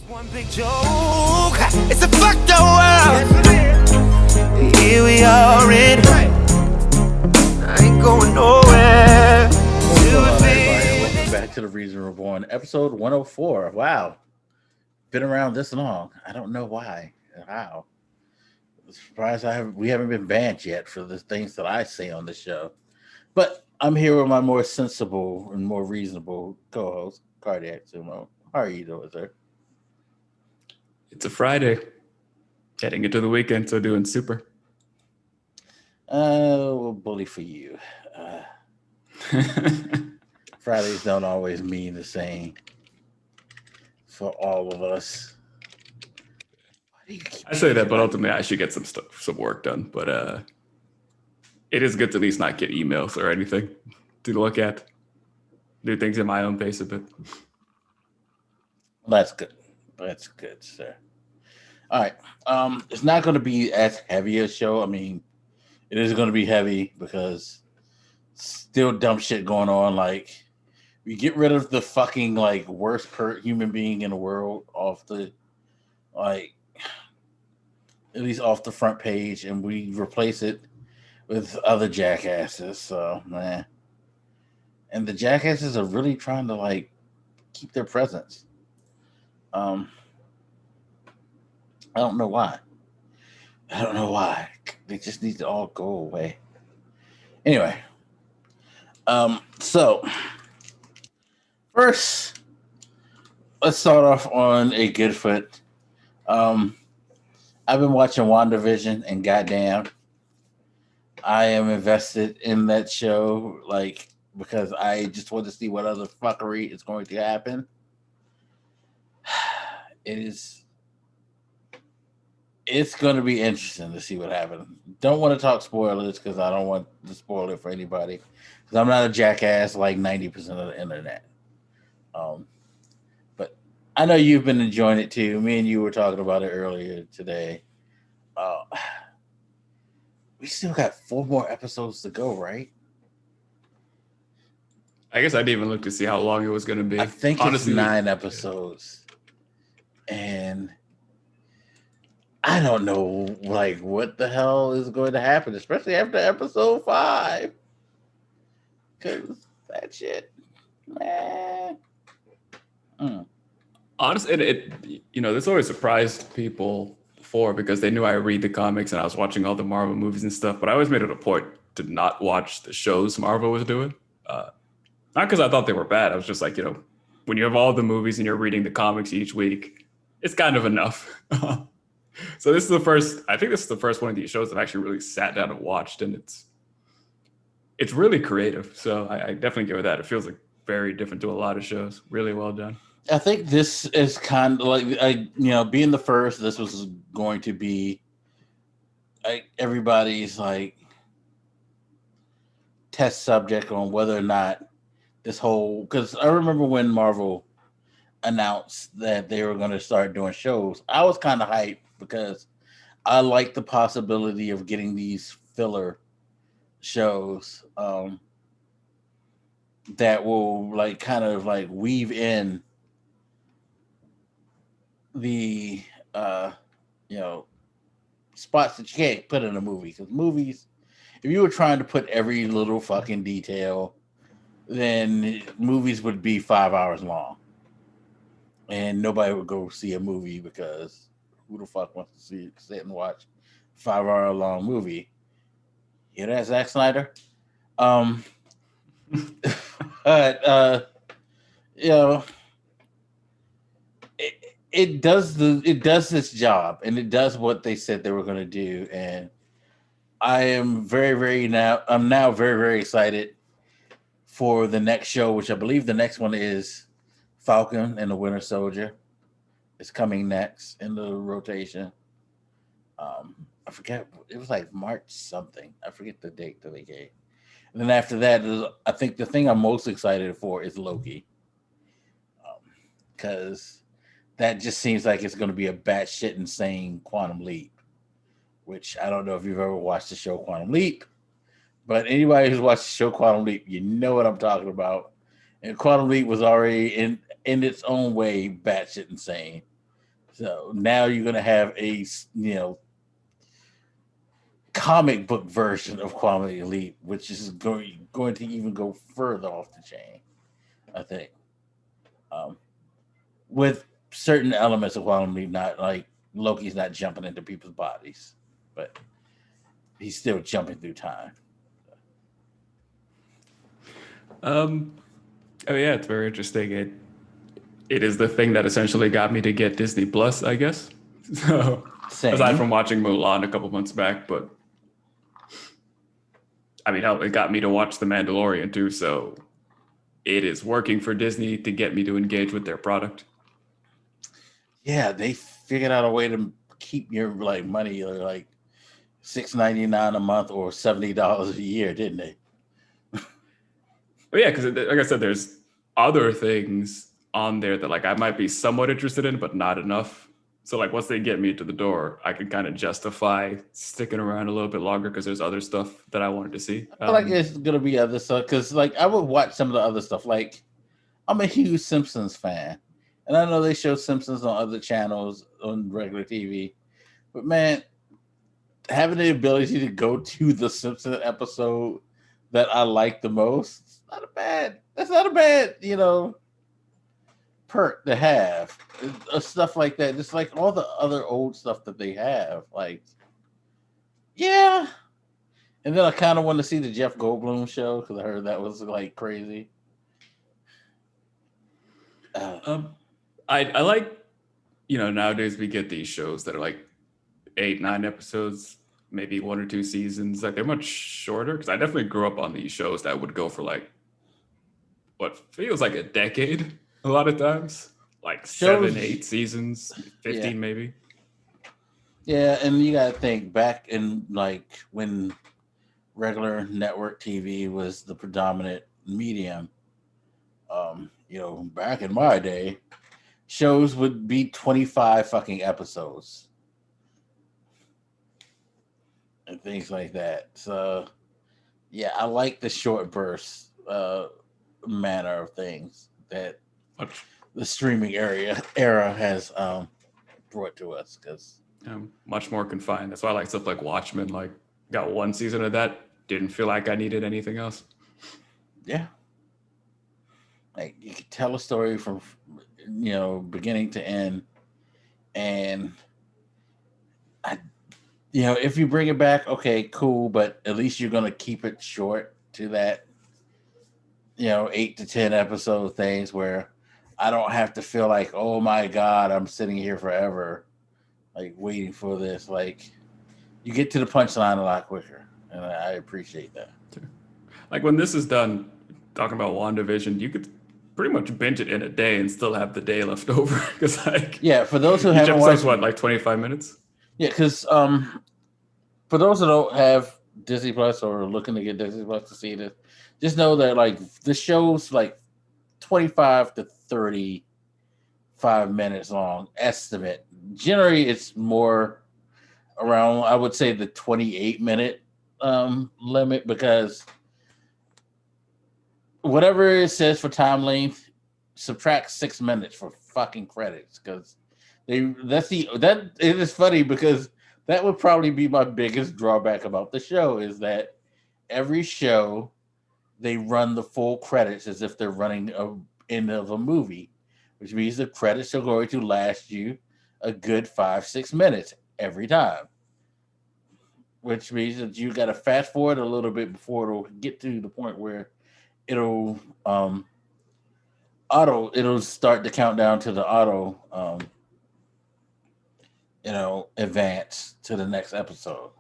One big joke. It's a fucked up world. Here we are in. I ain't going nowhere. What's going on, everybody? Welcome back to the Reason Reborn, episode 104. Wow, been around this long. I don't know why. How? I'm surprised we haven't been banned yet for the things that I say on the show. But I'm here with my more sensible and more reasonable co-host, Cardiac Sumo. How are you doing, sir? It's a Friday, heading into the weekend, so doing super. Well, bully for you. Fridays don't always mean the same for all of us. I say that, but ultimately I should get some work done. But it is good to at least not get emails or anything to look at. Do things at my own pace a bit. Well, that's good. That's good, sir. All right. It's not going to be as heavy a show. I mean, it is going to be heavy because still dumb shit going on. Like, we get rid of the fucking worst human being in the world off the at least off the front page, and we replace it with other jackasses. So, man, and the jackasses are really trying to keep their presence. I don't know why. They just need to all go away. Anyway, so first, let's start off on a good foot. I've been watching WandaVision, and goddamn, I am invested in that show, because I just want to see what other fuckery is going to happen. It's going to be interesting to see what happens. Don't want to talk spoilers because I don't want to spoil it for anybody. Because I'm not a jackass like 90% of the internet. But I know you've been enjoying it too. Me and you were talking about it earlier today. We still got 4 more episodes to go, right? I guess I didn't even look to see how long it was going to be. I think honestly, it's 9 episodes. And I don't know, what the hell is going to happen, especially after episode 5. Because that shit, man. Honestly, this always surprised people before because they knew I read the comics and I was watching all the Marvel movies and stuff. But I always made it a point to not watch the shows Marvel was doing. Not because I thought they were bad. I was just like, when you have all the movies and you're reading the comics each week, it's kind of enough. So this is the first one of these shows that I actually really sat down and watched, and it's really creative. So I definitely give it that. It feels very different to a lot of shows. Really well done. I think this is kind of being the first, this was going to be everybody's test subject on whether or not this whole, because I remember when Marvel announced that they were going to start doing shows, I was kind of hyped because I like the possibility of getting these filler shows that will weave in the spots that you can't put in a movie. Because movies, if you were trying to put every little fucking detail, then movies would be 5 hours long. And nobody would go see a movie because who the fuck wants to sit and watch a 5 hour long movie? You know that, Zack Snyder? But it does its job, and it does what they said they were going to do, and I'm now very, very excited for the next show, which I believe the next one is Falcon and the Winter Soldier. It's coming next in the rotation. I forget, it was March something. I forget the date that they gave. And then after that, I think the thing I'm most excited for is Loki. Because that just seems like it's going to be a batshit insane quantum leap. Which I don't know if you've ever watched the show Quantum Leap. But anybody who's watched the show Quantum Leap, you know what I'm talking about. And Quantum Leap was already in its own way batshit insane. So now you're gonna have a comic book version of Quality Elite, which is going to even go further off the chain, I think. Um, with certain elements of Quality Elite, not like Loki's not jumping into people's bodies, but he's still jumping through time. Oh yeah, it's very interesting. It is the thing that essentially got me to get Disney Plus, I guess. So Same. aside from watching Mulan a couple months back, but I mean, hell, it got me to watch The Mandalorian too. So it is working for Disney to get me to engage with their product. Yeah, they figured out a way to keep your like money like $6.99 a month or $70 a year, didn't they? But yeah, because like I said, there's other things on there that like I might be somewhat interested in, but not enough. So like once they get me to the door, I can kind of justify sticking around a little bit longer because there's other stuff that I wanted to see. I feel like it's gonna be other stuff because like I would watch some of the other stuff. Like I'm a huge Simpsons fan, and I know they show Simpsons on other channels on regular TV, but man, having the ability to go to the Simpsons episode that I like the most, that's not a bad, perk to have. Stuff like that, just like all the other old stuff that they have. Like, yeah. And then I kind of want to see the Jeff Goldblum show because I heard that was like crazy. I like, nowadays we get these shows that are like 8-9 episodes, maybe 1 or 2 seasons. Like they're much shorter because I definitely grew up on these shows that would go for like what feels like a decade a lot of times, like Shows, 7-8 seasons, 15 maybe. Yeah, and you gotta think back in like when regular network TV was the predominant medium. Back in my day, shows would be 25 fucking episodes and things like that. So, yeah, I like the short bursts manner of things that the streaming era has brought to us because much more confined. That's why I like stuff like Watchmen. Like, got 1 season of that. Didn't feel like I needed anything else. Yeah. Like you could tell a story from beginning to end, and if you bring it back, okay, cool, but at least you're gonna keep it short to that 8 to 10 episode things where I don't have to feel like, oh my god, I'm sitting here forever like waiting for this. Like you get to the punchline a lot quicker, and I appreciate that. Like when this is done, talking about WandaVision, you could pretty much binge it in a day and still have the day left over. Because for those who haven't watched, like 25 minutes? Yeah, because for those who don't have Disney Plus or are looking to get Disney Plus to see this, just know that like the show's like 25 to 35 minutes long estimate. Generally, it's more around, I would say, the 28-minute limit because whatever it says for time length, subtract 6 minutes for fucking credits because it is funny because that would probably be my biggest drawback about the show is that every show they run the full credits as if they're running an end of a movie, which means the credits are going to last you a good 5-6 minutes every time, which means that you got to fast forward a little bit before it'll get to the point where it'll start the countdown to the auto advance to the next episode.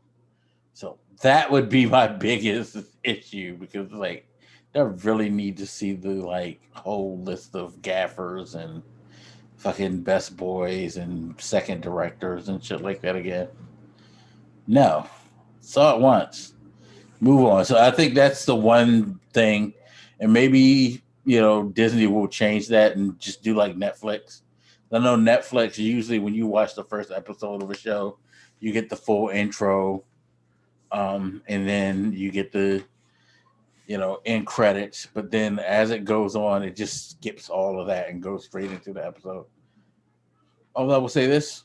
So that would be my biggest issue because like I really need to see the like whole list of gaffers and fucking best boys and second directors and shit like that again. No. Saw it once. Move on. So I think that's the one thing. And maybe, Disney will change that and just do like Netflix. I know Netflix, usually when you watch the first episode of a show, you get the full intro, and then you get the, end credits. But then as it goes on, it just skips all of that and goes straight into the episode. Although I will say this,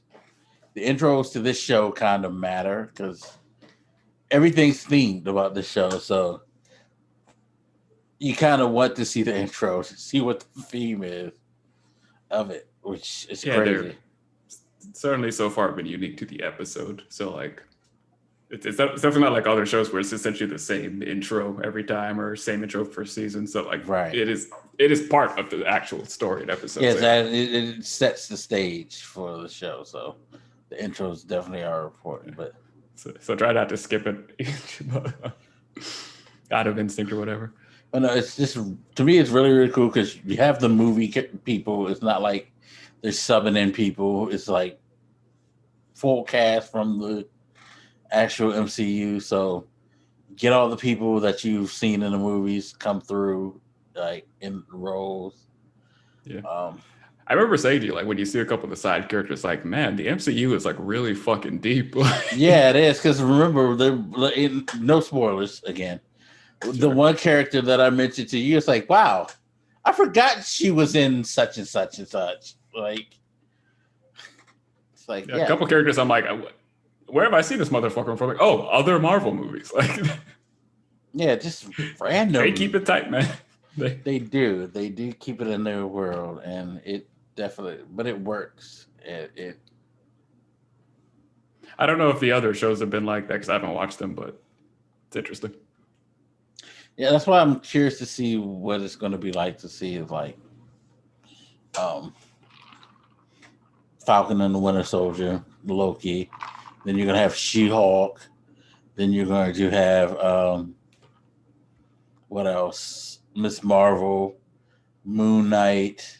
the intros to this show kind of matter because everything's themed about this show. So you kind of want to see the intro to see what the theme is of it, which is they're crazy. certainly so far been unique to the episode. So like, it's definitely not like other shows where it's essentially the same intro every time or same intro for season. So like, Right. it is part of the actual story and episode. Yes, it sets the stage for the show. So the intros definitely are important, but so try not to skip it out of instinct or whatever. but no, it's just, to me, it's really, really cool because you have the movie people. It's not like they're subbing in people. It's like full cast from the actual MCU. So get all the people that you've seen in the movies come through, like in roles. Yeah. I remember saying to you, like, when you see a couple of the side characters, like, man, the MCU is like really fucking deep. Yeah, it is. Because remember, no spoilers again. Sure. The one character that I mentioned to you, it's like, wow, I forgot she was in such and such and such. Like, it's like, yeah. A couple characters, I'm like, where have I seen this motherfucker before? Like, oh, other Marvel movies. Like, yeah, just random. They keep it tight, man. They do keep it in their world, and it definitely, but it works. I don't know if the other shows have been like that because I haven't watched them, but it's interesting. Yeah, that's why I'm curious to see what it's going to be like to see like Falcon and the Winter Soldier, Loki. Then you're going to have She-Hulk. Then you're going to have what else? Miss Marvel, Moon Knight.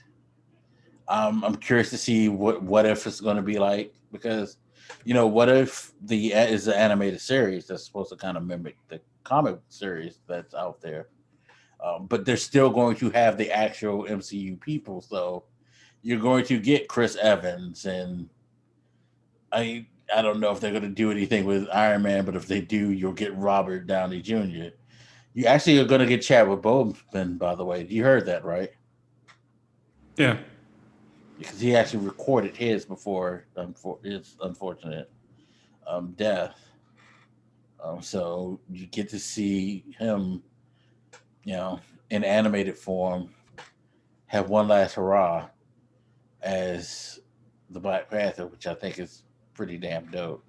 I'm curious to see what if it's going to be like, because what if is the animated series that's supposed to kind of mimic the comic series that's out there, but they're still going to have the actual MCU people, so you're going to get Chris Evans, and I don't know if they're going to do anything with Iron Man, but if they do, you'll get Robert Downey Jr. You actually are going to get Chadwick Boseman, by the way. You heard that, right? Yeah. Because he actually recorded his before his unfortunate death. So you get to see him, in animated form, have one last hurrah as the Black Panther, which I think is pretty damn dope.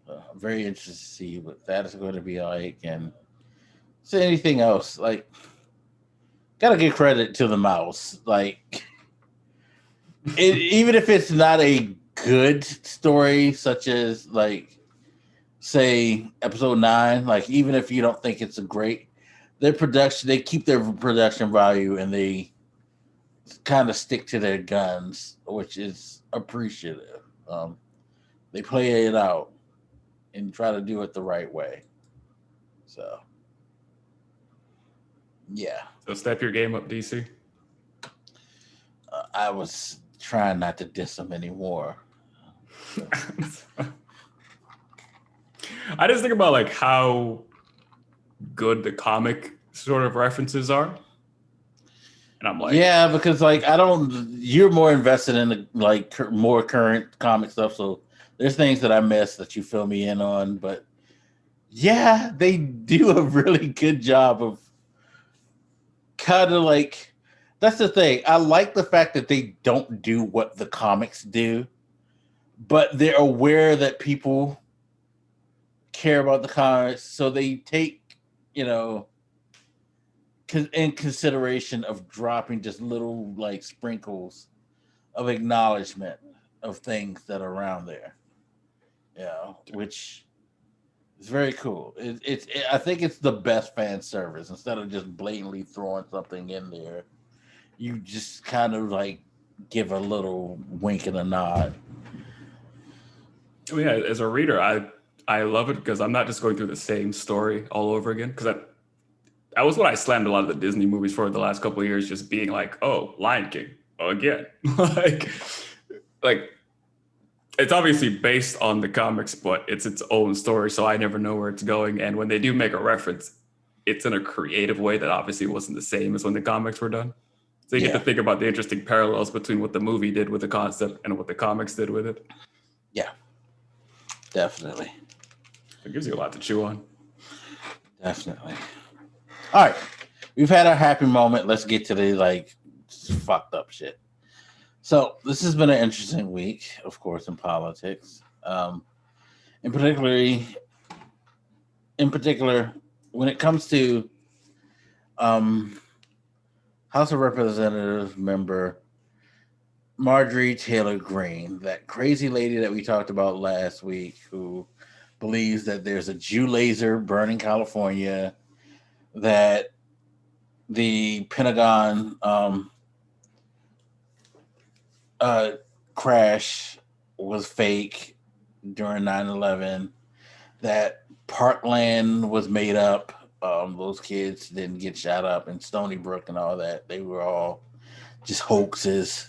I'm very interested to see what that is going to be like, and say anything else. Like, gotta give credit to the mouse. Like, even if it's not a good story, such as like, say, episode 9. Like, even if you don't think it's a great, they keep their production value, and they kind of stick to their guns, which is appreciative. They play it out and try to do it the right way. So, yeah. So step your game up, DC. I was trying not to diss them anymore. I just think about like how good the comic sort of references are. And I'm like, yeah, because like you're more invested in the like more current comic stuff, so there's things that I miss that you fill me in on, but yeah, they do a really good job of kind of like, that's the thing. I like the fact that they don't do what the comics do, but they're aware that people care about the comics, so they take, in consideration of dropping just little like sprinkles of acknowledgement of things that are around there, which is very cool. I think it's the best fan service. Instead of just blatantly throwing something in there, you just kind of like give a little wink and a nod. I mean, as a reader, I love it because I'm not just going through the same story all over again. Because that was what I slammed a lot of the Disney movies for the last couple of years, just being like, oh, Lion King, again. like it's obviously based on the comics, but it's its own story, so I never know where it's going. And when they do make a reference, it's in a creative way that obviously wasn't the same as when the comics were done. So you get to think about the interesting parallels between what the movie did with the concept and what the comics did with it. Yeah, definitely. It gives you a lot to chew on. Definitely. All right. We've had our happy moment. Let's get to the like fucked up shit. So this has been an interesting week, of course, in politics. In particular, when it comes to House of Representatives member Marjorie Taylor-Greene, that crazy lady that we talked about last week, who believes that there's a Jew laser burning California, that the Pentagon crash was fake during 9/11, that Parkland was made up. Those kids didn't get shot up in Stony Brook and all that. They were all just hoaxes.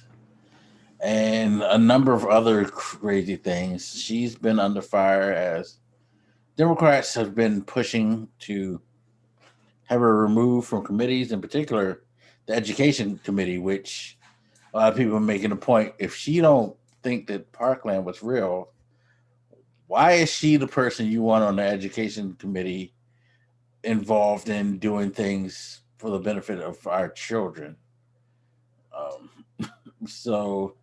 And a number of other crazy things. She's been under fire as Democrats have been pushing to have her removed from committees, in particular the Education Committee, which a lot of people are making a point. If she don't think that Parkland was real, why is she the person you want on the Education Committee involved in doing things for the benefit of our children? So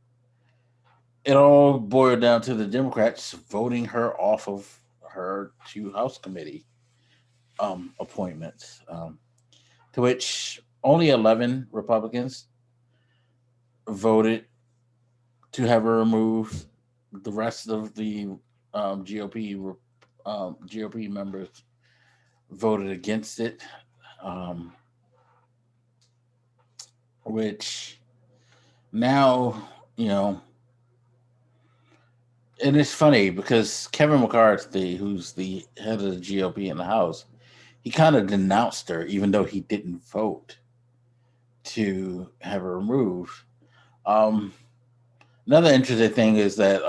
it all boiled down to the Democrats voting her off of her 2 House committee appointments, to which only 11 Republicans voted to have her removed. The rest of the GOP members voted against it, which now, and it's funny because Kevin McCarthy, who's the head of the GOP in the House, he kind of denounced her, even though he didn't vote to have her removed. Another interesting thing is that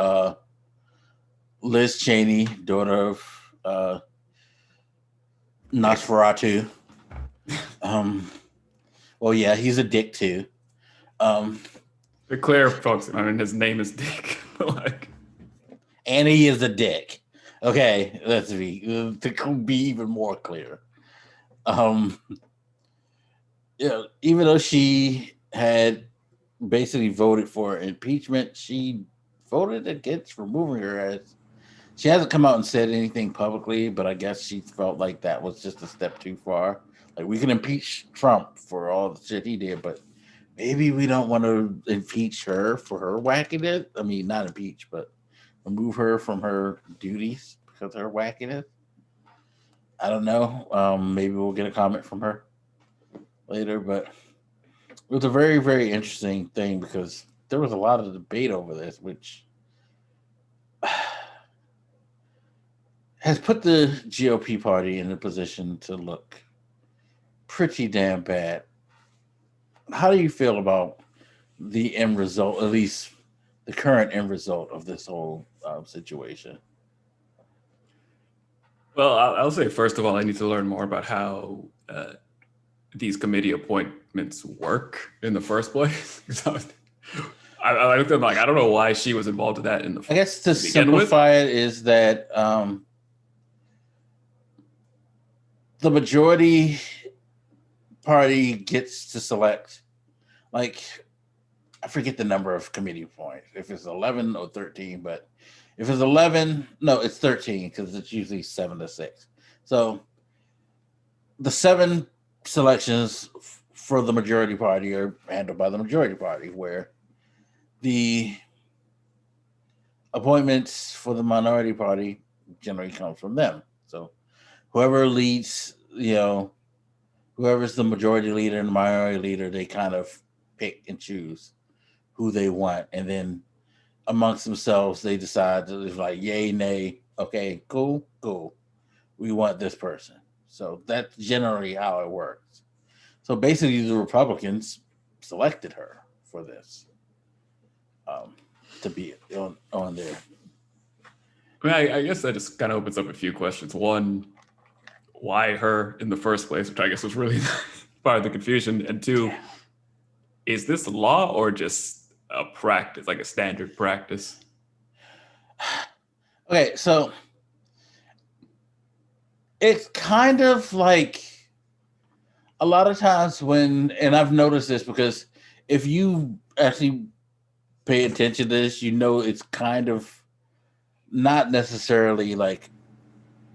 Liz Cheney, daughter of Nosferatu, well, yeah, he's a dick too. To clear, folks, I mean, his name is Dick. And he is a dick. Okay, let's be even more clear. Even though she had basically voted for impeachment, she voted against removing her. As she hasn't come out and said anything publicly, but I guess she felt like that was just a step too far. Like, we can impeach Trump for all the shit he did, but maybe we don't want to impeach her for her wackiness. I mean, not impeach, but remove her from her duties because of her wackiness. I don't know. Maybe we'll get a comment from her later, but it was a very, very interesting thing because there was a lot of debate over this, which has put the GOP party in a position to look pretty damn bad. How do you feel about the end result, at least the current end result of this whole situation? Well, I'll say, first of all, I need to learn more about how these committee appointments work in the first place. I looked at them like, I don't know why she was involved in that in the I guess to simplify it is that the majority party gets to select, like, I forget the number of committee points, if it's 11 or 13, but if it's 11, no, it's 13 because it's usually 7 to 6. So the 7 selections for the majority party are handled by the majority party, where the appointments for the minority party generally come from them. So whoever leads, whoever's the majority leader and the minority leader, they kind of pick and choose who they want, and then amongst themselves they decide to, like, yay, nay, okay, cool, we want this person. So that's generally how it works. So basically the Republicans selected her for this, to be on there. I mean, I guess that just kind of opens up a few questions. One, why her in the first place, which I guess was really part of the confusion, and two, is this law or just a practice, like a standard practice? Okay, so it's kind of like a lot of times and I've noticed this because if you actually pay attention to this, you know it's kind of not necessarily like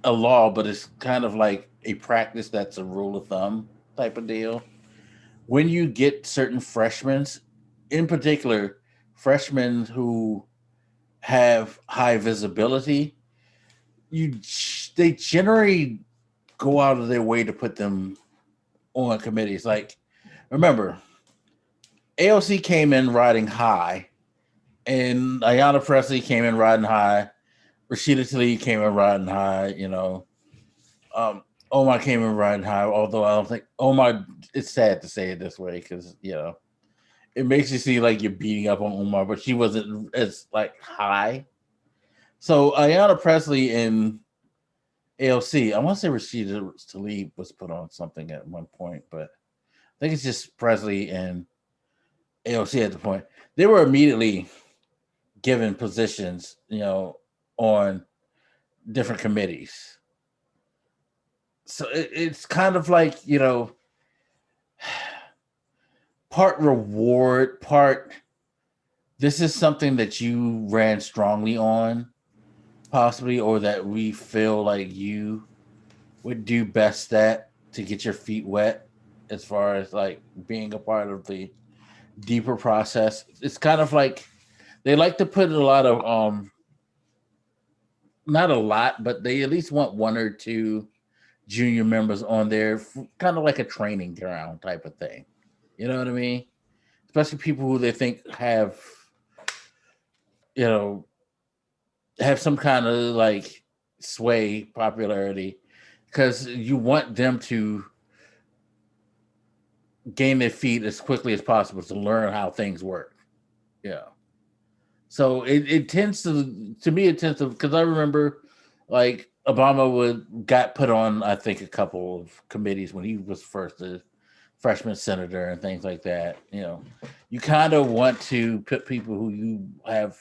a law, but it's kind of like a practice that's a rule of thumb type of deal. When you get certain freshmen, in particular, freshmen who have high visibility, they generally go out of their way to put them on committees. Like, remember, AOC came in riding high, and Ayanna Presley came in riding high. Rashida Tlaib came in riding high. Omar came in riding high. Although I don't think Omar. It's sad to say it this way because it makes you see like you're beating up on Omar, but she wasn't as like high. So Ayanna Presley and AOC, I want to say Rashida Tlaib was put on something at one point, but I think it's just Presley and AOC at the point. They were immediately given positions, on different committees. So it's kind of like, part reward, part this is something that you ran strongly on, possibly, or that we feel like you would do best at to get your feet wet as far as like being a part of the deeper process. It's kind of like they like to put a lot of not a lot, but they at least want one or two junior members on there, kind of like a training ground type of thing. You know what I mean? Especially people who they think you know, have some kind of like sway popularity because you want them to gain their feet as quickly as possible to learn how things work. Yeah. So it tends to me, it tends to, because I remember like Obama got put on, I think, a couple of committees when he was first a freshman senator and things like that. You kind of want to put people who you have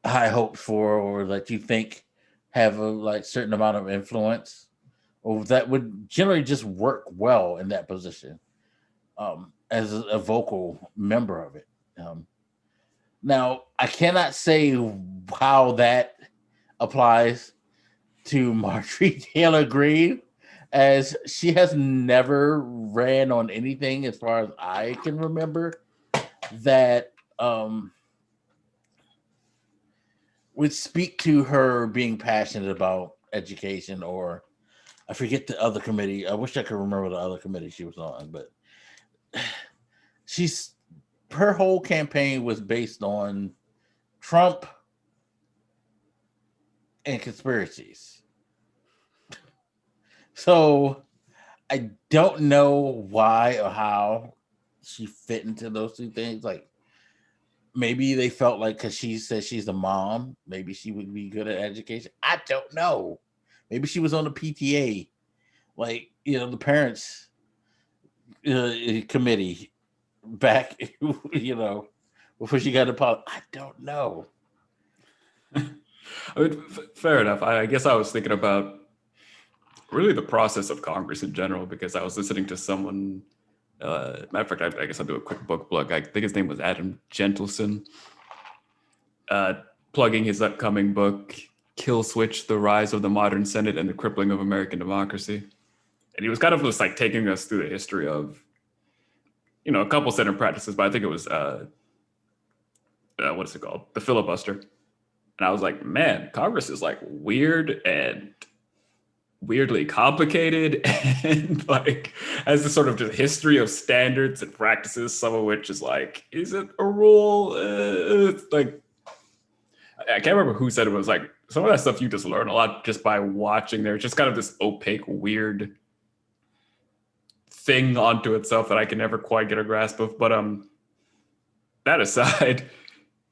high hopes for or that you think have a like certain amount of influence or that would generally just work well in that position as a vocal member of it. Now, I cannot say how that applies to Marjorie Taylor-Greene, as she has never ran on anything, as far as I can remember, that would speak to her being passionate about education, or I forget the other committee. I wish I could remember the other committee she was on, but her whole campaign was based on Trump and conspiracies. So I don't know why or how she fit into those two things. Like maybe they felt like because she says she's a mom, maybe she would be good at education. I don't know. Maybe she was on the PTA, like the parents committee back, before she got to politics. I don't know. I mean, fair enough. I guess I was thinking about really the process of Congress in general, because I was listening to someone, matter of fact, I guess I'll do a quick book plug. I think his name was Adam Gentleson, plugging his upcoming book, Kill Switch, The Rise of the Modern Senate and the Crippling of American Democracy. And he was kind of just like taking us through the history of, a couple Senate practices, but I think it was, what is it called? The filibuster. And I was like, man, Congress is like weird and weirdly complicated and like has this sort of just history of standards and practices, some of which is like, is it a rule? Like, I can't remember who said it, was like, some of that stuff you just learn a lot just by watching. There's just kind of this opaque, weird thing onto itself that I can never quite get a grasp of. But that aside,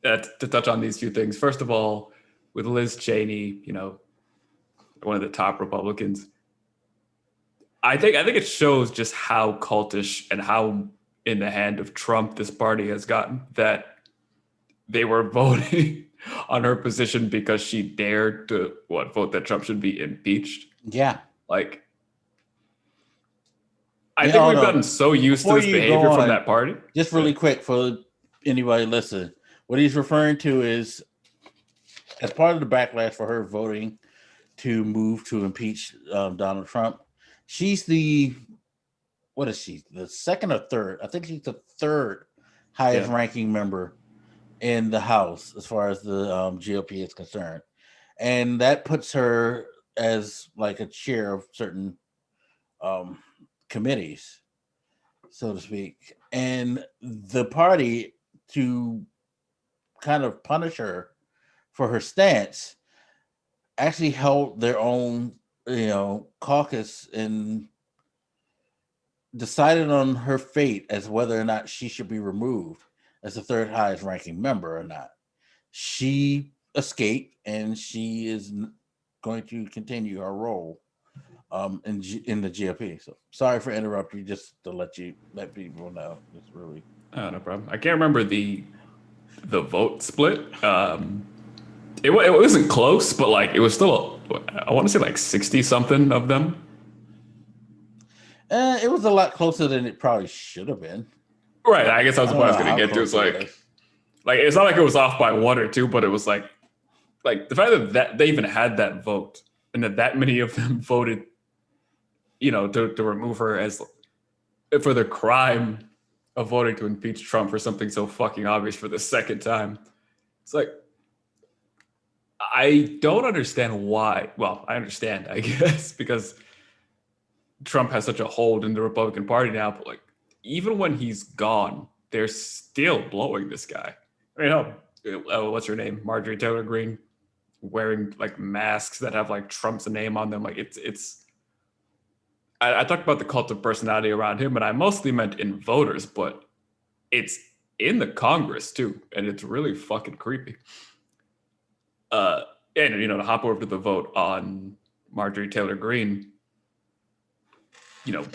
to touch on these few things, first of all, with Liz Cheney, one of the top Republicans, I think it shows just how cultish and how in the hand of Trump this party has gotten, that they were voting on her position because she dared to vote that Trump should be impeached. Yeah. Like, I think we've gotten so used to this behavior from that party. Just really quick for anybody listening, what he's referring to is, as part of the backlash for her voting to move to impeach Donald Trump, she's the second or third? I think she's the third highest ranking member in the House as far as the GOP is concerned. And that puts her as like a chair of certain committees, so to speak. And the party, to kind of punish her for her stance, actually held their own, caucus and decided on her fate as whether or not she should be removed as the third highest ranking member or not. She escaped, and she is going to continue her role in the GOP. So sorry for interrupting you, just to let people know. It's really no problem. I can't remember the vote split. It wasn't close, but like it was still, I want to say like 60 something of them. It was a lot closer than it probably should have been. Right. I guess that's what I was going to get to. It's like it's not like it was off by one or two, but it was like the fact that they even had that vote and that many of them voted, to remove her as for the crime of voting to impeach Trump for something so fucking obvious for the second time. It's like, I don't understand why. Well, I understand, I guess, because Trump has such a hold in the Republican Party now, but like, even when he's gone, they're still blowing this guy. I mean, what's her name? Marjorie Taylor-Greene, wearing like masks that have like Trump's name on them. Like it's. I talked about the cult of personality around him, but I mostly meant in voters, but it's in the Congress too, and it's really fucking creepy. And to hop over to the vote on Marjorie Taylor-Greene,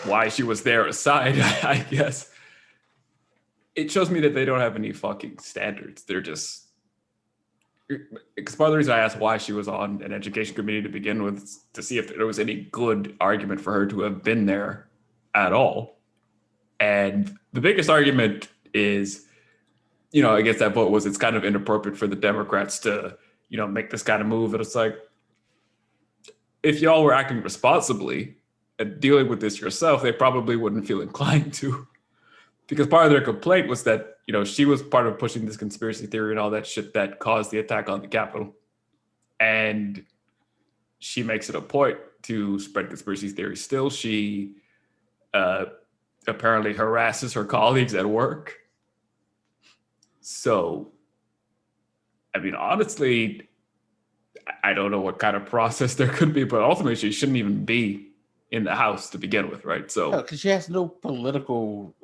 why she was there aside, I guess. It shows me that they don't have any fucking standards. They're just, because part of the reason I asked why she was on an education committee to begin with is to see if there was any good argument for her to have been there at all. And the biggest argument is, against that vote was it's kind of inappropriate for the Democrats to, make this kind of move. And it's like, if y'all were acting responsibly and dealing with this yourself, they probably wouldn't feel inclined to. Because part of their complaint was that, she was part of pushing this conspiracy theory and all that shit that caused the attack on the Capitol. And she makes it a point to spread conspiracy theories still. She apparently harasses her colleagues at work. So, I mean, honestly, I don't know what kind of process there could be, but ultimately she shouldn't even be in the House to begin with, right? So, because she has no political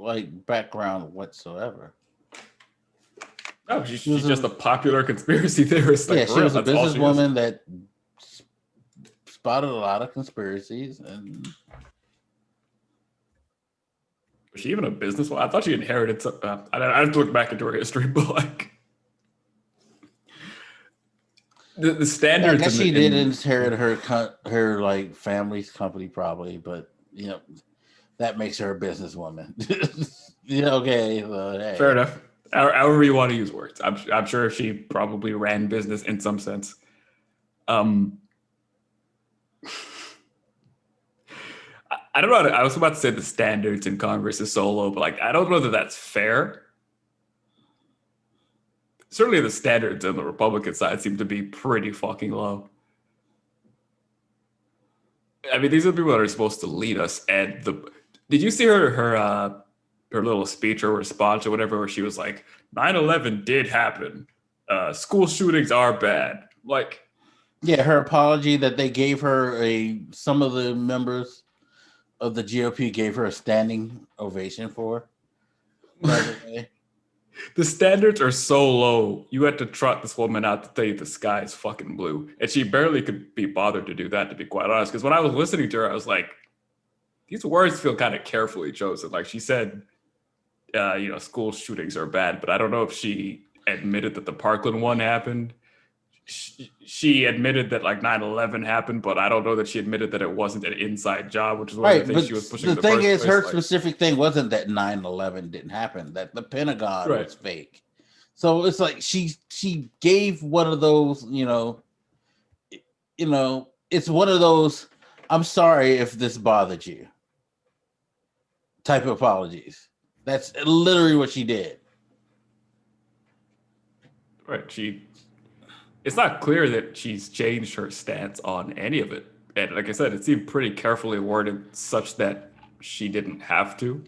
background whatsoever. No, she's just a popular conspiracy theorist. Yeah, she was a businesswoman that spotted a lot of conspiracies. And was she even a businesswoman? I thought she inherited some. I have to look back into her history, but the standards. I guess she did inherit her family's company probably, but that makes her a businesswoman. Okay, well, hey. Fair enough. However you want to use words, I'm sure she probably ran business in some sense. I don't know. I was about to say the standards in Congress is so low, but I don't know that that's fair. Certainly the standards on the Republican side seem to be pretty fucking low. I mean, these are the people that are supposed to lead us. And did you see her little speech or response or whatever, where she was like, 9/11 did happen. School shootings are bad. Yeah, her apology that they gave her some of the members of the GOP gave her a standing ovation for. The standards are so low. You had to trot this woman out to tell you the sky is fucking blue. And she barely could be bothered to do that, to be quite honest. Because when I was listening to her, I was like, these words feel kind of carefully chosen. Like she said, school shootings are bad, but I don't know if she admitted that the Parkland one happened. She admitted that like 9/11 happened, but I don't know that she admitted that it wasn't an inside job, which is one of the things she was pushing. The thing is, her specific thing wasn't that 9/11 didn't happen, that the Pentagon was fake. So it's like she gave one of those, it's one of those, I'm sorry if this bothered you type of apologies. That's literally what she did. Right. It's not clear that she's changed her stance on any of it. And like I said, it seemed pretty carefully worded such that she didn't have to.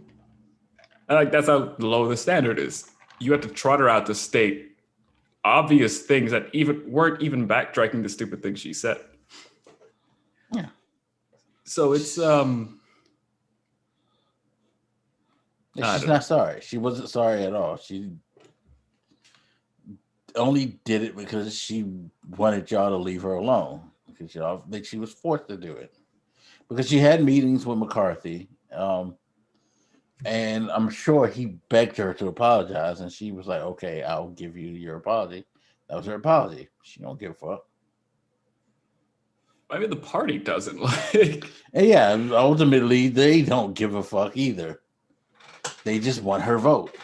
And like that's how low the standard is. You have to trot her out to state obvious things that weren't even backtracking the stupid things she said. Yeah. So it's she's not sorry. She wasn't sorry at all. She only did it because she wanted y'all to leave her alone, because y'all think she was forced to do it, because she had meetings with McCarthy, and I'm sure he begged her to apologize, and she was like, okay, I'll give you your apology. That was her apology. She don't give a fuck. I mean, the party doesn't like. And yeah, ultimately they don't give a fuck either. They just want her vote.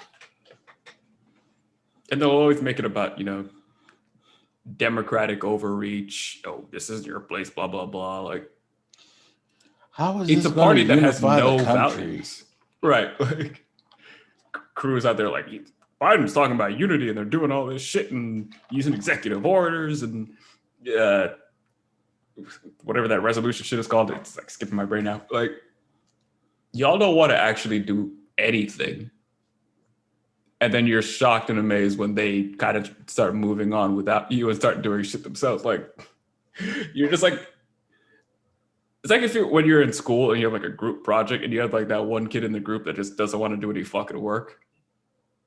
And they'll always make it about, Democratic overreach. Oh, this isn't your place, blah, blah, blah. Like, how is it's this a party that has no the values. Right. Like, crews out there like, Biden's talking about unity and they're doing all this shit and using executive orders and whatever that resolution shit is called. It's like skipping my brain now. Like, y'all don't want to actually do anything. And then you're shocked and amazed when they kind of start moving on without you and start doing shit themselves. Like, you're just like, it's like when you're in school and you have like a group project and you have like that one kid in the group that just doesn't want to do any fucking work.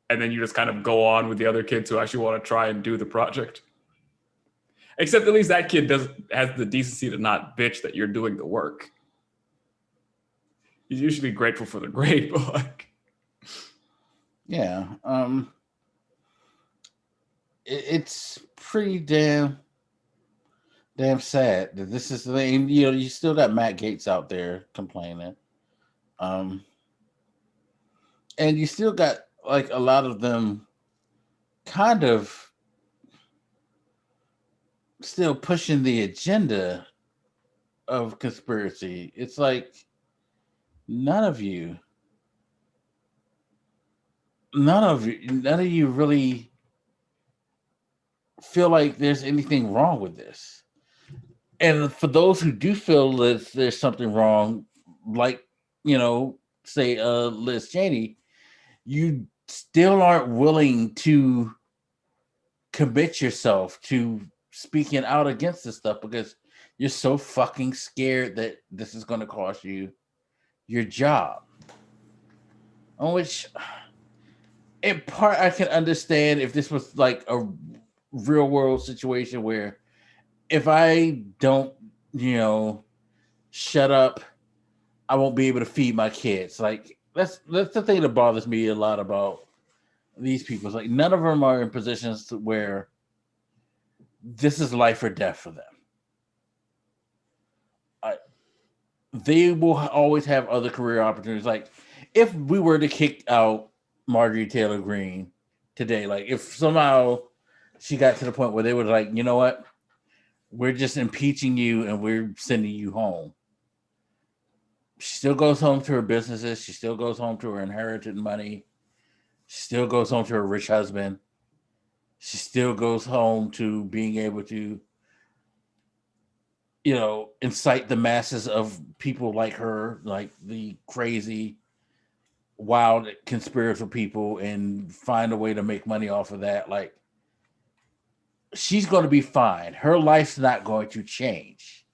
And then you just kind of go on with the other kids who actually want to try and do the project. Except at least that kid has the decency to not bitch that you're doing the work. He's usually grateful for the grade, but like, yeah, it's pretty damn sad that this is the thing. You still got Matt Gaetz out there complaining, and you still got like a lot of them kind of still pushing the agenda of conspiracy. It's like none of you really feel like there's anything wrong with this. And for those who do feel that there's something wrong, like, say Liz Cheney, you still aren't willing to commit yourself to speaking out against this stuff because you're so fucking scared that this is going to cost you your job. On which, in part, I can understand if this was like a real world situation where if I don't, shut up, I won't be able to feed my kids. Like that's the thing that bothers me a lot about these people. It's like none of them are in positions where this is life or death for them. They will always have other career opportunities. Like if we were to kick out Marjorie Taylor-Greene today, like if somehow she got to the point where they were like, you know what, we're just impeaching you and we're sending you home. She still goes home to her businesses. She still goes home to her inherited money. She still goes home to her rich husband. She still goes home to being able to, incite the masses of people like her, like the crazy, wild, conspiratorial people, and find a way to make money off of that. Like, she's going to be fine. Her life's not going to change.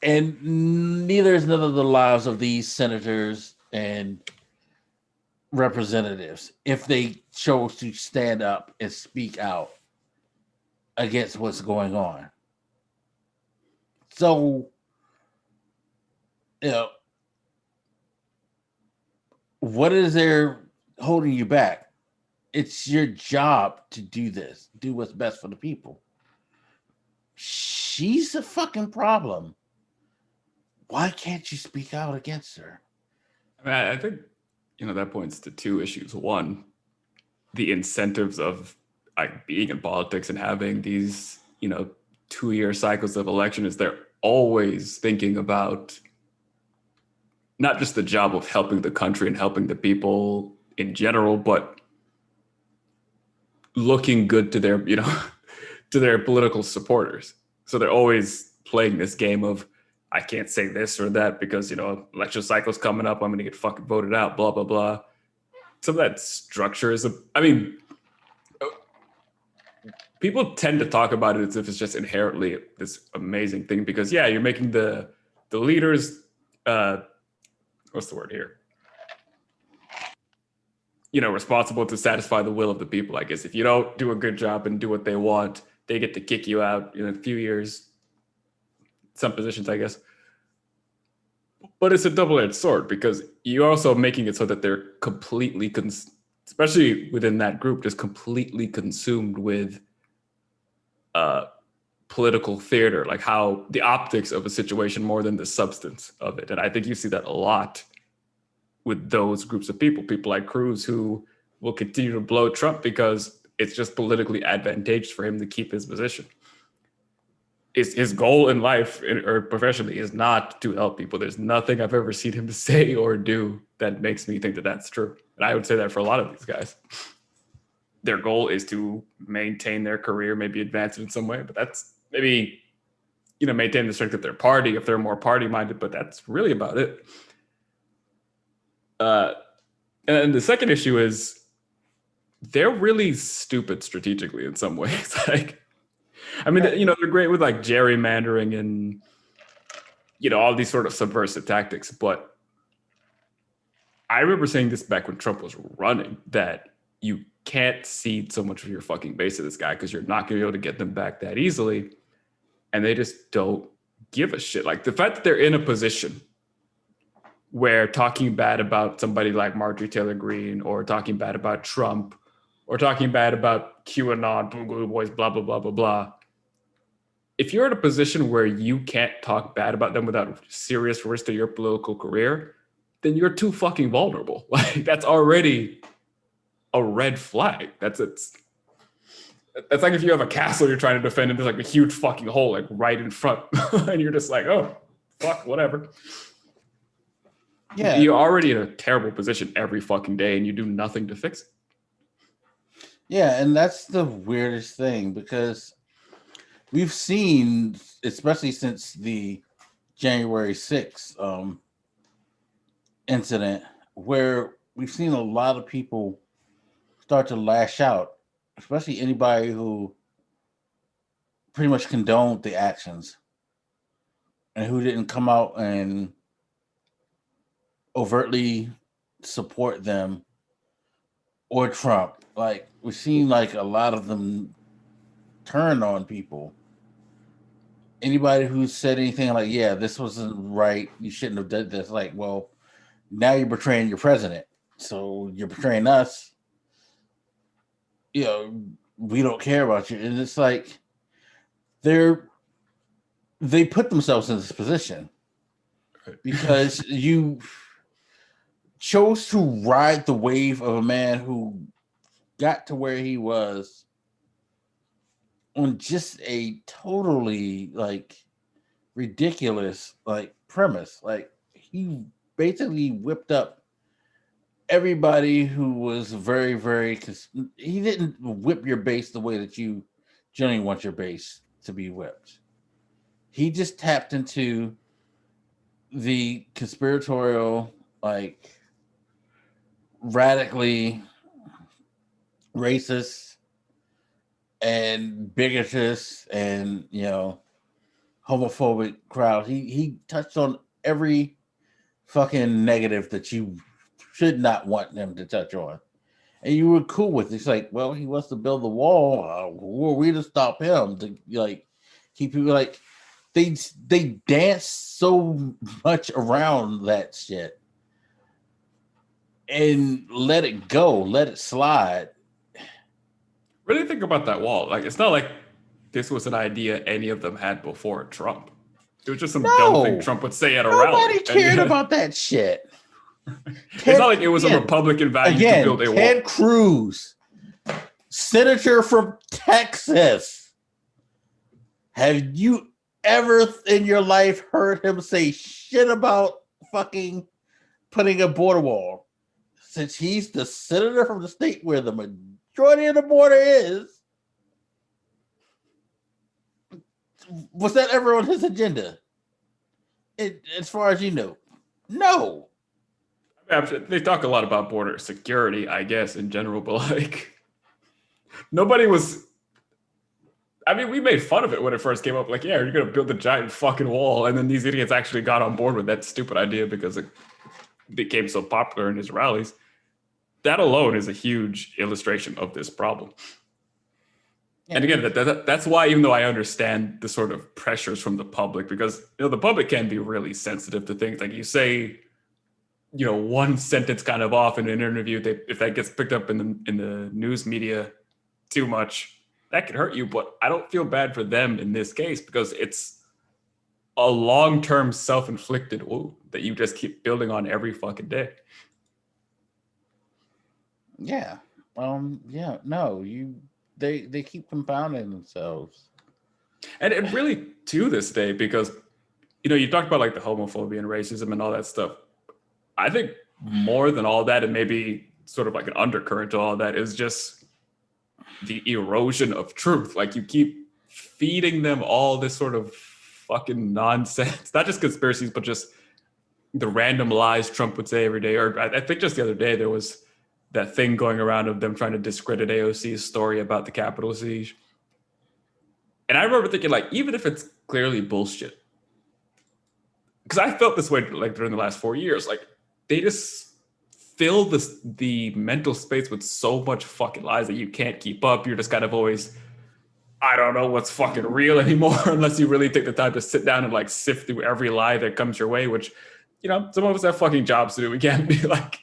And neither is none of the lives of these senators and representatives if they chose to stand up and speak out against what's going on. So, what is there holding you back? It's your job to do this. Do what's best for the people. She's a fucking problem. Why can't you speak out against her? I mean, I think, that points to two issues. One, the incentives of like being in politics and having these, 2-year cycles of election is they're always thinking about not just the job of helping the country and helping the people in general, but looking good to their, to their political supporters. So they're always playing this game of, I can't say this or that because, election cycle's coming up. I'm going to get fucking voted out, blah, blah, blah. Some of that structure is, people tend to talk about it as if it's just inherently this amazing thing because, yeah, you're making the leaders, what's the word here? Responsible to satisfy the will of the people, I guess. If you don't do a good job and do what they want, they get to kick you out in a few years. Some positions, I guess. But it's a double-edged sword because you're also making it so that they're completely, especially within that group, just completely consumed with political theater, like how the optics of a situation more than the substance of it. And I think you see that a lot with those groups of people like Cruz, who will continue to blow Trump because it's just politically advantageous for him to keep his position. His goal in life or professionally is not to help people. There's nothing I've ever seen him say or do that makes me think that that's true. And I would say that for a lot of these guys. Their goal is to maintain their career, maybe advance it in some way, but that's maybe, maintain the strength of their party if they're more party-minded, but that's really about it. And the second issue is they're really stupid strategically in some ways. Like, they're great with like gerrymandering and, all these sort of subversive tactics. But I remember saying this back when Trump was running, that you can't cede so much of your fucking base to this guy because you're not going to be able to get them back that easily. And they just don't give a shit. Like the fact that they're in a position where talking bad about somebody like Marjorie Taylor-Greene or talking bad about Trump or talking bad about QAnon, Blue Boys, blah, blah, blah, blah, blah. If you're in a position where you can't talk bad about them without serious risk to your political career, then you're too fucking vulnerable. Like that's already a red flag. That's like if you have a castle you're trying to defend and there's like a huge fucking hole like right in front and you're just like, oh, fuck, whatever. Yeah. You're already in a terrible position every fucking day and you do nothing to fix it. Yeah, and that's the weirdest thing because we've seen, especially since the January 6th incident, where we've seen a lot of people start to lash out, especially anybody who pretty much condoned the actions and who didn't come out and overtly support them or Trump. Like we've seen like a lot of them turn on people. Anybody who said anything like, yeah, this wasn't right, you shouldn't have done this, like, well, now you're betraying your president. So you're betraying us. We don't care about you. And it's like they put themselves in this position because you chose to ride the wave of a man who got to where he was on just a totally like ridiculous like premise. Like he basically whipped up everybody who was very, very. He didn't whip your base the way that you generally want your base to be whipped. He just tapped into the conspiratorial, like radically racist and bigotous and homophobic crowd. He touched on every fucking negative that you should not want them to touch on, and you were cool with it. It's like, well, he wants to build the wall. Who are we to stop him? To like keep people like they dance so much around that shit. and let it go, let it slide. Really think about that wall. Like, it's not like this was an idea any of them had before Trump. It was just some dumb thing Trump would say at a rally. Nobody cared about that shit. It's not like it was a Republican value to build a wall. Ted Cruz, senator from Texas. Have you ever in your life heard him say shit about fucking putting a border wall? Since he's the senator from the state where the majority of the border is, was that ever on his agenda? As far as you know, no. They talk a lot about border security, I guess, in general, but like nobody was. I mean, we made fun of it when it first came up. Like, yeah, you're gonna build a giant fucking wall, and then these idiots actually got on board with that stupid idea because it became so popular in his rallies. That alone is a huge illustration of this problem. Yeah. And again, that's why, even though I understand the sort of pressures from the public, because the public can be really sensitive to things. Like you say, one sentence kind of off in an interview, if that gets picked up in the news media too much, that could hurt you. But I don't feel bad for them in this case because it's a long-term self-inflicted wound that you just keep building on every fucking day. Yeah. They keep compounding themselves. And it really to this day, because you talked about like the homophobia and racism and all that stuff. I think more than all that, and maybe sort of like an undercurrent to all that, is just the erosion of truth. Like you keep feeding them all this sort of fucking nonsense, not just conspiracies, but just the random lies Trump would say every day. Or I think just the other day there was that thing going around of them trying to discredit AOC's story about the Capitol siege. And I remember thinking, like, even if it's clearly bullshit, because I felt this way like during the last 4 years, like they just fill the mental space with so much fucking lies that you can't keep up. You're just kind of always, I don't know what's fucking real anymore unless you really take the time to sit down and like sift through every lie that comes your way, which, some of us have fucking jobs to do. We can't be like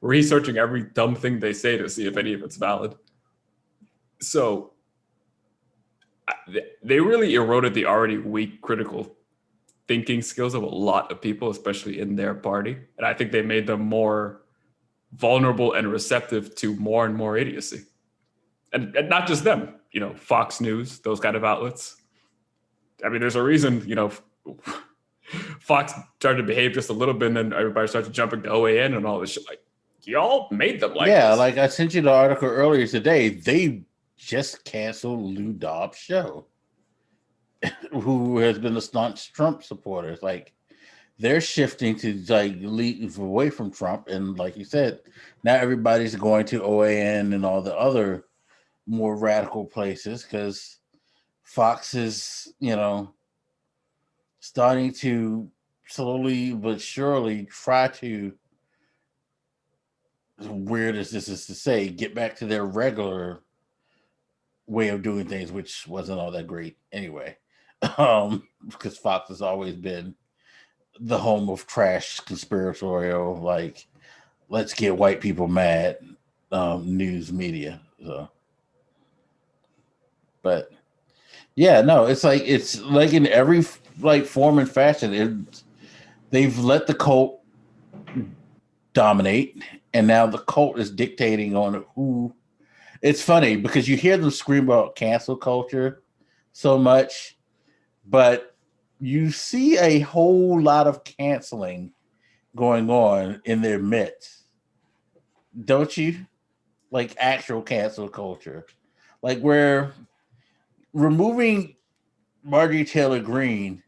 researching every dumb thing they say to see if any of it's valid. So they really eroded the already weak critical thinking skills of a lot of people, especially in their party. And I think they made them more vulnerable and receptive to more and more idiocy. And not just them, Fox News, those kind of outlets. I mean, there's a reason, Fox started to behave just a little bit and then everybody started jumping to OAN and all this shit. Like, y'all made them like this. Like I sent you the article earlier today. They just canceled Lou Dobbs' show, who has been a staunch Trump supporter. Like they're shifting to like leave away from Trump, and like you said, now everybody's going to OAN and all the other more radical places because Fox is, starting to slowly but surely try to, as weird as this is to say, get back to their regular way of doing things, which wasn't all that great anyway. Because Fox has always been the home of trash conspiratorial, like, let's get white people mad news media. So, but yeah, no, it's like in every like form and fashion, they've let the cult dominate, and now the cult is dictating on who. It's funny because you hear them scream about cancel culture so much, but you see a whole lot of canceling going on in their midst, don't you? Like actual cancel culture, like where removing Marjorie Taylor-Greene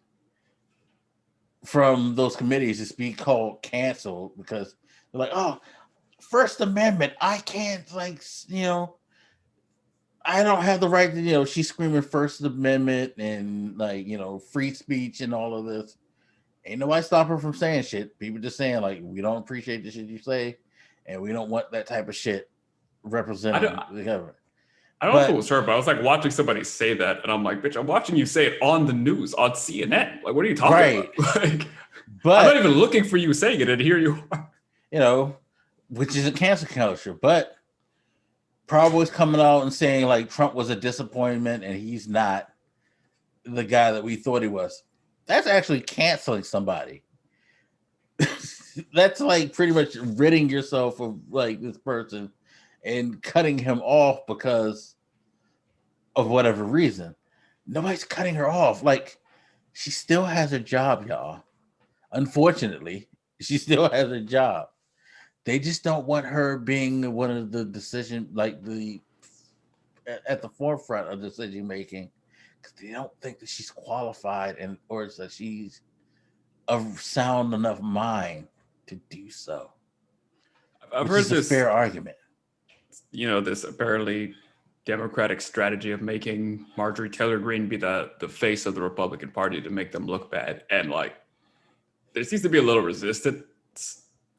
from those committees is being called cancel because they're like, oh, First Amendment, I can't, like, I don't have the right to, she's screaming First Amendment and like, free speech and all of this. Ain't nobody stop her from saying shit. People just saying like, we don't appreciate the shit you say, and we don't want that type of shit representing the government. I don't know if it was her, but I was like watching somebody say that, and I'm like, bitch, I'm watching you say it on the news, on CNN. Like, what are you talking about? Like, I'm not even looking for you saying it, and here you are. which is a cancel culture. But Proud Boy's coming out and saying like Trump was a disappointment and he's not the guy that we thought he was. That's actually canceling somebody. That's like pretty much ridding yourself of like this person and cutting him off because of whatever reason. Nobody's cutting her off. Like, she still has a job, y'all. Unfortunately, she still has a job. They just don't want her being one of the decision, like at the forefront of decision making, because they don't think that she's qualified and or that she's of sound enough mind to do so. I've heard this fair argument. This apparently Democratic strategy of making Marjorie Taylor-Greene be the face of the Republican Party to make them look bad, and like there seems to be a little resistance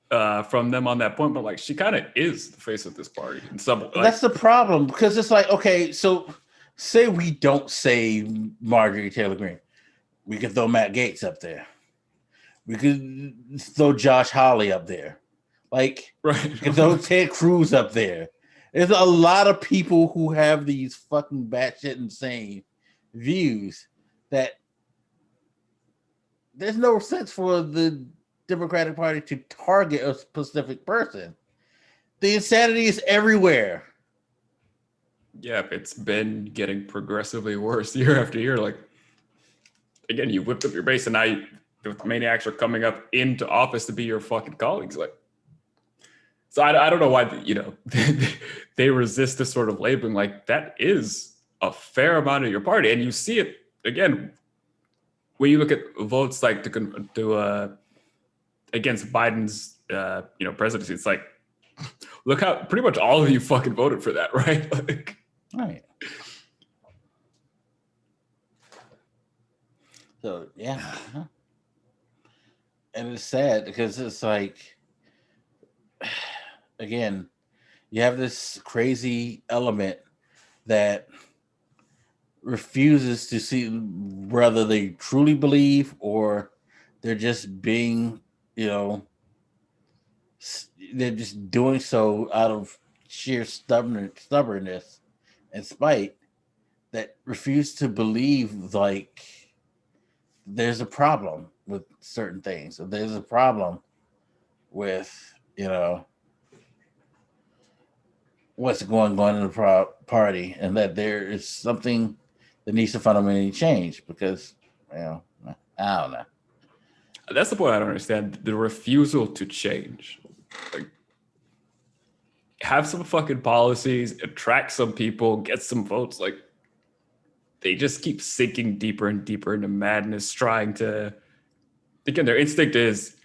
from them on that point, but like she kind of is the face of this party. And that's the problem, because it's like, okay, so say we don't say Marjorie Taylor-Greene, we could throw Matt Gaetz up there. We could throw Josh Hawley up there. Like, right. We could throw Ted Cruz up there. There's a lot of people who have these fucking batshit insane views that there's no sense for the Democratic Party to target a specific person. The insanity is everywhere. Yeah, it's been getting progressively worse year after year. Like, again, you whipped up your base, and now the maniacs are coming up into office to be your fucking colleagues. Like, so I don't know why they resist this sort of labeling. Like, that is a fair amount of your party, and you see it again when you look at votes like to against Biden's presidency. It's like, look how pretty much all of you fucking voted for that, right? Like, right. So yeah, and it's sad because it's like, again, you have this crazy element that refuses to see whether they truly believe or they're just being, they're just doing so out of sheer stubbornness and spite, that refuse to believe like there's a problem with certain things. Or there's a problem with, what's going on in the party, and that there is something that needs to fundamentally change because, I don't know. That's the point I don't understand. The refusal to change. Like, have some fucking policies, attract some people, get some votes. Like, they just keep sinking deeper and deeper into madness, trying to, again, their instinct is,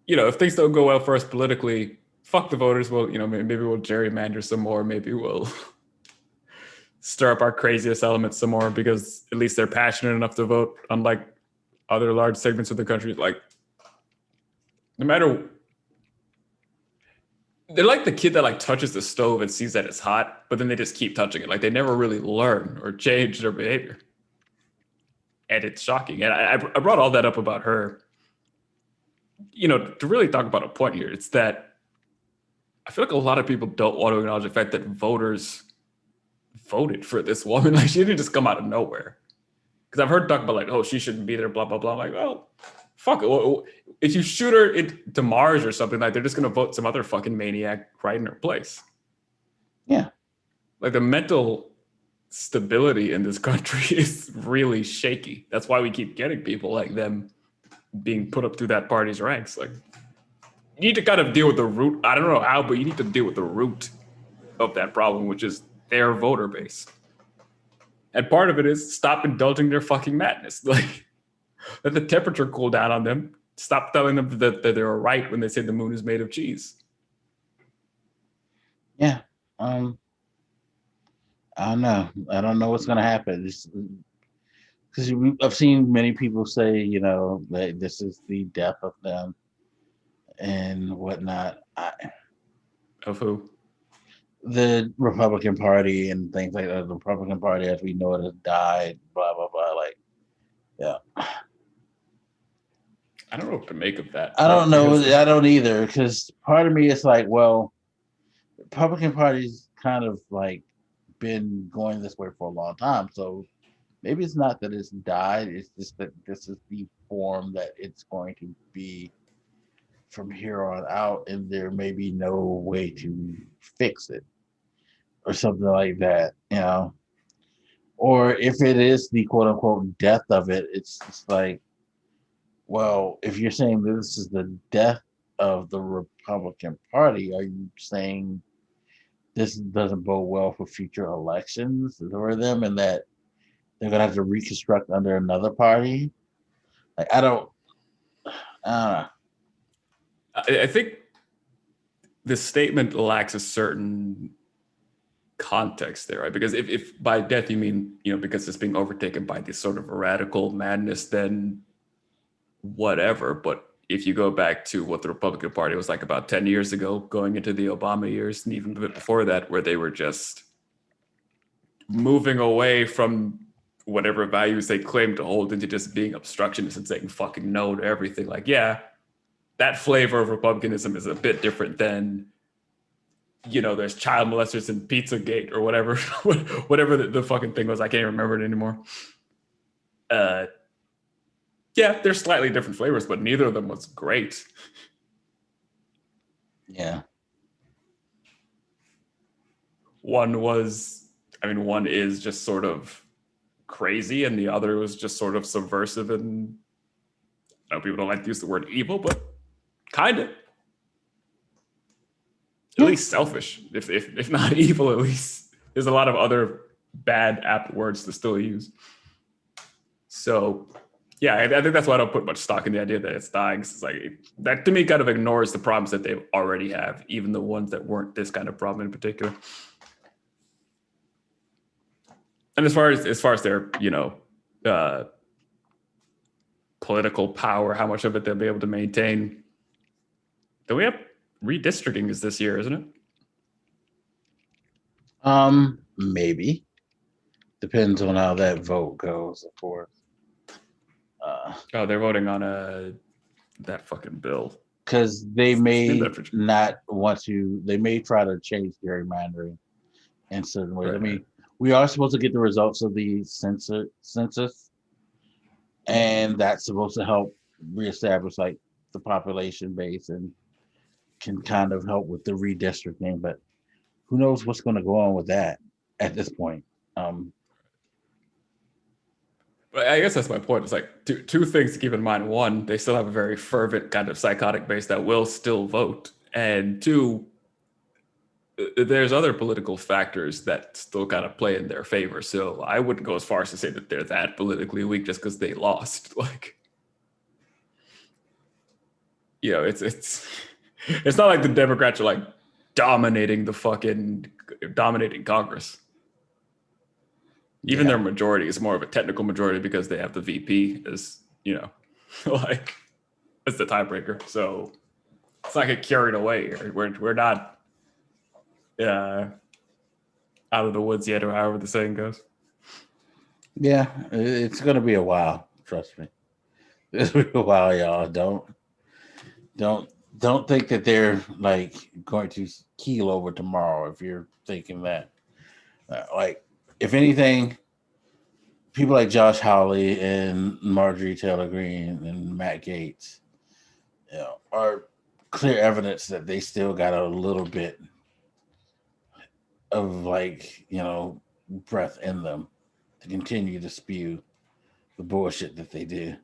if things don't go well for us politically, fuck the voters. Well, maybe we'll gerrymander some more. Maybe we'll stir up our craziest elements some more because at least they're passionate enough to vote, unlike other large segments of the country. Like, no matter, they're like the kid that like touches the stove and sees that it's hot, but then they just keep touching it. Like, they never really learn or change their behavior. And it's shocking. And I brought all that up about her, to really talk about a point here. It's that I feel like a lot of people don't want to acknowledge the fact that voters voted for this woman. Like, she didn't just come out of nowhere. Because I've heard talk about like, oh, she shouldn't be there, blah, blah, blah. I'm like, well, fuck it. If you shoot her to Mars or something, like, they're just going to vote some other fucking maniac right in her place. Yeah. Like, the mental stability in this country is really shaky. That's why we keep getting people like them being put up through that party's ranks. Like, you need to kind of deal with the root. I don't know how, but you need to deal with the root of that problem, which is their voter base. And part of it is stop indulging their fucking madness. Like, let the temperature cool down on them. Stop telling them that they're right when they say the moon is made of cheese. Yeah. I don't know. I don't know what's going to happen. Because I've seen many people say, that this is the death of them and whatnot. Of who? The Republican Party and things like that. The Republican Party, as we know it, has died, blah, blah, blah. Like, yeah. I don't know what to make of that. I don't know. Because- I don't either. Because part of me is like, well, the Republican Party's kind of like been going this way for a long time. So maybe it's not that it's died. It's just that this is the form that it's going to be from here on out, and there may be no way to fix it or something like that, you know. Or if it is the quote unquote death of it, it's just like, well, if you're saying this is the death of the Republican Party, are you saying this doesn't bode well for future elections for them and that they're gonna have to reconstruct under another party? Like I don't know. I think the statement lacks a certain context there, right? Because if by death you mean, because it's being overtaken by this sort of radical madness, then whatever. But if you go back to what the Republican Party was like about 10 years ago, going into the Obama years, and even a bit before that, where they were just moving away from whatever values they claimed to hold into just being obstructionists and saying fucking no to everything. Like, yeah, that flavor of Republicanism is a bit different than, there's child molesters in Pizzagate or whatever, whatever the fucking thing was. I can't remember it anymore. Yeah, they're slightly different flavors, but neither of them was great. Yeah. One is just sort of crazy, and the other was just sort of subversive, and I know people don't like to use the word evil, but kind of. At least selfish, if not evil, at least. There's a lot of other bad, apt words to still use. So, yeah, I think that's why I don't put much stock in the idea that it's dying. It's like, that to me kind of ignores the problems that they already have, even the ones that weren't this kind of problem in particular. And as far as their, political power, how much of it they'll be able to maintain, then we have redistricting is this year, isn't it? Maybe. Depends on how that vote goes, of course. They're voting on that fucking bill. Because they may not want to, they may try to change gerrymandering in certain ways. Right. I mean, we are supposed to get the results of the census, and that's supposed to help reestablish like the population base and can kind of help with the redistricting, but who knows what's going to go on with that at this point. But I guess that's my point. It's like two things to keep in mind. One, they still have a very fervent kind of psychotic base that will still vote. And two, there's other political factors that still kind of play in their favor. So I wouldn't go as far as to say that they're that politically weak just because they lost. Like, it's not like the Democrats are like dominating Congress. Even their majority is more of a technical majority because they have the VP as, like as the tiebreaker. So it's not get carried away. We're not out of the woods yet, or however the saying goes. Yeah, it's gonna be a while. Trust me, it's gonna be a while, y'all. Don't think that they're like going to keel over tomorrow. If you're thinking that, like, if anything, people like Josh Hawley and Marjorie Taylor-Greene and Matt Gaetz, are clear evidence that they still got a little bit of like, breath in them to continue to spew the bullshit that they do.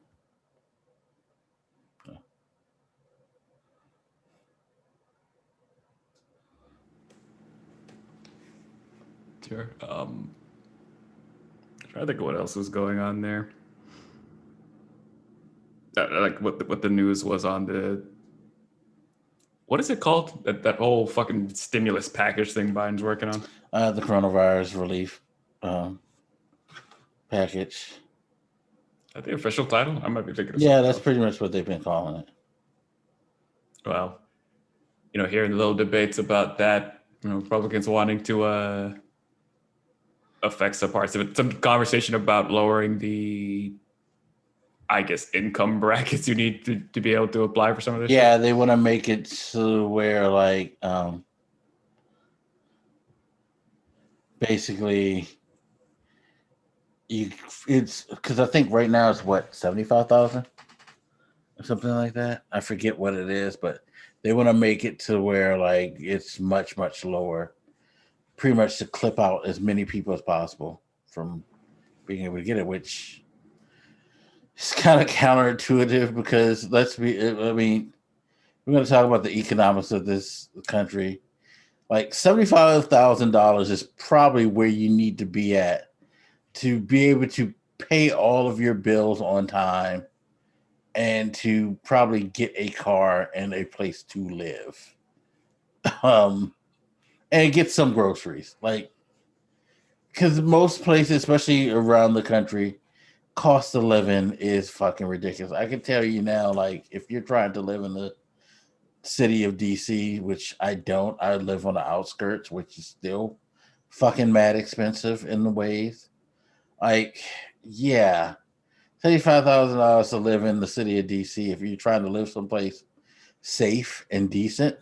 Sure. I'm trying to think of what else was going on there. Like what the news was on the, what is it called? That whole fucking stimulus package thing Biden's working on? The coronavirus relief package. Is that the official title? I might be thinking of something that's else. Pretty much what they've been calling it. Well, hearing the little debates about that, Republicans wanting to affect some parts of it. Some conversation about lowering the I guess, income brackets you need to be able to apply for some of this Yeah, shit? they want to make it to where like basically it's because I think right now it's what 75,000 or something like that. I forget what it is, but they want to make it to where like it's much lower, pretty much to clip out as many people as possible from being able to get it, which is kind of counterintuitive because I mean, we're going to talk about the economics of this country. Like $75,000 is probably where you need to be at to be able to pay all of your bills on time and to probably get a car and a place to live. And get some groceries. Like, because most places, especially around the country, cost of living is fucking ridiculous. I can tell you now, like, if you're trying to live in the city of DC, which I don't, I live on the outskirts, which is still fucking mad expensive in the ways. Like, yeah, $35,000 to live in the city of DC. If you're trying to live someplace safe and decent,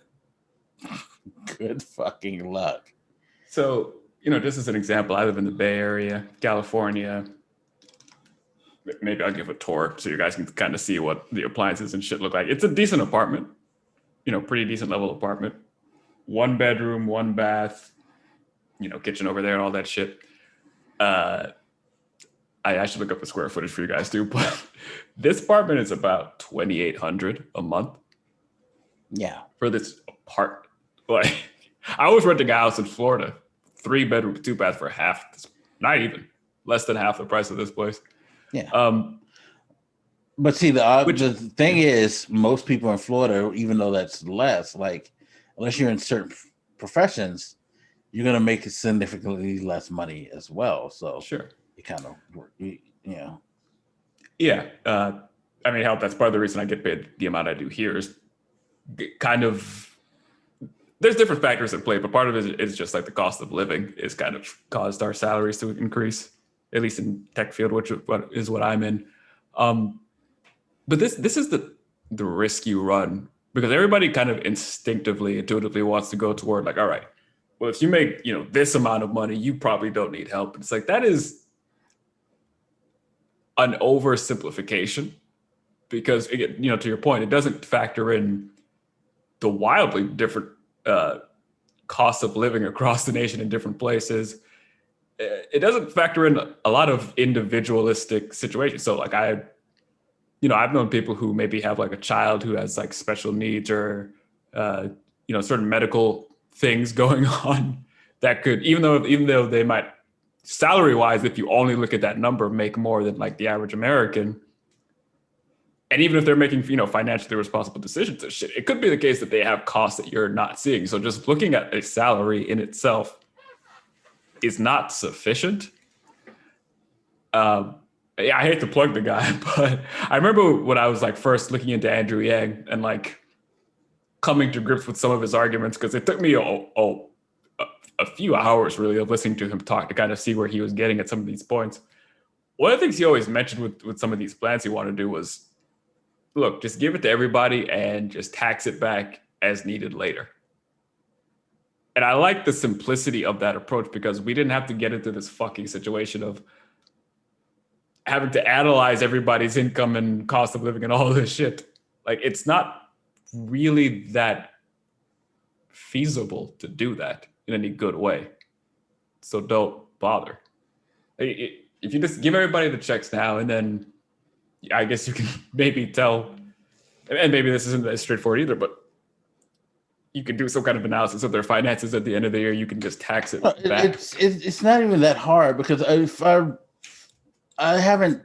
good fucking luck. So, just as an example, I live in the Bay Area, California. Maybe I'll give a tour so you guys can kind of see what the appliances and shit look like. It's a decent apartment, pretty decent level apartment. 1 bedroom, 1 bath, kitchen over there and all that shit. I should look up the square footage for you guys too, but this apartment is about $2,800 a month. Yeah. For this apartment. Like, I was renting a house in Florida, 3 bedroom, 2 bath for half, not even, less than half the price of this place. Yeah. But see, the thing is, most people in Florida, even though that's less, like, unless you're in certain professions, you're going to make significantly less money as well. So sure, it kind of, Yeah. I mean, hell, that's part of the reason I get paid the amount I do here is kind of, there's different factors at play, but part of it is just like the cost of living is kind of caused our salaries to increase, at least in tech field, which is what I'm in. But this is the risk you run because everybody kind of intuitively wants to go toward like, all right, well, if you make, this amount of money, you probably don't need help. It's like, that is an oversimplification because, to your point, it doesn't factor in the wildly different costs of living across the nation in different places. It doesn't factor in a lot of individualistic situations. So like I've known people who maybe have like a child who has like special needs or, certain medical things going on that could, even though they might salary wise, if you only look at that number, make more than like the average American. And even if they're making, financially responsible decisions and shit, it could be the case that they have costs that you're not seeing. So just looking at a salary in itself is not sufficient. I hate to plug the guy, but I remember when I was like first looking into Andrew Yang and like coming to grips with some of his arguments, because it took me a few hours really of listening to him talk to kind of see where he was getting at some of these points. One of the things he always mentioned with some of these plans he wanted to do was, look, just give it to everybody and just tax it back as needed later. And I like the simplicity of that approach because we didn't have to get into this fucking situation of having to analyze everybody's income and cost of living and all of this shit. Like, it's not really that feasible to do that in any good way. So don't bother. If you just give everybody the checks now, and then I guess you can maybe tell, and maybe this isn't as straightforward either, but you can do some kind of analysis of their finances at the end of the year. You can just tax it back. It's not even that hard because if I haven't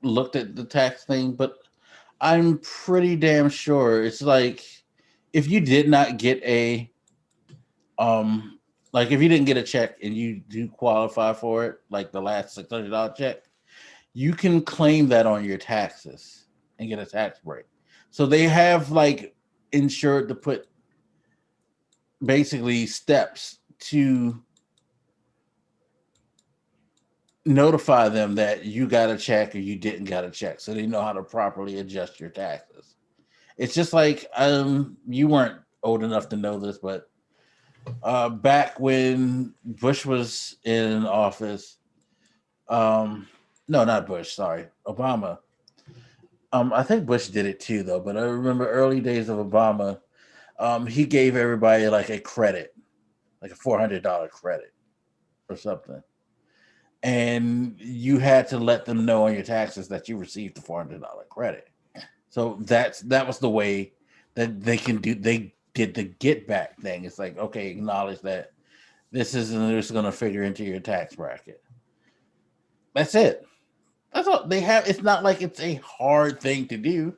looked at the tax thing, but I'm pretty damn sure it's like if you did not get a like if you didn't get a check and you do qualify for it, like the last $600 check, you can claim that on your taxes and get a tax break. So they have like insured to put basically steps to notify them that you got a check or you didn't got a check, so they know how to properly adjust your taxes. It's just like you weren't old enough to know this, but back when Bush was in office, no, not Bush, sorry, Obama. I think Bush did it too, though. But I remember early days of Obama. He gave everybody like a credit, like a $400 credit or something, and you had to let them know on your taxes that you received the $400 credit. So that was the way that they did the get back thing. It's like, okay, acknowledge that this isn't just going to figure into your tax bracket. That's it. That's all they have. It's not like it's a hard thing to do.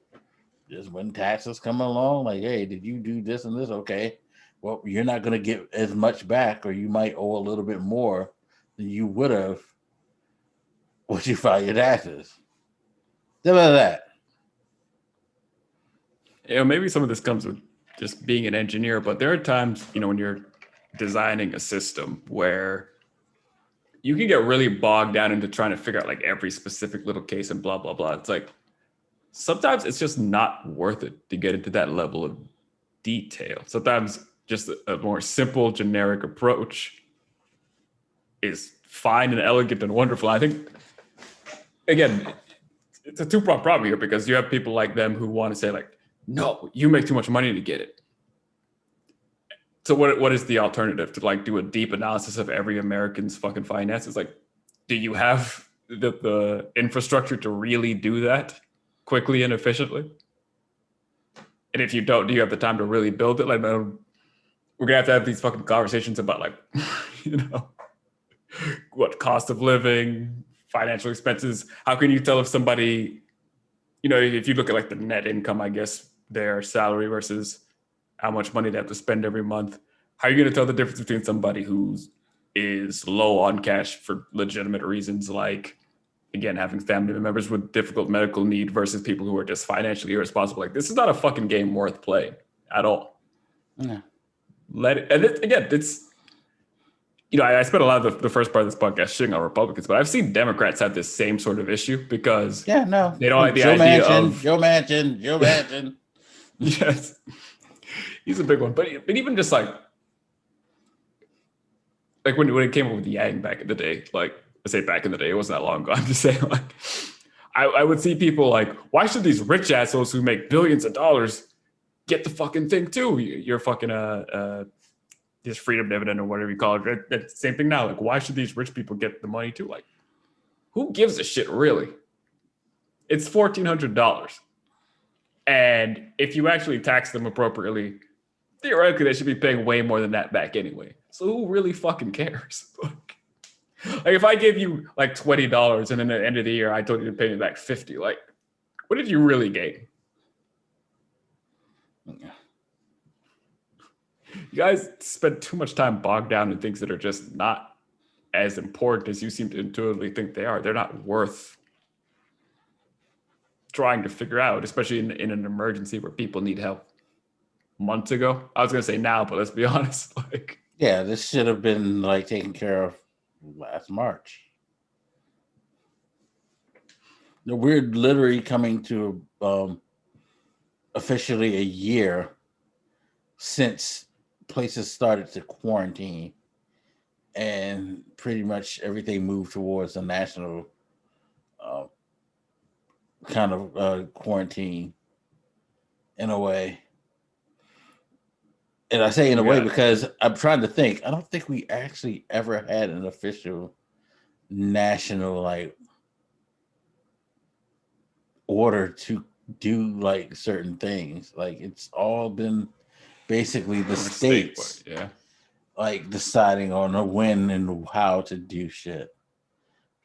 Just when taxes come along, like, hey, did you do this and this? Okay, well, you're not going to get as much back, or you might owe a little bit more than you would have once you file your taxes. Think about that. Maybe some of this comes with just being an engineer, but there are times, when you're designing a system where you can get really bogged down into trying to figure out like every specific little case and blah, blah, blah. It's like, sometimes it's just not worth it to get into that level of detail. Sometimes just a more simple, generic approach is fine and elegant and wonderful. I think, again, it's a two-pronged problem here, because you have people like them who want to say like, no, you make too much money to get it. So what is the alternative? To like do a deep analysis of every American's fucking finances? Like, do you have the infrastructure to really do that quickly and efficiently? And if you don't, do you have the time to really build it? Like, we're gonna have these fucking conversations about like, what cost of living, financial expenses. How can you tell if somebody, if you look at like the net income, I guess, their salary versus how much money they have to spend every month, how are you going to tell the difference between somebody who is low on cash for legitimate reasons, like, again, having family members with difficult medical need, versus people who are just financially irresponsible? Like, this is not a fucking game worth playing at all. Yeah. It's, I spent a lot of the first part of this podcast shitting on Republicans, but I've seen Democrats have this same sort of issue, because they don't like the idea of Joe Manchin. Yes, he's a big one. But even just like when it came up with Yang back in the day, like, I say back in the day, it wasn't that long ago. I'm just saying, like, I would see people like, why should these rich assholes who make billions of dollars get the fucking thing too? You're fucking this freedom dividend or whatever you call it. It's the same thing now. Like, why should these rich people get the money too? Like, who gives a shit, really? It's $1,400. And if you actually tax them appropriately, theoretically, they should be paying way more than that back anyway. So who really fucking cares? Like, if I gave you like $20 and then at the end of the year, I told you to pay me back $50, like, what did you really gain? You guys spend too much time bogged down in things that are just not as important as you seem to intuitively think they are. They're not worth trying to figure out, especially in an emergency where people need help. Months ago, I was gonna say now, but let's be honest. Like, yeah, this should have been like taken care of last March. We're literally coming to officially a year since places started to quarantine, and pretty much everything moved towards a national kind of quarantine in a way. And I say in a way because I'm trying to think. I don't think we actually ever had an official national like order to do like certain things. Like, it's all been basically the states, like deciding on when and how to do shit.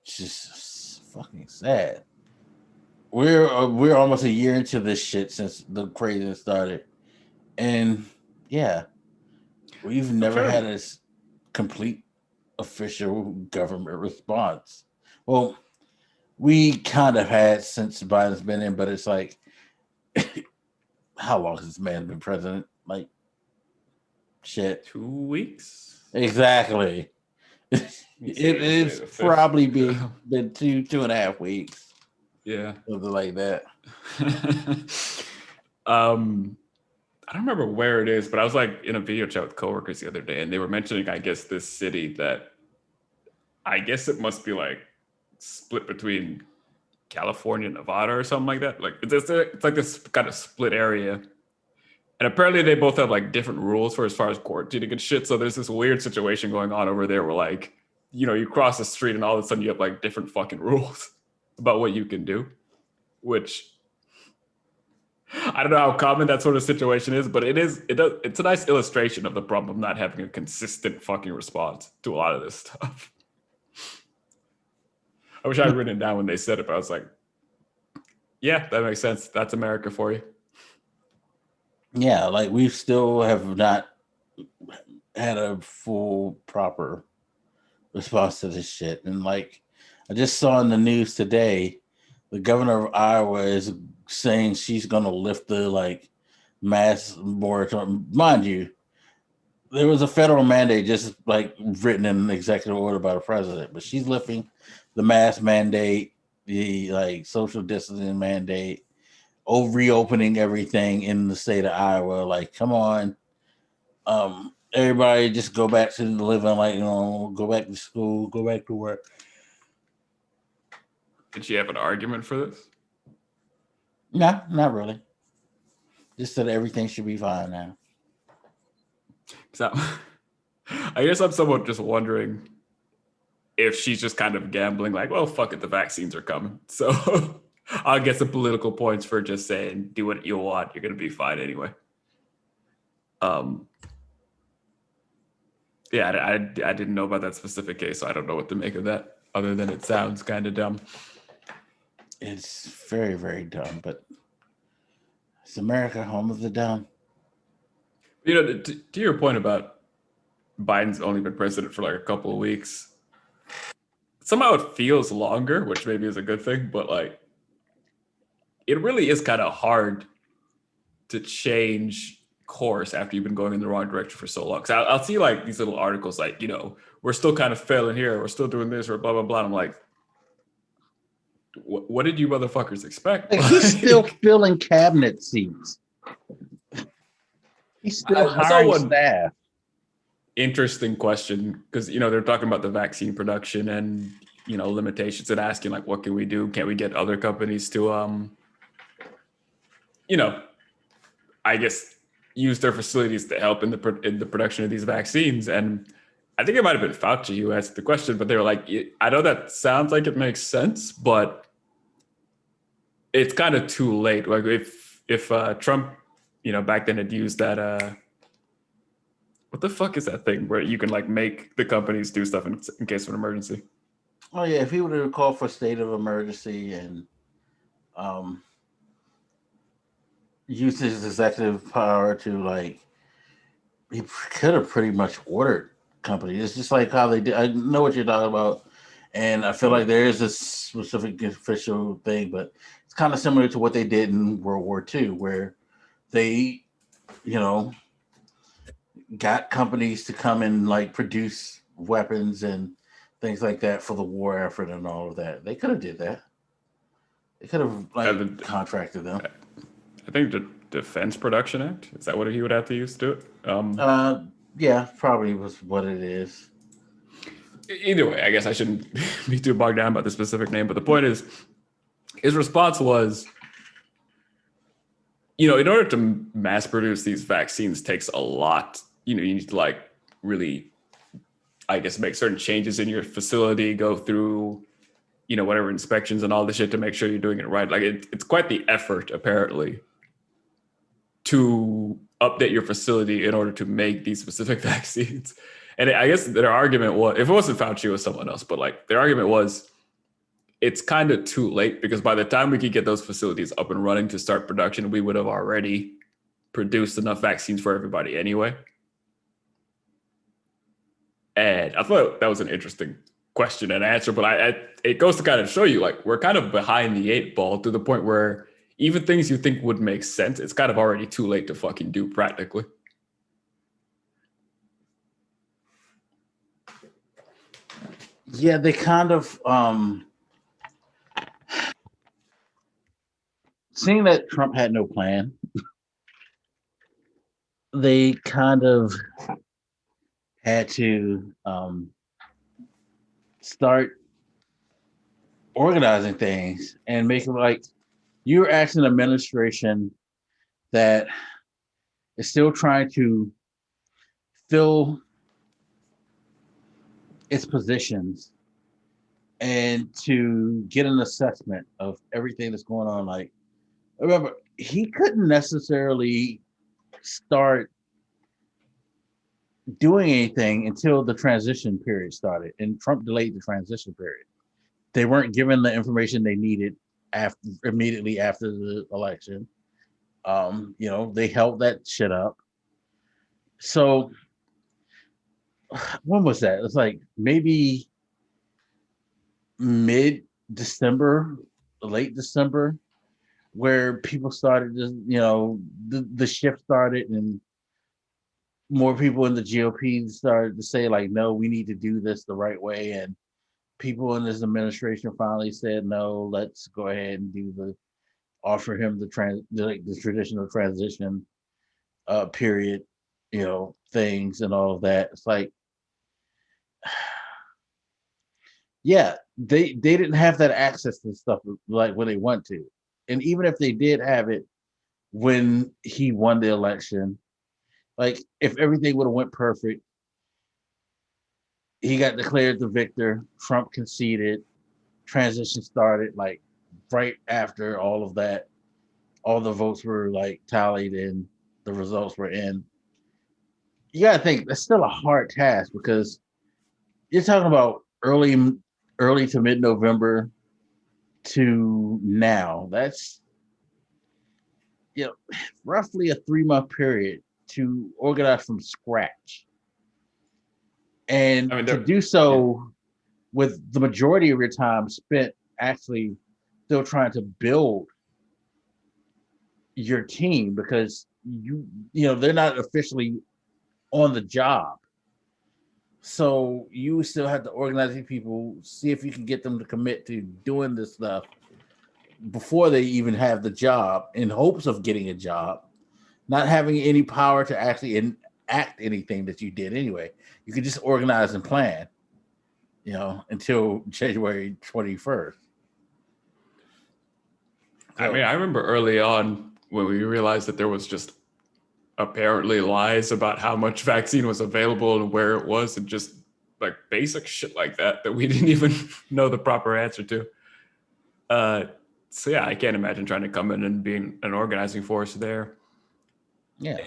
It's just fucking sad. We're almost a year into this shit since the craziness started, and yeah, we've never had a complete official government response. Well, we kind of had since Biden's been in, but it's like, how long has this man been president? Like, shit, 2 weeks. Exactly. It's probably been 2.5 weeks. Yeah. Something like that. I don't remember where it is, but I was like in a video chat with coworkers the other day, and they were mentioning, I guess, this city that I guess it must be like split between California and Nevada or something like that. Like it's like this kind of split area. And apparently they both have like different rules for as far as quarantining and shit. So there's this weird situation going on over there where like, you cross the street and all of a sudden you have like different fucking rules about what you can do, which I don't know how common that sort of situation is, but it's a nice illustration of the problem of not having a consistent fucking response to a lot of this stuff. I wish I had written it down when they said it, but I was like, yeah, that makes sense. That's America for you. Yeah, like we still have not had a full proper response to this shit. And like I just saw in the news today, the governor of Iowa is saying she's gonna lift the like mask moratorium. Mind you, there was a federal mandate just like written in an executive order by the president, but she's lifting the mask mandate, the like social distancing mandate, reopening everything in the state of Iowa. Like, come on. Everybody just go back to living like, go back to school, go back to work. Did she have an argument for this? No, not really. Just that everything should be fine now. So, I guess I'm somewhat just wondering if she's just kind of gambling like, well, fuck it, the vaccines are coming. So I'll get some political points for just saying, do what you want. You're going to be fine anyway. Yeah, I didn't know about that specific case, so I don't know what to make of that, other than it sounds kind of dumb. It's very, very dumb, but it's America, home of the dumb. To your point about Biden's only been president for like a couple of weeks, somehow it feels longer, which maybe is a good thing, but like, it really is kind of hard to change course after you've been going in the wrong direction for so long. So I'll see like these little articles like, we're still kind of failing here, we're still doing this, or blah, blah, blah. And I'm like, what did you motherfuckers expect? He's still filling cabinet seats. He's still hiring staff. Interesting question, because they're talking about the vaccine production and limitations, and asking like, what can we do? Can't we get other companies to I guess use their facilities to help in the production of these vaccines? And I think it might have been Fauci who asked the question, but they were like, I know that sounds like it makes sense, but it's kind of too late. Like if Trump, back then had used that, what the fuck is that thing where you can like make the companies do stuff in case of an emergency? Oh yeah, if he would have called for state of emergency and used his executive power to like, he could have pretty much ordered companies. It's just like how they did. I know what you're talking about, and I feel like there is a specific official thing, but it's kind of similar to what they did in World War II, where they, got companies to come and like produce weapons and things like that for the war effort and all of that. They could have did that. They could have contracted them. I think the Defense Production Act, is that what he would have to use to do it? Yeah, probably was what it is. Either way, I guess I shouldn't be too bogged down about the specific name, but the point is, his response was, in order to mass produce these vaccines takes a lot. You need to like really, I guess, make certain changes in your facility, go through, whatever inspections and all the shit to make sure you're doing it right. Like it's quite the effort, apparently, to update your facility in order to make these specific vaccines. And I guess their argument was, if it wasn't Fauci, it was someone else, but like their argument was, it's kind of too late because by the time we could get those facilities up and running to start production, we would have already produced enough vaccines for everybody anyway. And I thought that was an interesting question and answer, but it goes to kind of show you like we're kind of behind the 8 ball to the point where even things you think would make sense, it's kind of already too late to fucking do practically. Yeah, they kind of seeing that Trump had no plan, they kind of had to start organizing things and making like you're asking an administration that is still trying to fill its positions and to get an assessment of everything that's going on. Like, remember, he couldn't necessarily start doing anything until the transition period started, and Trump delayed the transition period. They weren't given the information they needed after immediately after the election. They held that shit up. So when was that? It's like maybe mid December, late December, where people started to, the shift started and more people in the GOP started to say, like, no, we need to do this the right way. And people in this administration finally said, no, let's go ahead and offer him the traditional transition period, things and all of that. It's like, yeah, they didn't have that access to stuff like when they want to. And even if they did have it when he won the election, like if everything would have went perfect, he got declared the victor, Trump conceded, transition started like right after all of that, all the votes were like tallied and the results were in. You gotta think that's still a hard task because you're talking about early to mid-November to now. That's roughly a 3-month period to organize from scratch. And I mean, to there, do yeah. so with the majority of your time spent actually still trying to build your team because they're not officially on the job. So you still have to organize these people, see if you can get them to commit to doing this stuff before they even have the job in hopes of getting a job, not having any power to actually enact anything that you did anyway. You could just organize and plan, until January 21st. I mean, So, I remember early on when we realized that there was just apparently lies about how much vaccine was available and where it was, and just like basic shit like that we didn't even know the proper answer to. Uh, so yeah, I can't imagine trying to come in and being an organizing force there. yeah.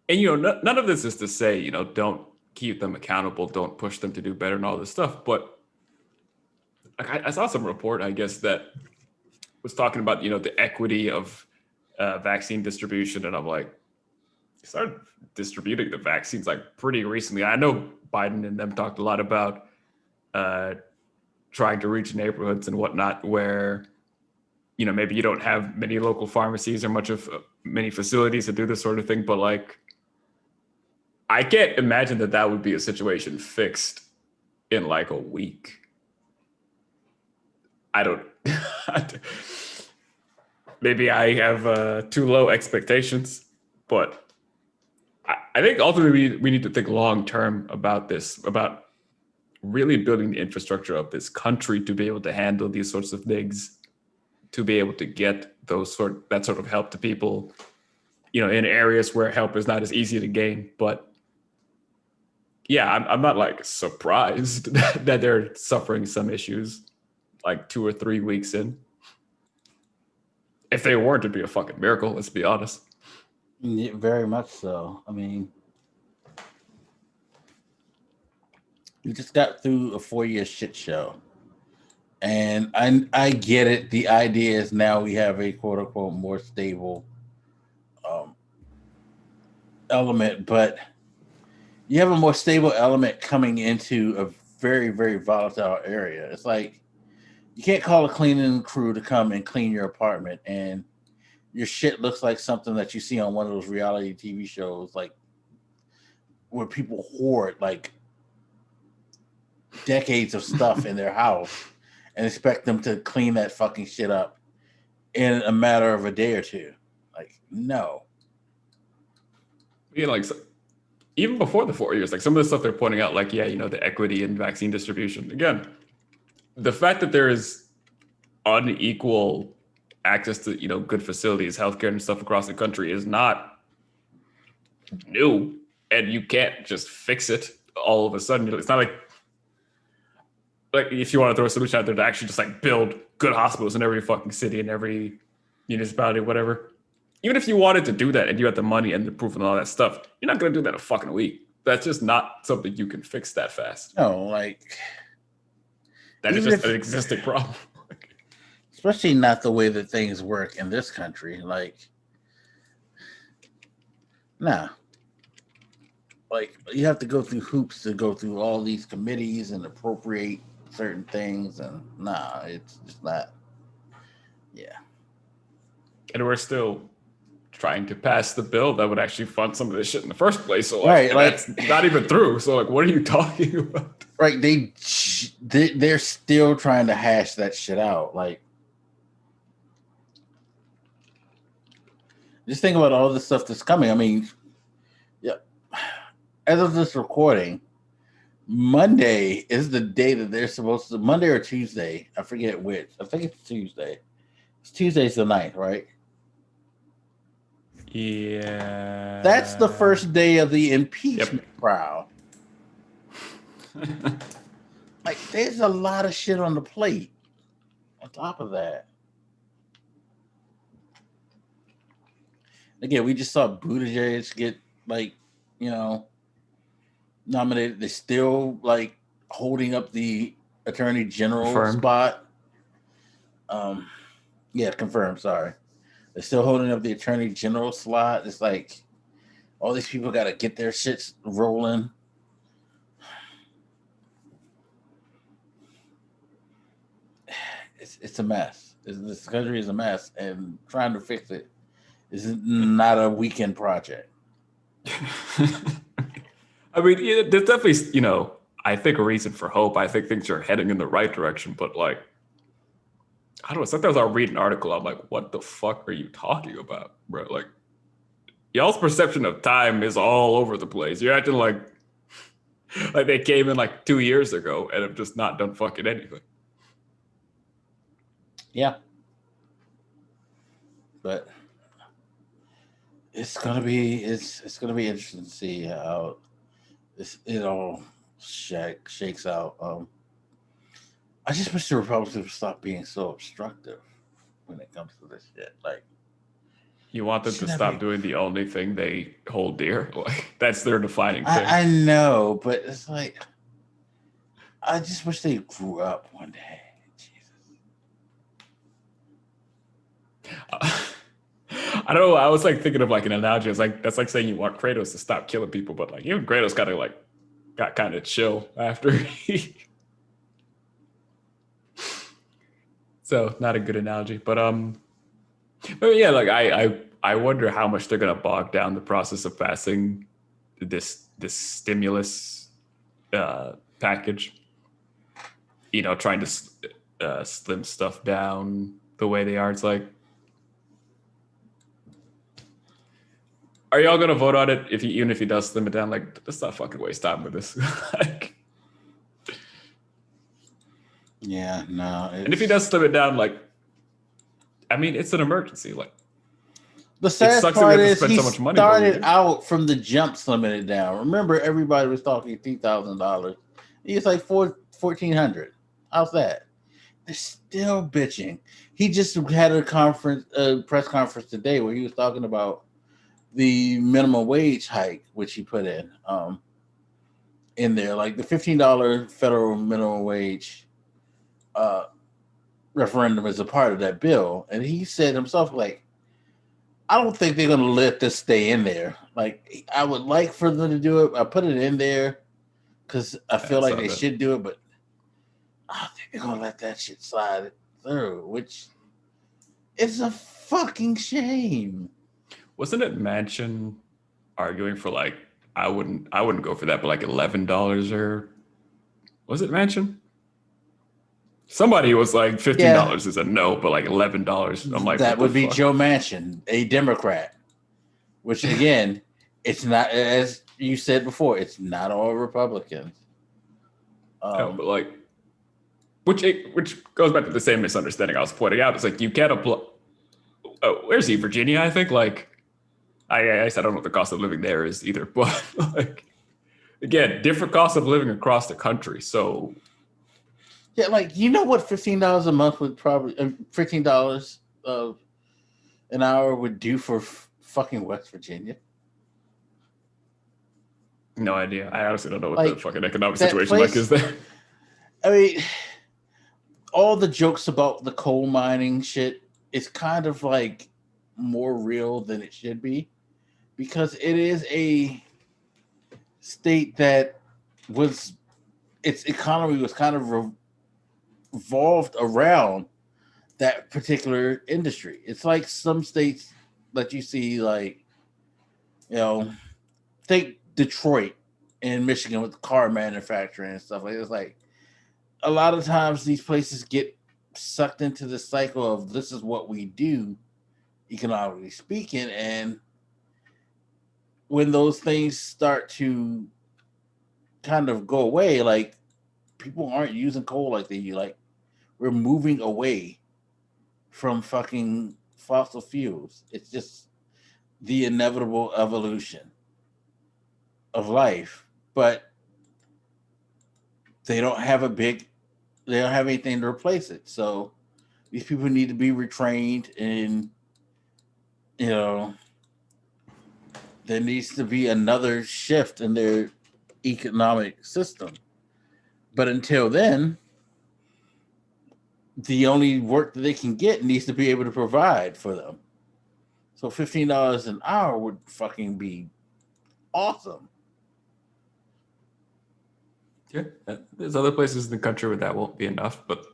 And none of this is to say don't keep them accountable, don't push them to do better, and all this stuff. But like, I saw some report, I guess, that was talking about the equity of vaccine distribution, and I'm like, started distributing the vaccines like pretty recently. I know Biden and them talked a lot about trying to reach neighborhoods and whatnot where maybe you don't have many local pharmacies or much of many facilities to do this sort of thing, but like I can't imagine that would be a situation fixed in like a week. I don't maybe I have too low expectations, but I think ultimately we need to think long term about this, about really building the infrastructure of this country to be able to handle these sorts of things, to be able to get that sort of help to people, in areas where help is not as easy to gain. But yeah, I'm not like surprised that they're suffering some issues like 2 or 3 weeks in. If they weren't, it'd be a fucking miracle. Let's be honest. Yeah, very much so. I mean, we just got through a 4-year shit show. And I get it. The idea is now we have a quote unquote more stable element, but you have a more stable element coming into a very, very volatile area. It's like you can't call a cleaning crew to come and clean your apartment and your shit looks like something that you see on one of those reality TV shows, like where people hoard like decades of stuff in their house and expect them to clean that fucking shit up in a matter of a day or two. Like, no. Yeah, like even before the 4 years, like some of the stuff they're pointing out, like, yeah, the equity in vaccine distribution. Again, the fact that there is unequal access to, good facilities, healthcare and stuff across the country is not new. And you can't just fix it all of a sudden. It's not like if you want to throw a solution out there to actually just like build good hospitals in every fucking city and every municipality, whatever. Even if you wanted to do that and you had the money and the proof and all that stuff, you're not going to do that in a fucking week. That's just not something you can fix that fast. No, like that is just an existing problem. Especially not the way that things work in this country. Like, nah. Like, you have to go through hoops to go through all these committees and appropriate certain things, and nah, it's just not. Yeah. And we're still trying to pass the bill that would actually fund some of this shit in the first place. So right, that's not even through. So like, what are you talking about? Right, they're still trying to hash that shit out. Like, just think about all the stuff that's coming. I mean, yeah. As of this recording, Monday is the day that they're supposed to. Monday or Tuesday, I forget which. I think it's Tuesday. Tuesday's the 9th, right? Yeah. That's the first day of the impeachment trial. Like, there's a lot of shit on the plate on top of that. Again, we just saw Buttigieg get, nominated. They're still, holding up the attorney general confirmed spot. Yeah, confirmed, sorry. They're still holding up the attorney general slot. It's like all these people got to get their shits rolling. It's a mess. This country is a mess, and trying to fix it is not a weekend project. I mean, there's definitely, I think a reason for hope. I think things are heading in the right direction, but I don't know. Sometimes I'll read an article. I'm like, what the fuck are you talking about, bro? Like, y'all's perception of time is all over the place. You're acting like they came in 2 years ago and have just not done fucking anything. Yeah. But it's gonna be interesting to see how it all shakes out. I just wish the Republicans would stop being so obstructive when it comes to this shit. Like, you want them to stop doing the only thing they hold dear? Like, that's their defining thing. I know, but it's like, I just wish they grew up one day. Jesus. I don't know. I was thinking of an analogy. It's that's like saying you want Kratos to stop killing people, but even Kratos got kind of chill after he. So not a good analogy, but yeah, I wonder how much they're gonna bog down the process of passing this stimulus package. Trying to slim stuff down the way they are. It's like, are y'all gonna vote on it even if he does slim it down? Let's not fucking waste time with this. Yeah, no. And if he does slim it down, it's an emergency. The sad part is he so much money started out from the jump slimming it down. Remember, everybody was talking $3,000. He's like $1,400. How's that? They're still bitching. He just had a press conference today where he was talking about the minimum wage hike, which he put in there, the $15 federal minimum wage referendum is a part of that bill. And he said himself, I don't think they're going to let this stay in there. I would like for them to do it. I put it in there because I feel like they should do it, but I don't think they're going to let that shit slide through, which is a fucking shame. Wasn't it Manchin arguing for I wouldn't go for that, but $11 or Was it Mansion? Somebody was like $15 is a no, but like $11. I'm like, that what would the be fuck? Joe Manchin, a Democrat. Which again, it's not, as you said before, it's not all Republicans. No, but like, which goes back to the same misunderstanding I was pointing out. It's like you can't apply. Oh, where's he? Virginia, I think. Like, I don't know what the cost of living there is either, but like, again, different cost of living across the country. So yeah, like you know what, $15 a month would probably $15 an hour would do for fucking West Virginia. no idea. I honestly don't know what Like, the fucking economic that situation place- like is there. I mean, all the jokes about the coal mining shit is kind of like more real than it should be, because it is a state that was, its economy was kind of revolved around that particular industry. It's like some states that you see, like, you know, think Detroit and Michigan with car manufacturing and stuff like that. It's like a lot of times these places get sucked into the cycle of this is what we do, economically speaking, and when those things start to kind of go away, like people aren't using coal like they do. Like we're moving away from fucking fossil fuels. It's just the inevitable evolution of life, but they don't have anything to replace it. So these people need to be retrained, and you know, there needs to be another shift in their economic system. But until then, the only work that they can get needs to be able to provide for them. So $15 an hour would fucking be awesome. Yeah, there's other places in the country where that won't be enough, but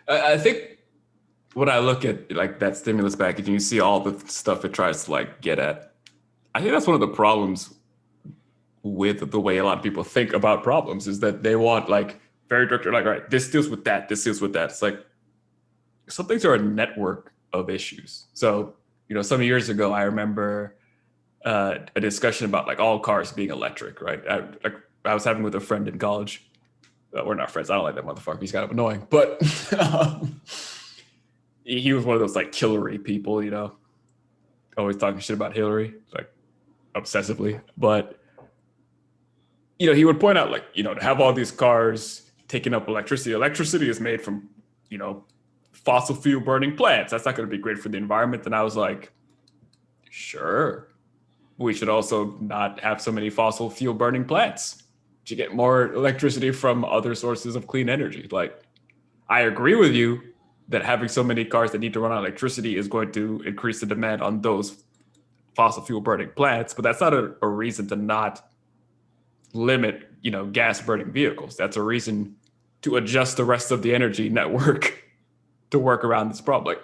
I think when I look at like that stimulus package and you see all the stuff it tries to like get at, I think that's one of the problems with the way a lot of people think about problems is that they want like very direct, like, all right, this deals with that, this deals with that. It's like some things are a network of issues. So, you know, some years ago, I remember a discussion about like all cars being electric, right? I was having with a friend in college. We're not friends. I don't like that motherfucker. He's kind of annoying, but he was one of those like Hillary people, you know, always talking shit about Hillary, like obsessively. But you know, he would point out like, you know, to have all these cars taking up electricity. Electricity is made from, you know, fossil fuel burning plants. That's not going to be great for the environment. And I was like, sure. We should also not have so many fossil fuel burning plants to get more electricity from other sources of clean energy. Like, I agree with you that having so many cars that need to run on electricity is going to increase the demand on those fossil fuel burning plants, but that's not a reason to not limit, you know, gas burning vehicles. That's a reason to adjust the rest of the energy network to work around this problem.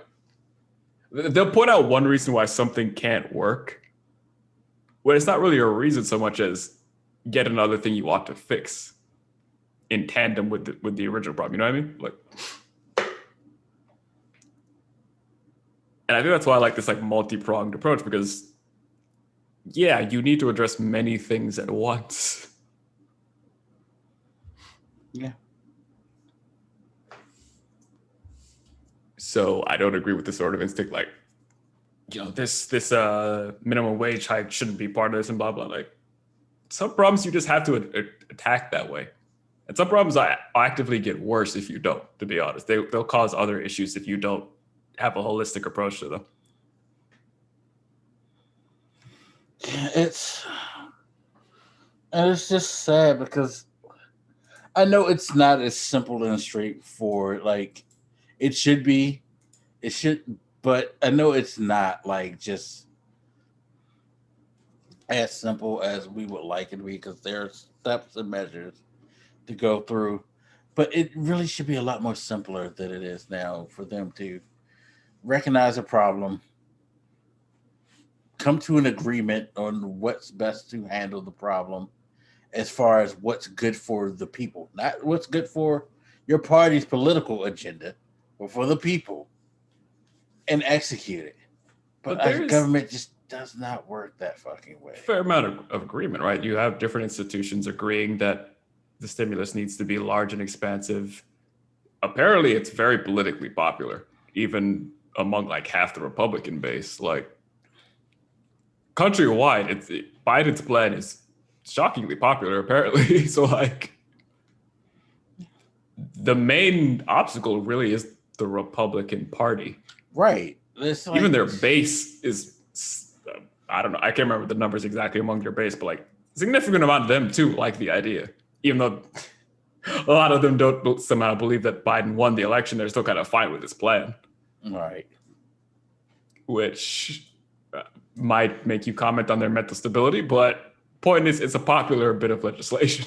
Like, they'll point out one reason why something can't work, when it's not really a reason so much as get another thing you want to fix in tandem with the original problem. You know what I mean? Like, and I think that's why I like this like multi-pronged approach, because yeah, you need to address many things at once. Yeah. So I don't agree with the sort of instinct like, you know, this minimum wage hike shouldn't be part of this and blah blah. Like, some problems you just have to attack that way, and some problems actively get worse if you don't. To be honest, they'll cause other issues if you don't have a holistic approach to them. It's just sad because I know it's not as simple and straightforward. Like it should be, but I know it's not like just as simple as we would like it to be, because there are steps and measures to go through. But it really should be a lot more simpler than it is now for them to recognize a problem, come to an agreement on what's best to handle the problem, as far as what's good for the people, not what's good for your party's political agenda, but for the people, and execute it. But our government just does not work that fucking way. Fair amount of agreement, right? You have different institutions agreeing that the stimulus needs to be large and expansive. Apparently, it's very politically popular, even among like half the Republican base. Like countrywide, Biden's plan is shockingly popular, apparently. So like the main obstacle really is the Republican Party. Right. Even their base is, I don't know, I can't remember the numbers exactly among their base, but like a significant amount of them too like the idea. Even though a lot of them don't somehow believe that Biden won the election, they're still kind of fine with his plan. Right. Which might make you comment on their mental stability, but point is, it's a popular bit of legislation.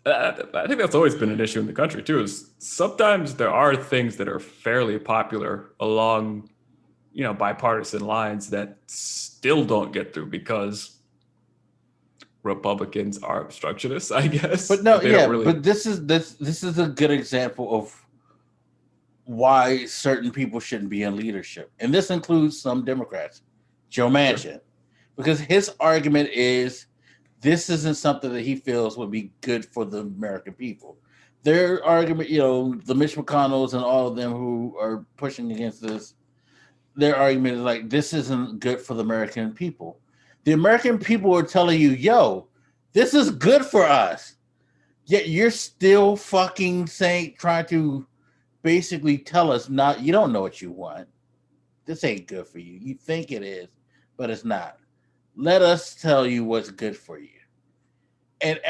I think that's always been an issue in the country too, is sometimes there are things that are fairly popular along, bipartisan lines that still don't get through because Republicans are obstructionists, I guess. But no, but this is a good example of why certain people shouldn't be in leadership. And this includes some Democrats, Joe Manchin, sure. Because his argument is this isn't something that he feels would be good for the American people. Their argument, the Mitch McConnells and all of them who are pushing against this, their argument is like, this isn't good for the American people. The American people are telling you, yo, this is good for us. Yet you're still fucking trying to basically tell us, you don't know what you want. This ain't good for you. You think it is, but it's not. Let us tell you what's good for you. And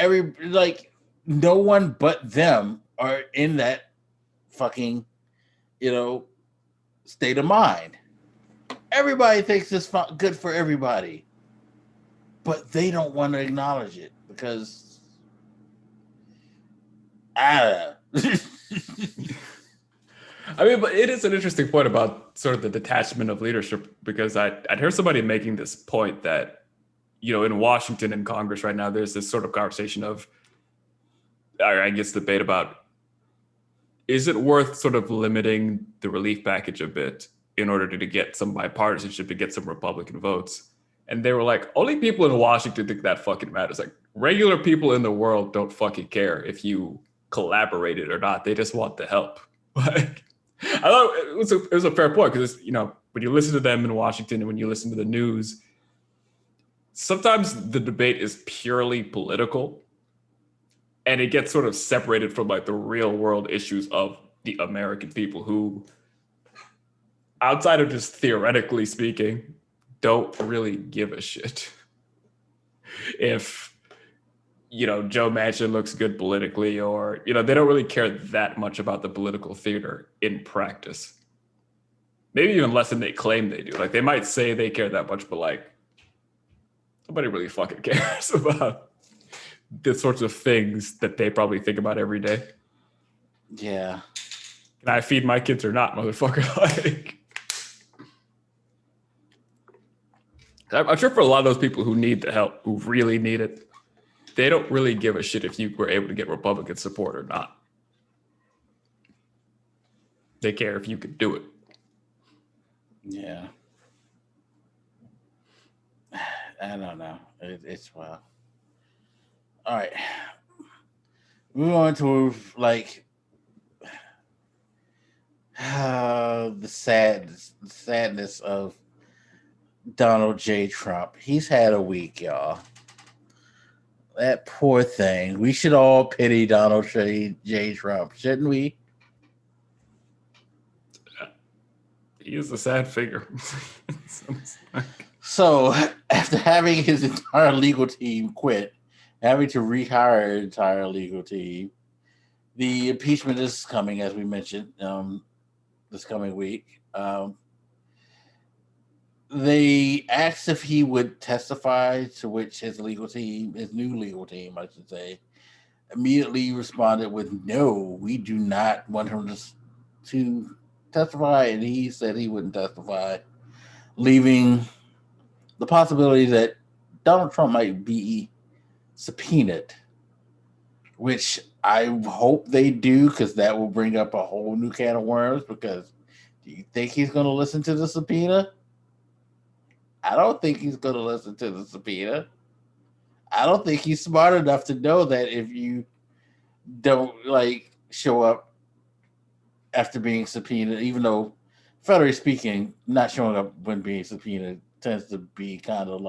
no one but them are in that fucking, state of mind. Everybody thinks it's good for everybody, but they don't want to acknowledge it because I don't know. I mean, but it is an interesting point about sort of the detachment of leadership, because I'd heard somebody making this point that, in Washington and Congress right now, there's this sort of conversation of, I guess, debate about, is it worth sort of limiting the relief package a bit in order to get some bipartisanship, to get some Republican votes? And they were like, only people in Washington think that fucking matters. Like, regular people in the world don't fucking care if you collaborated or not. They just want the help. Like, I thought it was a fair point, because when you listen to them in Washington and when you listen to the news, sometimes the debate is purely political, and it gets sort of separated from like the real world issues of the American people who, outside of just theoretically speaking, don't really give a shit if Joe Manchin looks good politically, or, they don't really care that much about the political theater in practice. Maybe even less than they claim they do. Like, they might say they care that much, but like, nobody really fucking cares about the sorts of things that they probably think about every day. Yeah. Can I feed my kids or not, motherfucker? Like, I'm sure for a lot of those people who need the help, who really need it, they don't really give a shit if you were able to get Republican support or not. They care if you could do it. Yeah. I don't know. It's wild. All right. Moving on to the sadness of Donald J. Trump. He's had a week, y'all. That poor thing. We should all pity Donald J. Trump, shouldn't we? He is a sad figure. So, after having his entire legal team quit, having to rehire an entire legal team, the impeachment is coming, as we mentioned, this coming week. They asked if he would testify, to which his new legal team, I should say, immediately responded with, no, we do not want him to testify, and he said he wouldn't testify, leaving the possibility that Donald Trump might be subpoenaed, which I hope they do, because that will bring up a whole new can of worms. Because do you think he's going to listen to the subpoena? I don't think he's going to listen to the subpoena. I don't think he's smart enough to know that if you don't show up after being subpoenaed, even though federally speaking, not showing up when being subpoenaed tends to be kind of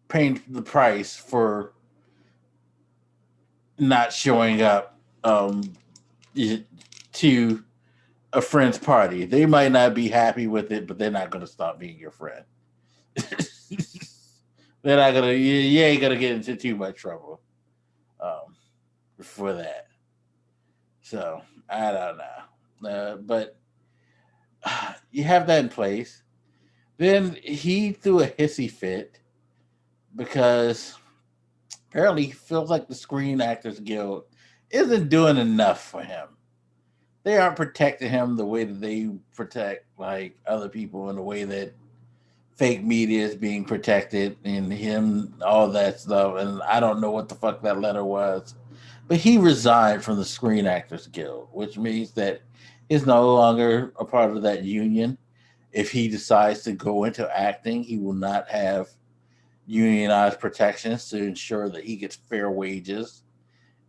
paying the price for not showing up to a friend's party. They might not be happy with it, but they're not going to stop being your friend. They're not gonna. You ain't gonna get into too much trouble for that. So I don't know, but you have that in place. Then he threw a hissy fit because apparently he feels like the Screen Actors Guild isn't doing enough for him. They aren't protecting him the way that they protect other people, in the way that fake media is being protected, and him, all that stuff. And I don't know what the fuck that letter was, but he resigned from the Screen Actors Guild, which means that he's no longer a part of that union. If he decides to go into acting, he will not have unionized protections to ensure that he gets fair wages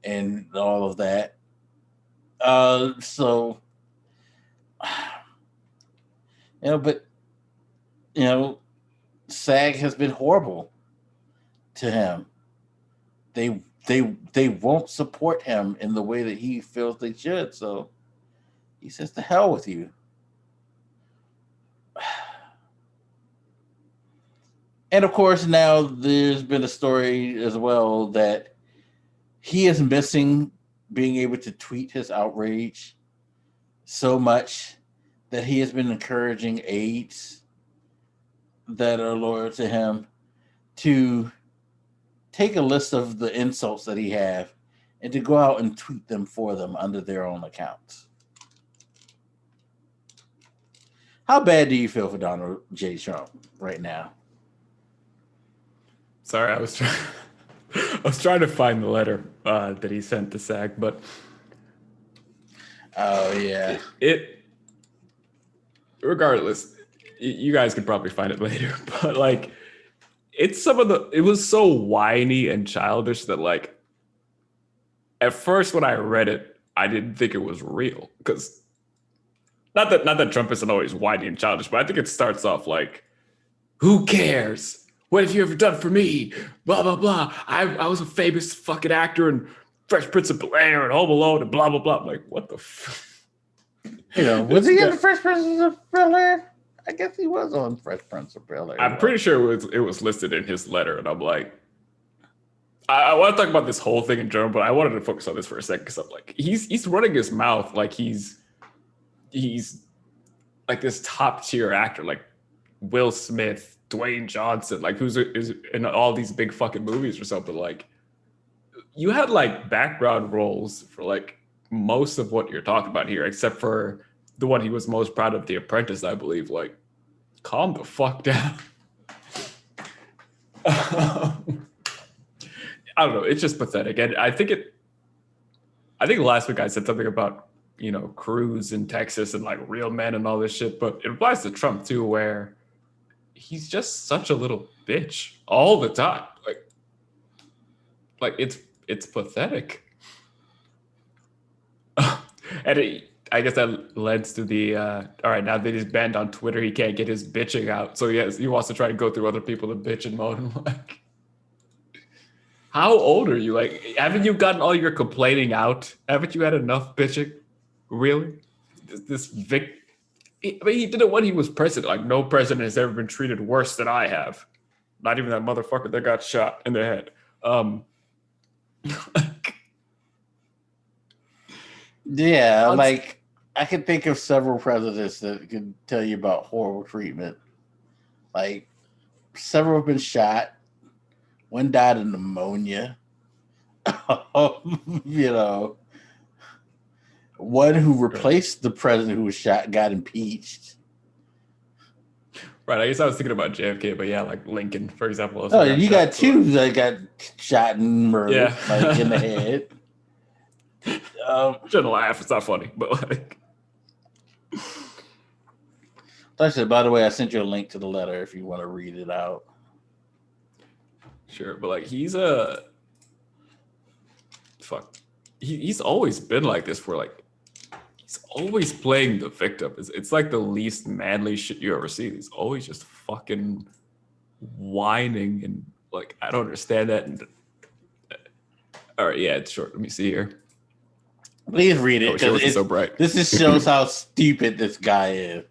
and all of that. SAG has been horrible to him. They won't support him in the way that he feels they should. So he says, "To hell with you." And of course, now there's been a story as well that he is missing being able to tweet his outrage so much that he has been encouraging aides that are loyal to him to take a list of the insults that he have and to go out and tweet them for them under their own accounts. How bad do you feel for Donald J. Trump right now? Sorry, I was trying to find the letter that he sent to SAG, but oh yeah, it regardless, you guys could probably find it later, but it was so whiny and childish that at first when I read it, I didn't think it was real, because not that Trump isn't always whiny and childish, but I think it starts off who cares? What have you ever done for me? Blah, blah, blah. I was a famous fucking actor in Fresh Prince of Bel-Air and Home Alone and blah, blah, blah. I'm like, what the fuck? Was he in the Fresh Prince of Bel-Air? I guess he was on Fresh Prince of Bel-Air. I'm pretty sure it was listed in his letter, and I'm like, I want to talk about this whole thing in general, but I wanted to focus on this for a second, because I'm like, he's running his mouth like he's like this top tier actor, like Will Smith, Dwayne Johnson, who's is in all these big fucking movies or something. You had background roles for most of what you're talking about here, except for the one he was most proud of, The Apprentice, I believe. Calm the fuck down. I don't know. It's just pathetic. And I think last week I said something about, Cruz in Texas and real men and all this shit, but it applies to Trump too, where he's just such a little bitch all the time. It's pathetic. And I guess that lends to the all right, now that he's banned on Twitter, he can't get his bitching out. So he wants to try to go through other people to bitch and moan. How old are you? Haven't you gotten all your complaining out? Haven't you had enough bitching? Really? He did it when he was president. No president has ever been treated worse than I have. Not even that motherfucker that got shot in the head. Yeah, I can think of several presidents that could tell you about horrible treatment. Several have been shot. One died of pneumonia. One who replaced the president who was shot got impeached. Right. I guess I was thinking about JFK, but yeah, like Lincoln, for example. Oh, you got two that got shot and murdered, Yeah. like in the head. Shouldn't laugh. It's not funny, but like. By the way, I sent you a link to the letter if you want to read it out. Sure, but like he's he's always been like this for like he's always playing the victim. It's like the least manly shit you ever see. He's always just fucking whining and like I don't understand that. And all right, yeah, it's short. Let me see here. Please read it because it's so bright. This just shows how stupid this guy is,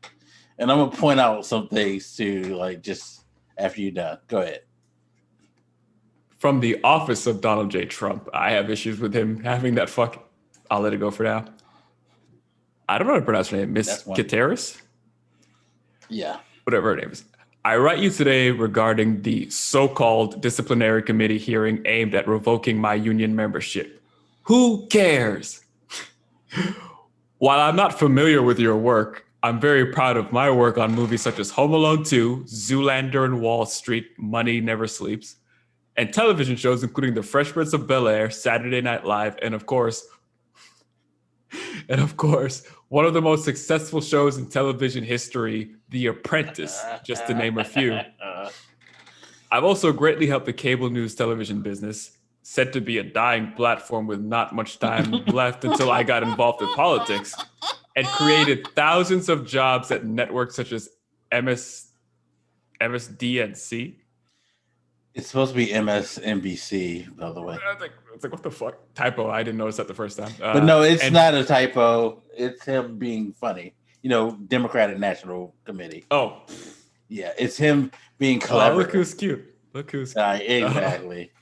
and I'm gonna point out some things too. Like just after you're done, go ahead. From the office of Donald J. Trump, I have issues with him having that fuck. I'll let it go for now. I don't know how to pronounce her name. Miss Kateris? Yeah. Whatever her name is. I write you today regarding the so-called disciplinary committee hearing aimed at revoking my union membership. Who cares? While I'm not familiar with your work, I'm very proud of my work on movies such as Home Alone 2, Zoolander and Wall Street, Money Never Sleeps, and television shows including The Fresh Prince of Bel-Air, Saturday Night Live, and of course, one of the most successful shows in television history, The Apprentice, just to name a few. I've also greatly helped the cable news television business, said to be a dying platform with not much time left until I got involved in politics, and created thousands of jobs at networks such as MSDNC. It's supposed to be MSNBC, by the way. It's like, what the fuck? Typo. I didn't notice that the first time. But no, it's not a typo. It's him being funny. You know, Democratic National Committee. Oh. Yeah, it's him being clever. Oh, look who's cute. Exactly.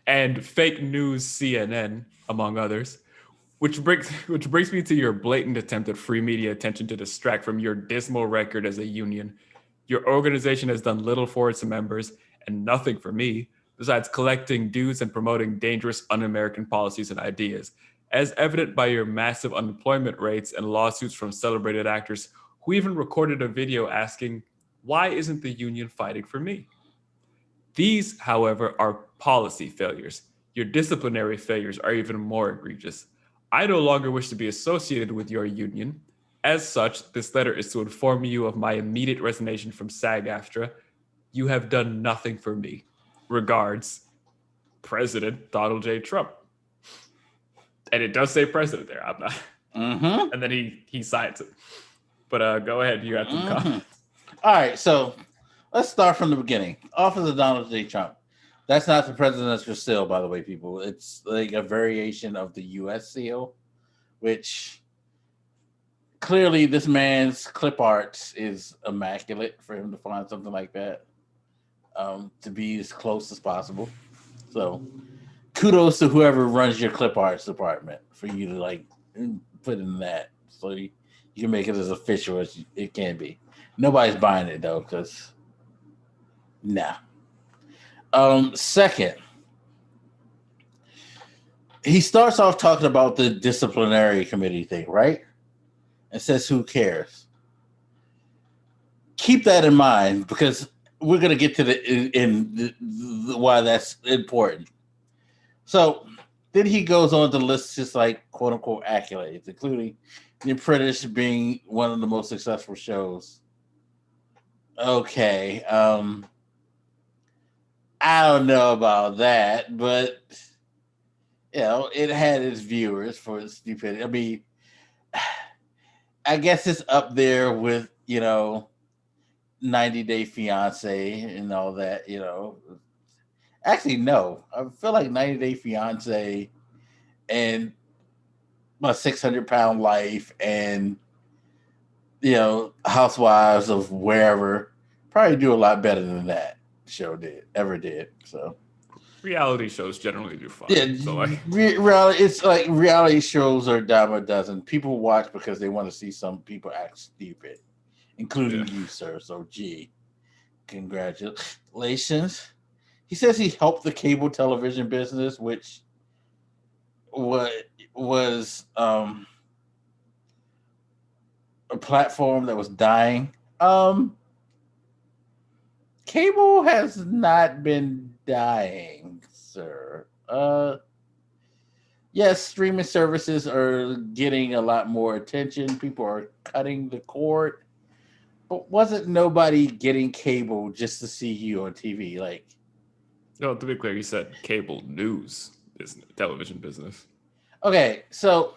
And fake news CNN, among others. Which brings me to your blatant attempt at free media attention to distract from your dismal record as a union. Your organization has done little for its members and nothing for me, besides collecting dues and promoting dangerous un-American policies and ideas, as evident by your massive unemployment rates and lawsuits from celebrated actors who even recorded a video asking, why isn't the union fighting for me? These, however, are policy failures. Your disciplinary failures are even more egregious. I no longer wish to be associated with your union. As such, this letter is to inform you of my immediate resignation from SAG-AFTRA. You have done nothing for me. Regards, President Donald J. Trump. And it does say president there. I'm not. Mm-hmm. And then he signs it. But go ahead. You got some comments. All right. So let's start from the beginning. Office of Donald J. Trump. That's not the presidential seal, by the way, people. It's like a variation of the U.S. seal, which clearly this man's clip art is immaculate for him to find something like that. To be as close as possible. So kudos to whoever runs your clip arts department for you to like put in that so you can make it as official as it can be. Nobody's buying it though, because nah. Second, he starts off talking about the disciplinary committee thing, right? And says, who cares? Keep that in mind because we're going to get to the why that's important. So then he goes on to list just like quote unquote accolades, including The Apprentice being one of the most successful shows. Okay. I don't know about that, but you know, it had its viewers for its stupidity. I mean, I guess it's up there with, you know, 90 Day Fiance and all that, you know. Actually, no. I feel like 90 Day Fiance and My 600-Pound Life and, you know, Housewives of wherever probably do a lot better than that show ever did. So reality shows generally do fine. Yeah, so like it's like reality shows are a dime a dozen. People watch because they want to see some people act stupid, including you, sir. So, gee, congratulations. He says he helped the cable television business, which was a platform that was dying. Cable has not been dying, sir. Yes, streaming services are getting a lot more attention. People are cutting the cord, but wasn't nobody getting cable just to see you on TV? Like, No, to be clear, you said cable news business, television business. okay, so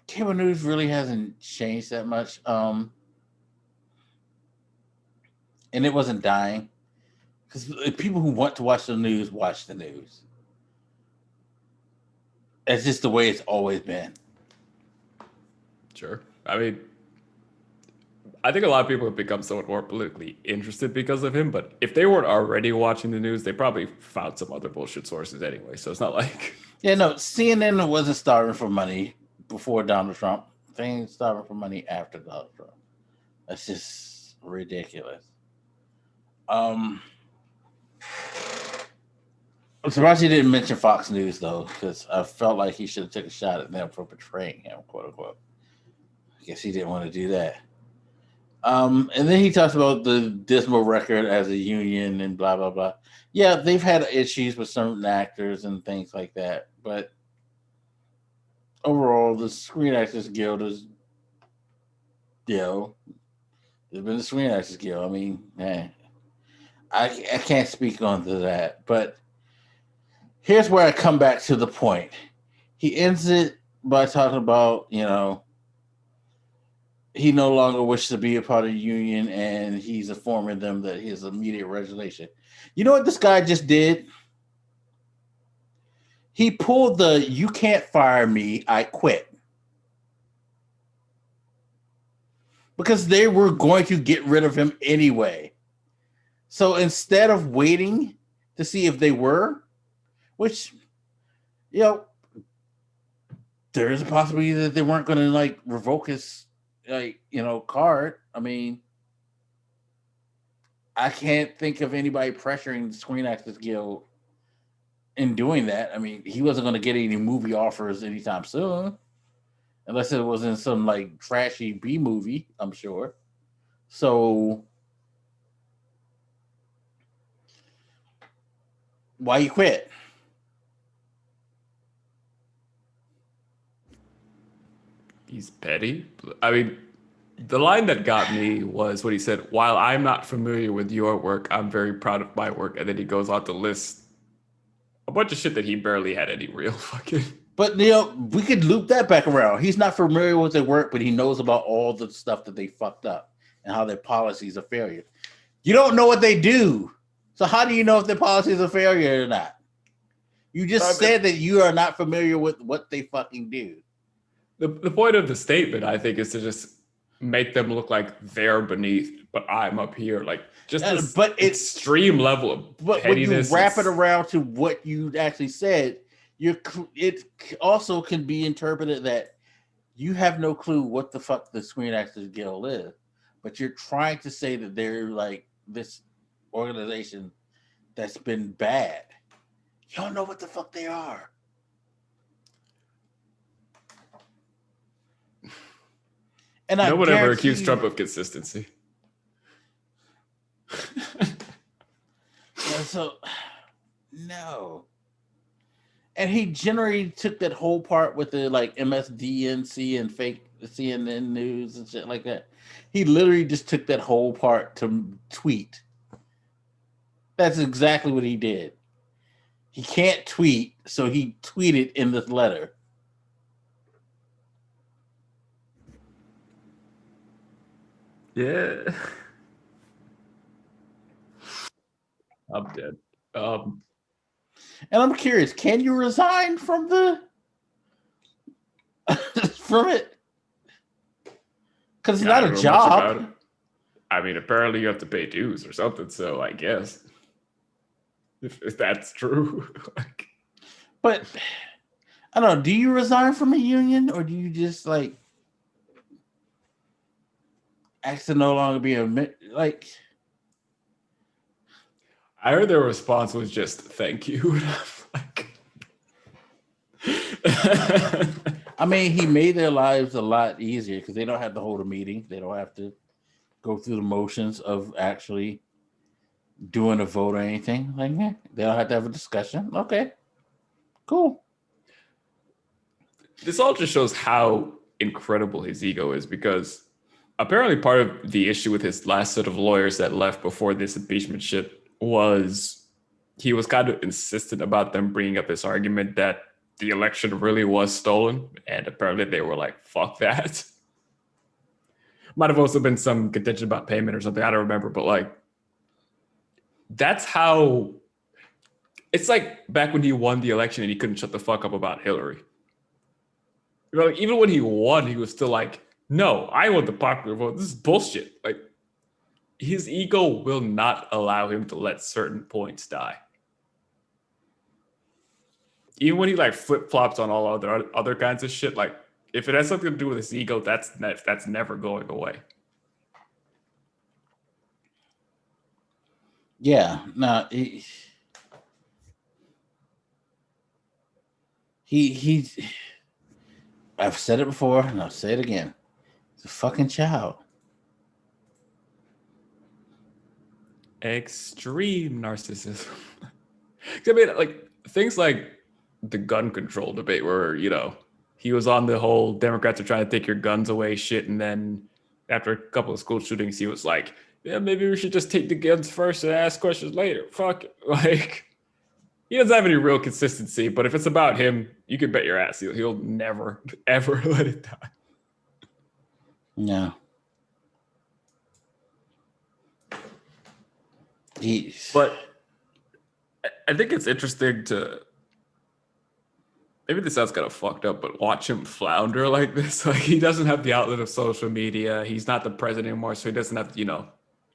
cable news really hasn't changed that much. And it wasn't dying because people who want to watch the news watch the news. That's just the way it's always been. Sure. I mean, I think a lot of people have become somewhat more politically interested because of him, but if they weren't already watching the news, they probably found some other bullshit sources anyway. So it's not like. Yeah, no, CNN wasn't starving for money before Donald Trump. They ain't starving for money after Donald Trump. That's just ridiculous. I'm surprised he didn't mention Fox News though, because I felt like he should have took a shot at them for betraying him, quote unquote. I guess he didn't want to do that. And then he talks about the dismal record as a union and blah blah blah. Yeah, they've had issues with certain actors and things like that, but overall, the Screen Actors Guild is, there's been the Screen Actors Guild. I mean, I can't speak on to that, but here's where I come back to the point. He ends it by talking about, he no longer wishes to be a part of the union and he's informing them that his immediate resignation. You know what this guy just did? He pulled the "you can't fire me, I quit." Because they were going to get rid of him anyway. So instead of waiting to see if they were, which, there is a possibility that they weren't going to revoke his card. I mean, I can't think of anybody pressuring the Screen Actors Guild in doing that. I mean, he wasn't going to get any movie offers anytime soon, unless it was in some trashy B movie, I'm sure. So why you quit? He's petty. I mean, the line that got me was what he said, "While I'm not familiar with your work, I'm very proud of my work." And then he goes on to list a bunch of shit that he barely had any real fucking. But, we could loop that back around. He's not familiar with their work, but he knows about all the stuff that they fucked up and how their policies are failure. You don't know what they do. So how do you know if their policies are failure or not? You just said that you are not familiar with what they fucking do. The point of the statement, I think, is to just make them look like they're beneath, but I'm up here. Just this extreme level of pettiness. When you wrap it around to what you actually said, it also can be interpreted that you have no clue what the fuck the Screen Actors Guild is, but you're trying to say that they're this organization that's been bad. You don't know what the fuck they are. And no one ever accused Trump of consistency. So, no. And he generally took that whole part with the MSDNC and fake CNN news and shit like that. He literally just took that whole part to tweet. That's exactly what he did. He can't tweet, so he tweeted in this letter. Yeah. I'm dead. And I'm curious, can you resign from from it? Because it's not a job. I mean, apparently you have to pay dues or something, so I guess. If that's true. But I don't know, do you resign from a union or do you just ask to no longer be I heard their response was just thank you. I mean, he made their lives a lot easier because they don't have to hold a meeting. They don't have to go through the motions of actually doing a vote or anything. Like, yeah, they don't have to have a discussion. Okay, cool. This all just shows how incredible his ego is, because apparently part of the issue with his last set of lawyers that left before this impeachment shit was he was kind of insistent about them bringing up this argument that the election really was stolen, and apparently they were like, fuck that. Might have also been some contention about payment or something, I don't remember, but like, that's how it's like back when he won the election and he couldn't shut the fuck up about Hillary. You know, like, even when he won, he was still like, no, I want the popular vote. This is bullshit. Like, his ego will not allow him to let certain points die. Even when he like flip-flops on all other kinds of shit, like if it has something to do with his ego, that's never going away. Yeah, no, he's. I've said it before, and I'll say it again. He's a fucking child. Extreme narcissism. I mean, like things like the gun control debate, where he was on the whole Democrats are trying to take your guns away shit, and then after a couple of school shootings, he was like, yeah, maybe we should just take the guns first and ask questions later. Fuck it. Like, he doesn't have any real consistency, but if it's about him, you can bet your ass he'll never, ever let it die. No. But I think it's interesting to, maybe this sounds kind of fucked up, but watch him flounder like this. Like, he doesn't have the outlet of social media. He's not the president anymore, so he doesn't have,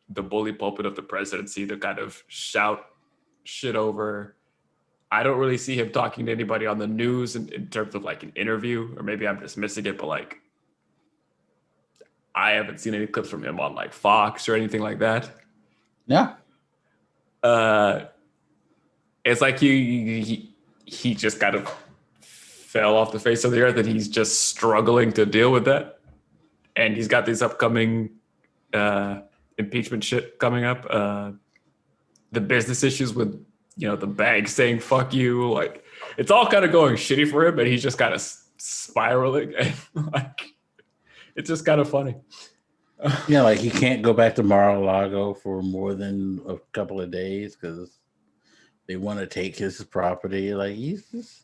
the bully pulpit of the presidency to kind of shout shit over. I don't really see him talking to anybody on the news in terms of like an interview, or maybe I'm just missing it, but like, I haven't seen any clips from him on like Fox or anything like that. Yeah. It's like he just kind of fell off the face of the earth, and he's just struggling to deal with that. And he's got these upcoming impeachment shit coming up. The business issues with, the bank saying fuck you. Like, it's all kind of going shitty for him, and he's just kind of spiraling. And like, it's just kind of funny. Yeah, like he can't go back to Mar-a-Lago for more than a couple of days because they want to take his property. Like, he's just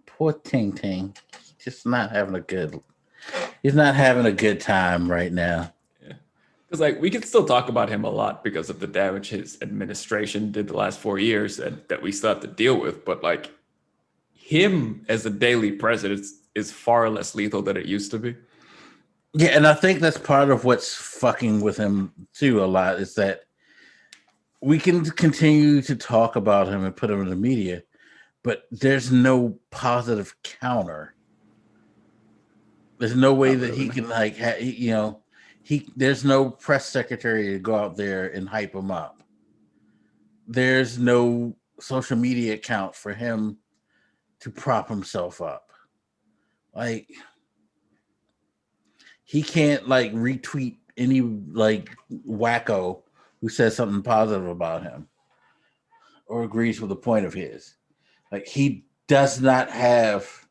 poor Ting Ting. Just not having a good. He's not having a good time right now. Yeah, because like we can still talk about him a lot because of the damage his administration did the last 4 years and that we still have to deal with. But like, him as a daily president is far less lethal than it used to be. Yeah, and I think that's part of what's fucking with him too a lot, is that we can continue to talk about him and put him in the media, but there's no positive counter. There's no way that he can like, there's no press secretary to go out there and hype him up. There's no social media account for him to prop himself up. Like, he can't like retweet any like wacko who says something positive about him or agrees with a point of his. Like, he does not have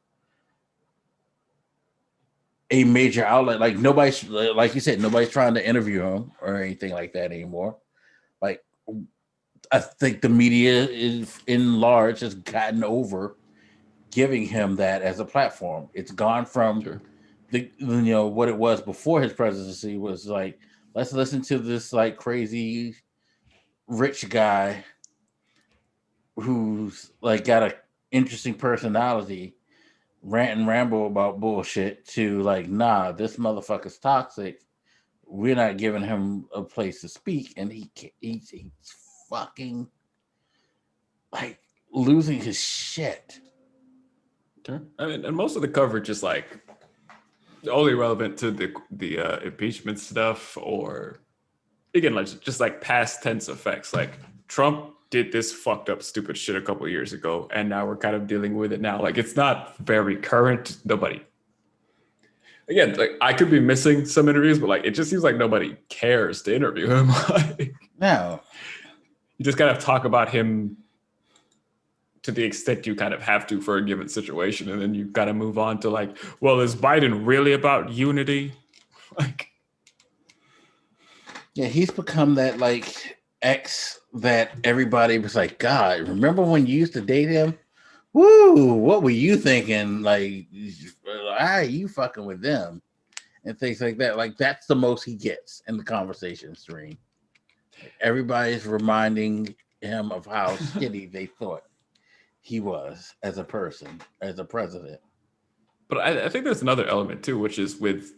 a major outlet. Like, nobody's, like you said, nobody's trying to interview him or anything like that anymore. Like, I think the media is in large has gotten over giving him that as a platform. It's gone from what it was before his presidency was like, let's listen to this like crazy rich guy who's like got an interesting personality, rant and ramble about bullshit, to like, nah, this motherfucker's toxic. We're not giving him a place to speak, and he's fucking like losing his shit. Sure. I mean, and most of the coverage is like only relevant to the impeachment stuff, or again, like just like past tense effects. Like, Trump did this fucked up stupid shit a couple of years ago, and now we're kind of dealing with it now. Like, it's not very current. Nobody. again, like I could be missing some interviews, but like it just seems like nobody cares to interview him. Like, No. you just kind of talk about him to the extent you kind of have to for a given situation, and then you kind of move on to like, well, is Biden really about unity? Like, Yeah, he's become that like ex that everybody was like, God, remember when you used to date him? Woo, what were you thinking? Like, why are you fucking with them? And things like that. Like, that's the most he gets in the conversation stream. Like, everybody's reminding him of how shitty they thought he was as a person, as a president. but I think there's another element too, which is with,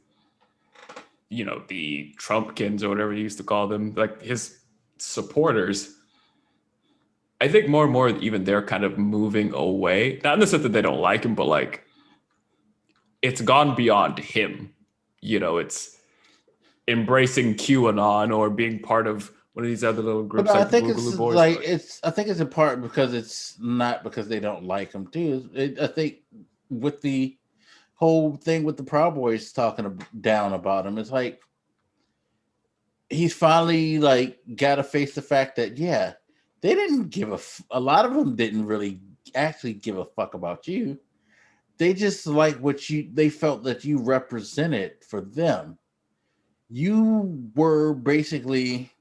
you know, the Trumpkins or whatever he used to call them, like his supporters. I think more and more, even they're kind of moving away. Not in the sense that they don't like him, but like it's gone beyond him. You know, it's embracing QAnon or being part of one of these other little groups. But like I think the it's Boogaloo Boys. like I think it's in part because it's not because they don't like him too. I think with the whole thing with the Proud Boys talking down about him, it's like he's finally like got to face the fact that they didn't give a lot of them didn't really actually give a fuck about you. They just like they felt that you represented for them. You were basically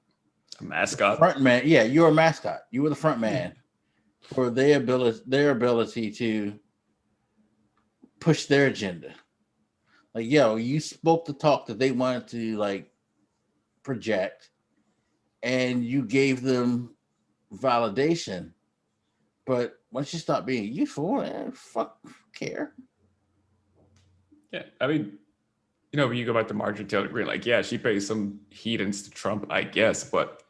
a mascot. Front man. Yeah, you were a mascot. You were the front man for their ability to push their agenda. Like, you spoke the talk that they wanted to like project, and you gave them validation. But once you stop being useful, fuck care. Yeah, I mean, you know, when you go back to Marjorie Taylor-Greene, like, yeah, she pays some heathens to Trump, I guess, but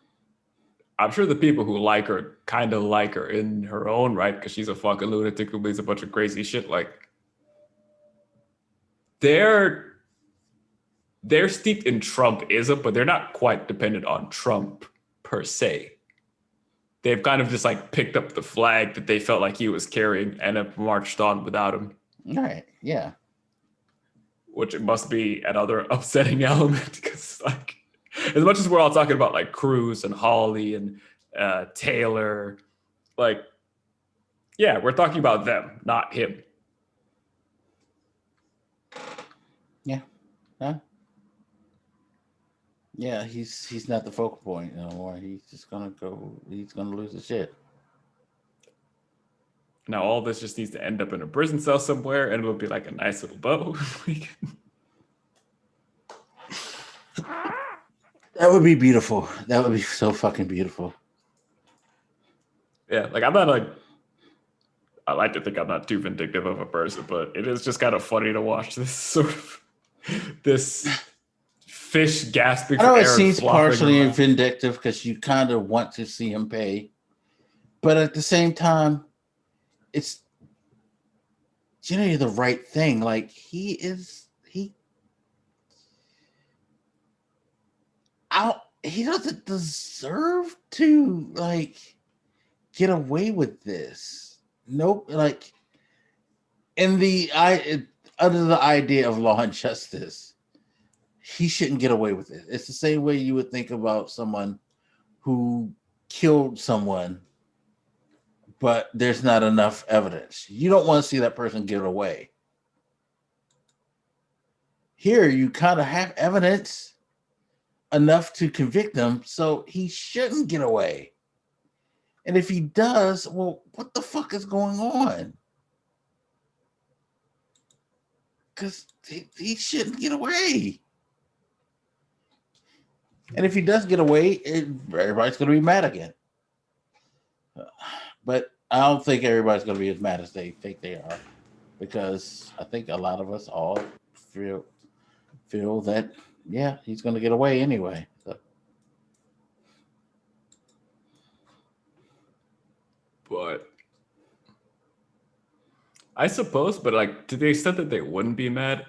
I'm sure the people who like her kind of like her in her own right because she's a fucking lunatic who believes a bunch of crazy shit. Like, they're steeped in Trumpism, but they're not quite dependent on Trump per se. They've kind of just like picked up the flag that they felt like he was carrying and have marched on without him. All right, yeah. Which it must be another upsetting element because, like, as much as we're all talking about like Cruz and Hawley and Taylor, like, yeah, we're talking about them, not him. Yeah. Huh? Yeah, he's not the focal point anymore. He's just gonna lose his shit. Now all this just needs to end up in a prison cell somewhere, and it'll be like a nice little bow. That would be beautiful. That would be so fucking beautiful. Yeah, like I like to think I'm not too vindictive of a person, but it is just kind of funny to watch this sort of this fish gasping. I know for it air seems partially around. vindictive because you kind of want to see him pay, but at the same time, it's generally the right thing. Like he doesn't deserve to like get away with this. Nope. Like under the idea of law and justice, he shouldn't get away with it. It's the same way you would think about someone who killed someone, but there's not enough evidence. You don't want to see that person get away. Here, you kind of have evidence enough to convict them, so he shouldn't get away. And if he does, well, what the fuck is going on? Because he shouldn't get away. And if he does get away, everybody's going to be mad again. But I don't think everybody's going to be as mad as they think they are, because I think a lot of us all feel that, yeah, he's going to get away anyway. So. But I suppose, but like to the extent that they wouldn't be mad,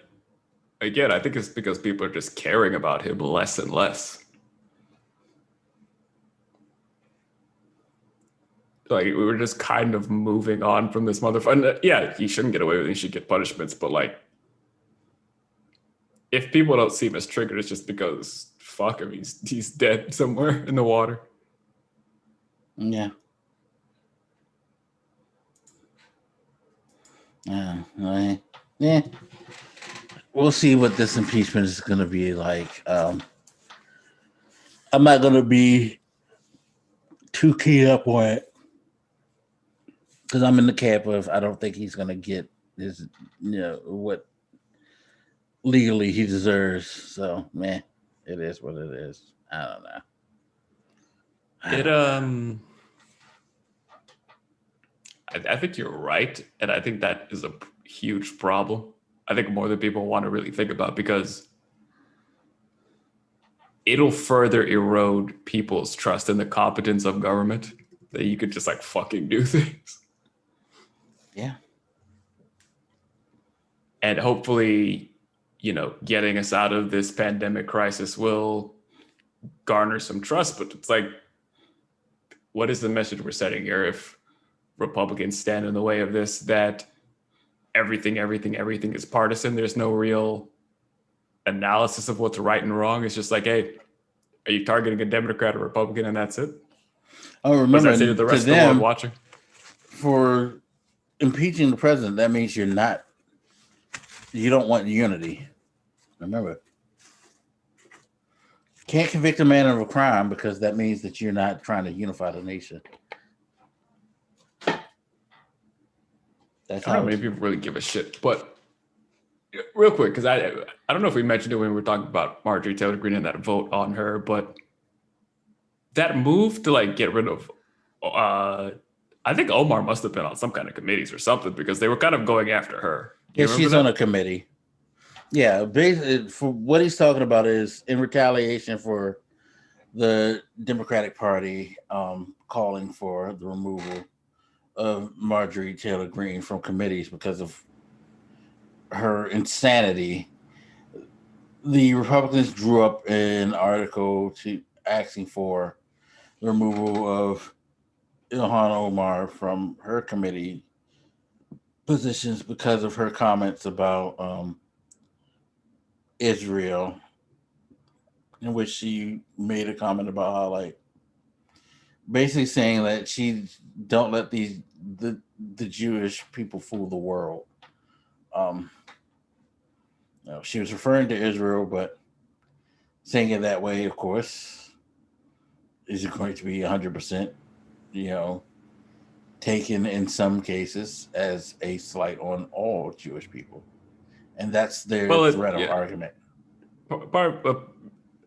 again, I think it's because people are just caring about him less and less. Like we were just kind of moving on from this motherfucker. Yeah, he shouldn't get away with it. He should get punishments, but like if people don't see him as triggered, it's just because fuck him, he's dead somewhere in the water. Yeah. Yeah. We'll see what this impeachment is going to be like. I'm not going to be too keyed up on it because I'm in the camp of I don't think he's going to get his, what legally he deserves. So, man, it is what it is. I don't know. I think you're right, and I think that is a huge problem. I think more than people want to really think about, because it'll further erode people's trust in the competence of government that you could just like fucking do things. Yeah. And hopefully, getting us out of this pandemic crisis will garner some trust. But it's like, what is the message we're setting here if Republicans stand in the way of this, that everything is partisan? There's no real analysis of what's right and wrong. It's just like, hey, are you targeting a Democrat or Republican, and that's it? Oh, remember, what does that say to the rest of the world watching? For impeaching the president, that means you don't want unity. Remember, can't convict a man of a crime because that means that you're not trying to unify the nation. That's I don't know, maybe people really give a shit. But real quick, because I don't know if we mentioned it when we were talking about Marjorie Taylor-Greene and that vote on her, but that move to like get rid of, I think Omar must have been on some kind of committees or something, because they were kind of going after her. Yeah, she's on a committee. Yeah, basically, for what he's talking about is in retaliation for the Democratic Party calling for the removal of Marjorie Taylor-Greene from committees because of her insanity. The Republicans drew up an article asking for the removal of Ilhan Omar from her committee positions because of her comments about Israel, in which she made a comment about how, like, basically saying that she don't let the Jewish people fool the world. She was referring to Israel, but saying it that way, of course, is going to be 100%, taken in some cases as a slight on all Jewish people. And that's their thread of argument.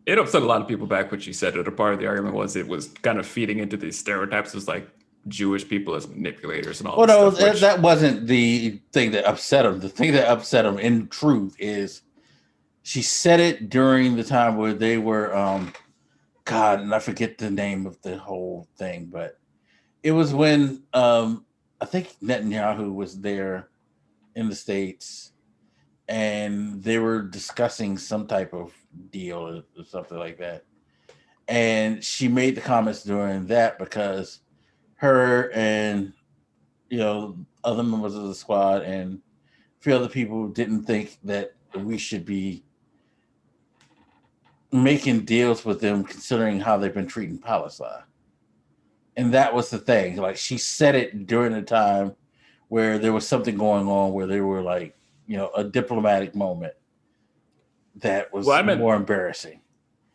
It upset a lot of people back when she said it. A part of the argument was it was kind of feeding into these stereotypes as like Jewish people as manipulators and all that stuff. Well, that wasn't the thing that upset him. The thing that upset him, in truth, is she said it during the time where they were, God, and I forget the name of the whole thing, but it was when I think Netanyahu was there in the States, and they were discussing some type of deal or something like that. And she made the comments during that because her and, other members of the squad and a few other people didn't think that we should be making deals with them considering how they've been treating Palestine. And that was the thing. Like, she said it during a time where there was something going on where they were like, a diplomatic moment that was more embarrassing.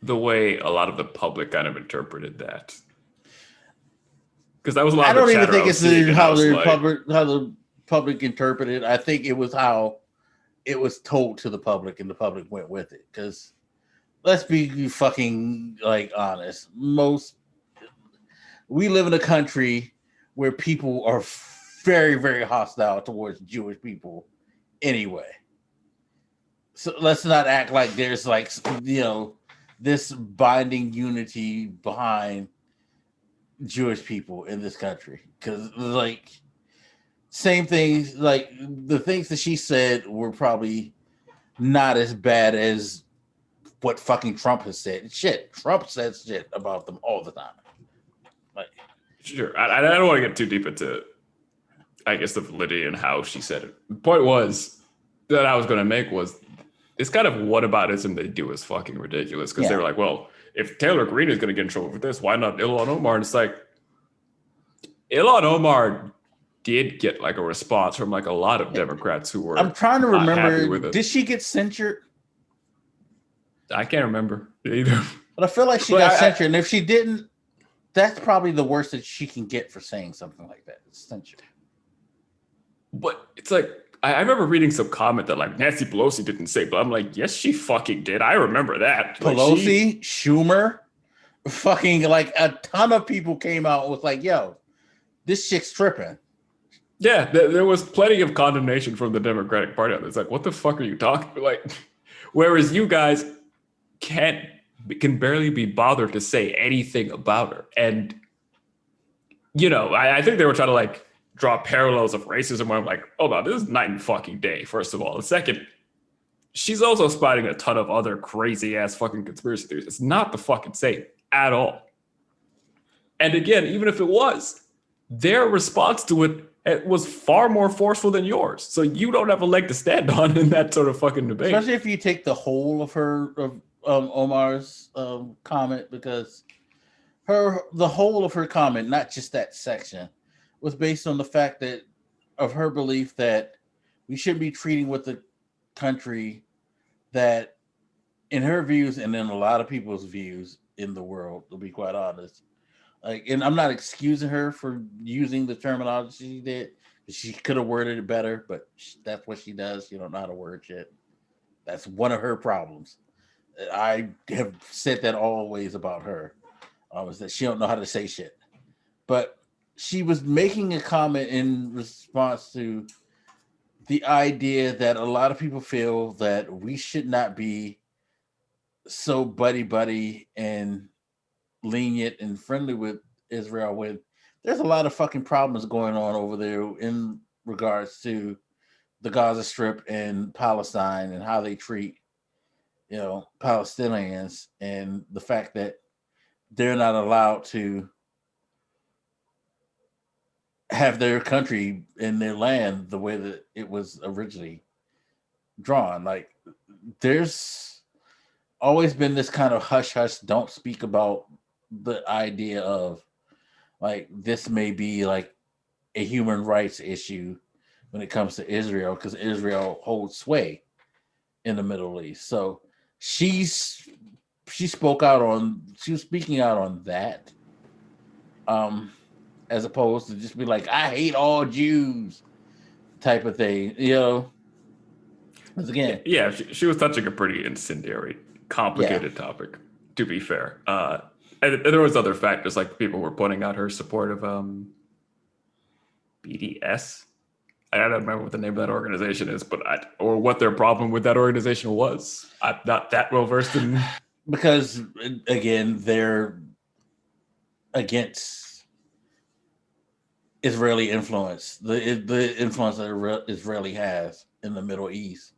The way a lot of the public kind of interpreted that. Because that was a lot I of the don't even chatter think I was it's seeing, how the public interpreted it. I think it was how it was told to the public, and the public went with it. Because let's be fucking honest. We live in a country where people are very, very hostile towards Jewish people anyway. So let's not act like there's this binding unity behind Jewish people in this country. Because same things, the things that she said were probably not as bad as what fucking Trump has said. Shit, Trump says shit about them all the time. Sure, I don't want to get too deep into, I guess, the validity and how she said it. The point was that I was going to make was this kind of whataboutism they do is fucking ridiculous because they're like, well, if Taylor-Greene is going to get in trouble for this, why not Ilhan Omar? And it's like, Ilhan Omar did get like a response from like a lot of Democrats who were. I'm trying to remember. Did she get censured? I can't remember either. But I feel like she got censured, and if she didn't, that's probably the worst that she can get for saying something like that. It's censured. But it's like, I remember reading some comment that like Nancy Pelosi didn't say, but I'm like, yes, she fucking did. I remember that. Pelosi, Schumer, fucking like a ton of people came out and was like, yo, this chick's tripping. Yeah, there was plenty of condemnation from the Democratic Party. It's like, what the fuck are you talking about? Like, whereas you guys can barely be bothered to say anything about her. And, you know, I think they were trying to like draw parallels of racism where I'm like, oh no, this is night and fucking day, first of all. And second, she's also spouting a ton of other crazy ass fucking conspiracy theories. It's not the fucking same at all. And again, even if it was, their response to it was far more forceful than yours. So you don't have a leg to stand on in that sort of fucking debate. Especially if you take the whole of Omar's comment, because the whole of her comment, not just that section, was based on the fact that of her belief that we should be treating with the country that, in her views and in a lot of people's views in the world, to be quite honest, like, and I'm not excusing her for using the terminology she did. She could have worded it better, but that's what she does. She don't know how to word shit. That's one of her problems. I have said that always about her, is that she don't know how to say shit. But she was making a comment in response to the idea that a lot of people feel that we should not be so buddy and lenient and friendly with Israel when there's a lot of fucking problems going on over there in regards to the Gaza Strip and Palestine and how they treat, you know, Palestinians, and the fact that they're not allowed to have their country and their land the way that it was originally drawn. Like, there's always been this kind of hush, don't speak about the idea of, like, this may be like a human rights issue when it comes to Israel, because Israel holds sway in the Middle East. So she was speaking out on that, as opposed to just be like, I hate all Jews type of thing, you know. Because again, she was touching a pretty incendiary, complicated topic, to be fair. And there was other factors, like people were pointing out her support of BDS. I don't remember what the name of that organization is, or what their problem with that organization was. I'm not that well versed in. Because again, they're against Israeli influence, the influence that Israeli has in the Middle East,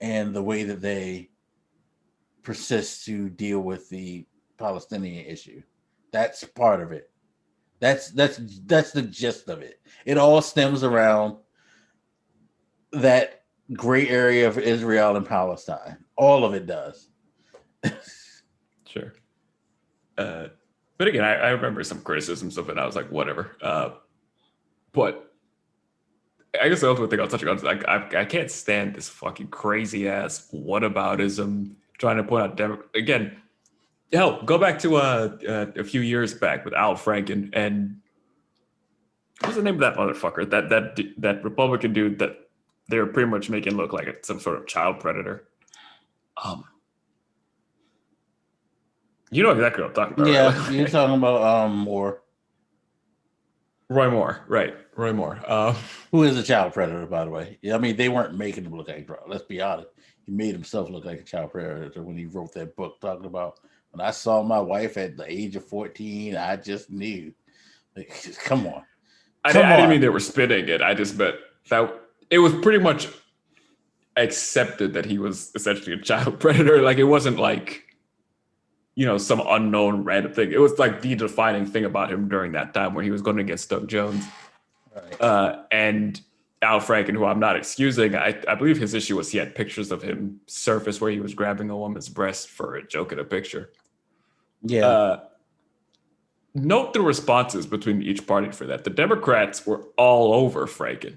and the way that they persist to deal with the Palestinian issue. That's part of it. That's the gist of it. It all stems around that gray area of Israel and Palestine. All of it does. Sure. But again, I remember some criticisms of it. I was like, whatever. But I guess the ultimate thing I'll touch on is, like, I can't stand this fucking crazy ass whataboutism trying to point out again. Hell, go back to a few years back with Al Franken and what's the name of that motherfucker? That Republican dude that they were pretty much making look like some sort of child predator. You know exactly what I'm talking about. Yeah, right? you're talking about Moore. Roy Moore, right? Roy Moore, who is a child predator, by the way. I mean, they weren't making him look like a. Let's be honest. He made himself look like a child predator when he wrote that book talking about, when I saw my wife at the age of 14, I just knew. Like, come on. I didn't mean they were spitting it. I just meant that it was pretty much accepted that he was essentially a child predator. Like, it wasn't like, you know, some unknown random thing. It was like the defining thing about him during that time when he was going against Doug Jones. Right. And Al Franken, who I'm not excusing, I believe his issue was he had pictures of him surface where he was grabbing a woman's breast for a joke in a picture. Yeah. Note the responses between each party for that. The Democrats were all over Franken.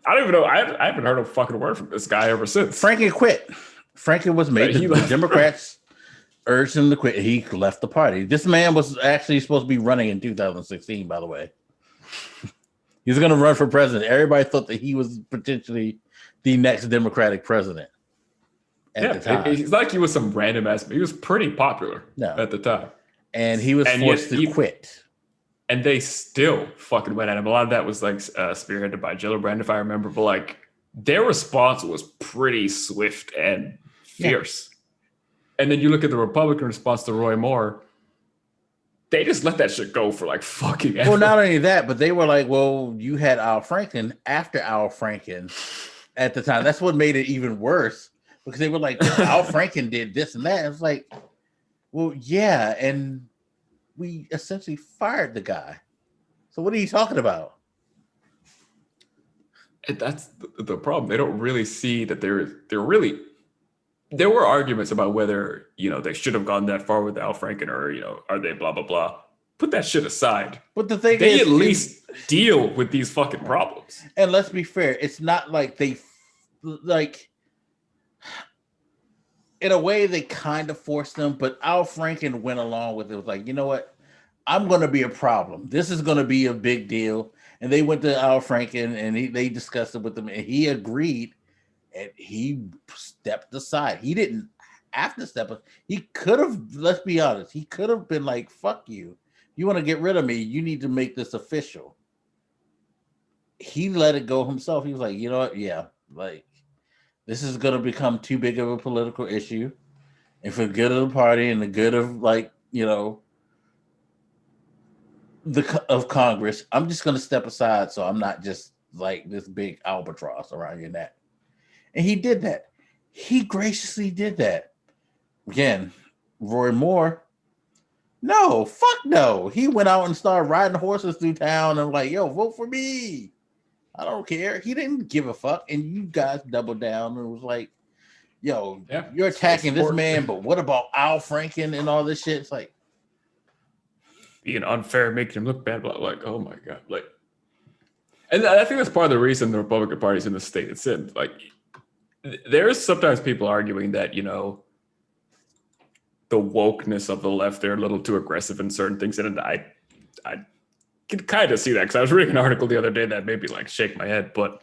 I don't even know. I haven't heard a fucking word from this guy ever since. Franken quit. Franken was made. The Democrats urged him to quit. He left the party. This man was actually supposed to be running in 2016, by the way. He was going to run for president. Everybody thought that he was potentially the next Democratic president at the time. It's like he was some random ass. He was pretty popular at the time. And he was forced to quit. And they still fucking went at him. A lot of that was like spearheaded by Gillibrand, if I remember. But like their response was pretty swift and fierce. Yeah. And then you look at the Republican response to Roy Moore. They just let that shit go for like fucking ever. Well, not only that, but they were like, well, you had Al Franken after Al Franken at the time. That's what made it even worse because they were like, Al Franken did this and that. It's like, well, yeah, and we essentially fired the guy. So what are you talking about? And that's the problem. They don't really see that they're really. There were arguments about whether they should have gone that far with Al Franken or are they blah blah blah. Put that shit aside. But the thing they is, at least deal with these fucking problems. And let's be fair, it's not like they like. In a way, they kind of forced them, but Al Franken went along with it. It was like, you know what? I'm going to be a problem. This is going to be a big deal. And they went to Al Franken and they discussed it with him, and he agreed. And he stepped aside. He didn't have to step aside. He could have. Let's be honest. He could have been like, "Fuck you. You want to get rid of me? You need to make this official." He let it go himself. He was like, you know what? Yeah, like. This is going to become too big of a political issue. And for the good of the party and the good of of Congress, I'm just going to step aside so I'm not just like this big albatross around your neck. And he did that. He graciously did that. Again, Roy Moore, no, fuck no. He went out and started riding horses through town and like, yo, vote for me. I don't care. He didn't give a fuck. And you guys doubled down and was like, yo, you're attacking this man, but what about Al Franken and all this shit? It's like being unfair, making him look bad, but like, oh my God. Like, and I think that's part of the reason the Republican Party's in the state it's in. Like, there's sometimes people arguing that, the wokeness of the left, they're a little too aggressive in certain things. And I can kind of see that because I was reading an article the other day that made me like shake my head, but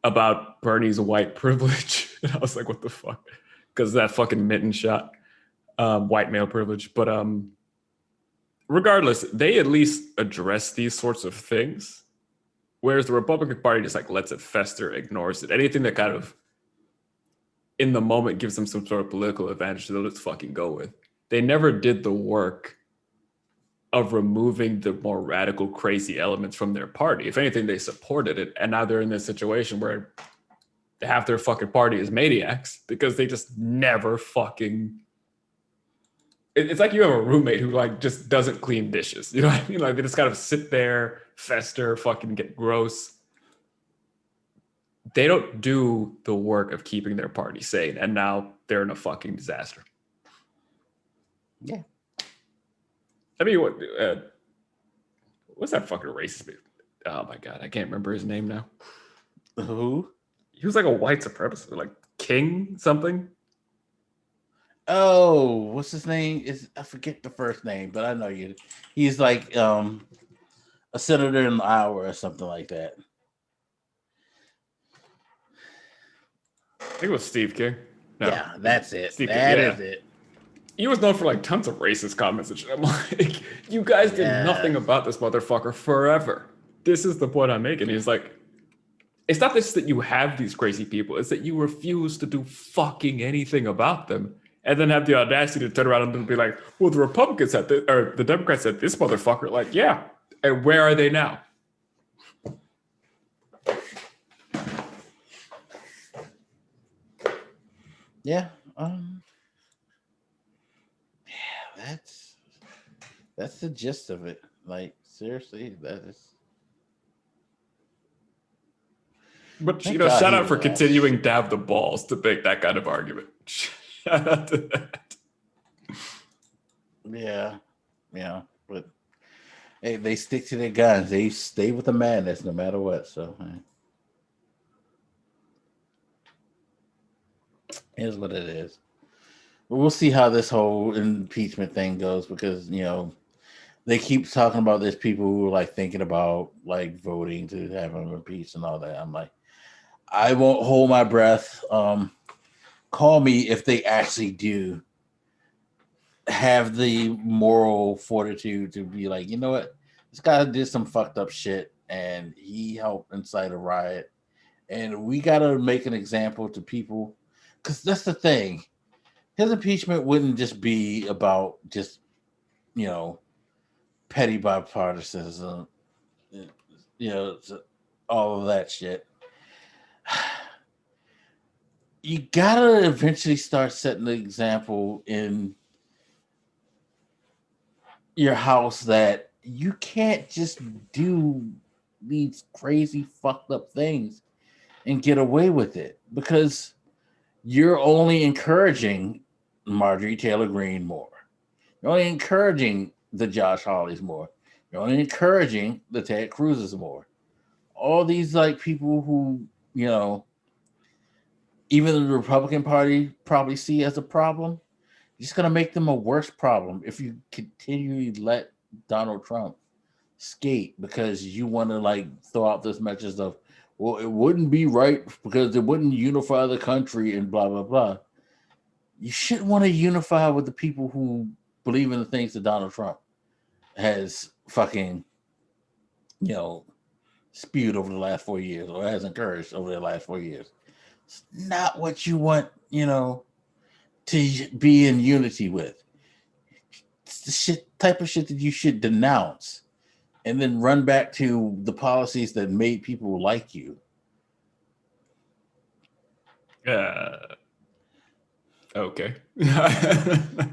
about Bernie's white privilege. And I was like, what the fuck? Because that fucking mitten shot, white male privilege. But regardless, they at least address these sorts of things. Whereas the Republican Party just like lets it fester, ignores it. Anything that kind of in the moment gives them some sort of political advantage, they'll just fucking go with. They never did the work of removing the more radical, crazy elements from their party. If anything, they supported it. And now they're in this situation where half their fucking party is maniacs because they just never fucking... It's like you have a roommate who like just doesn't clean dishes. You know what I mean? Like they just kind of sit there, fester, fucking get gross. They don't do the work of keeping their party sane. And now they're in a fucking disaster. Yeah. I mean, what's that fucking racist? Oh my God, I can't remember his name now. Who? He was like a white supremacist, like King something. Oh, what's his name? I forget the first name, but I know you. He's like a senator in Iowa or something like that. I think it was Steve King. No. Yeah, that's it. Steve That King, is it. He was known for like tons of racist comments and shit. I'm like, you guys did nothing about this motherfucker forever. This is the point I'm making. He's like, it's not just that you have these crazy people, it's that you refuse to do fucking anything about them and then have the audacity to turn around and be like, well, the Republicans said this, or the Democrats said this motherfucker. Like, yeah. And where are they now? Yeah. That's the gist of it. Like, seriously, that is. But Thank God shout he out for relaxed. continuing to have the balls to make that kind of argument. Shout out to that. Yeah, but hey, they stick to their guns. They stay with the madness no matter what. So here's what it is. But we'll see how this whole impeachment thing goes because they keep talking about there's people who are like thinking about like voting to have him impeached and all that. I'm like, I won't hold my breath. Call me if they actually do have the moral fortitude to be like, you know what, this guy did some fucked up shit and he helped incite a riot, and we gotta make an example to people, because that's the thing. His impeachment wouldn't just be about just petty bipartisanism, all of that shit. You gotta eventually start setting the example in your house that you can't just do these crazy fucked up things and get away with it, because you're only encouraging Marjorie Taylor-Greene more. You're only encouraging the Josh Hawleys more. You're only encouraging the Ted Cruz's more. All these like people who, even the Republican Party probably see as a problem. You're just going to make them a worse problem if you continually let Donald Trump skate because you want to like throw out this message of, well, it wouldn't be right because it wouldn't unify the country and blah, blah, blah. You shouldn't want to unify with the people who believe in the things that Donald Trump has fucking, spewed over the last 4 years or has encouraged over the last 4 years. It's not what you want, to be in unity with. It's the type of shit that you should denounce and then run back to the policies that made people like you. Okay.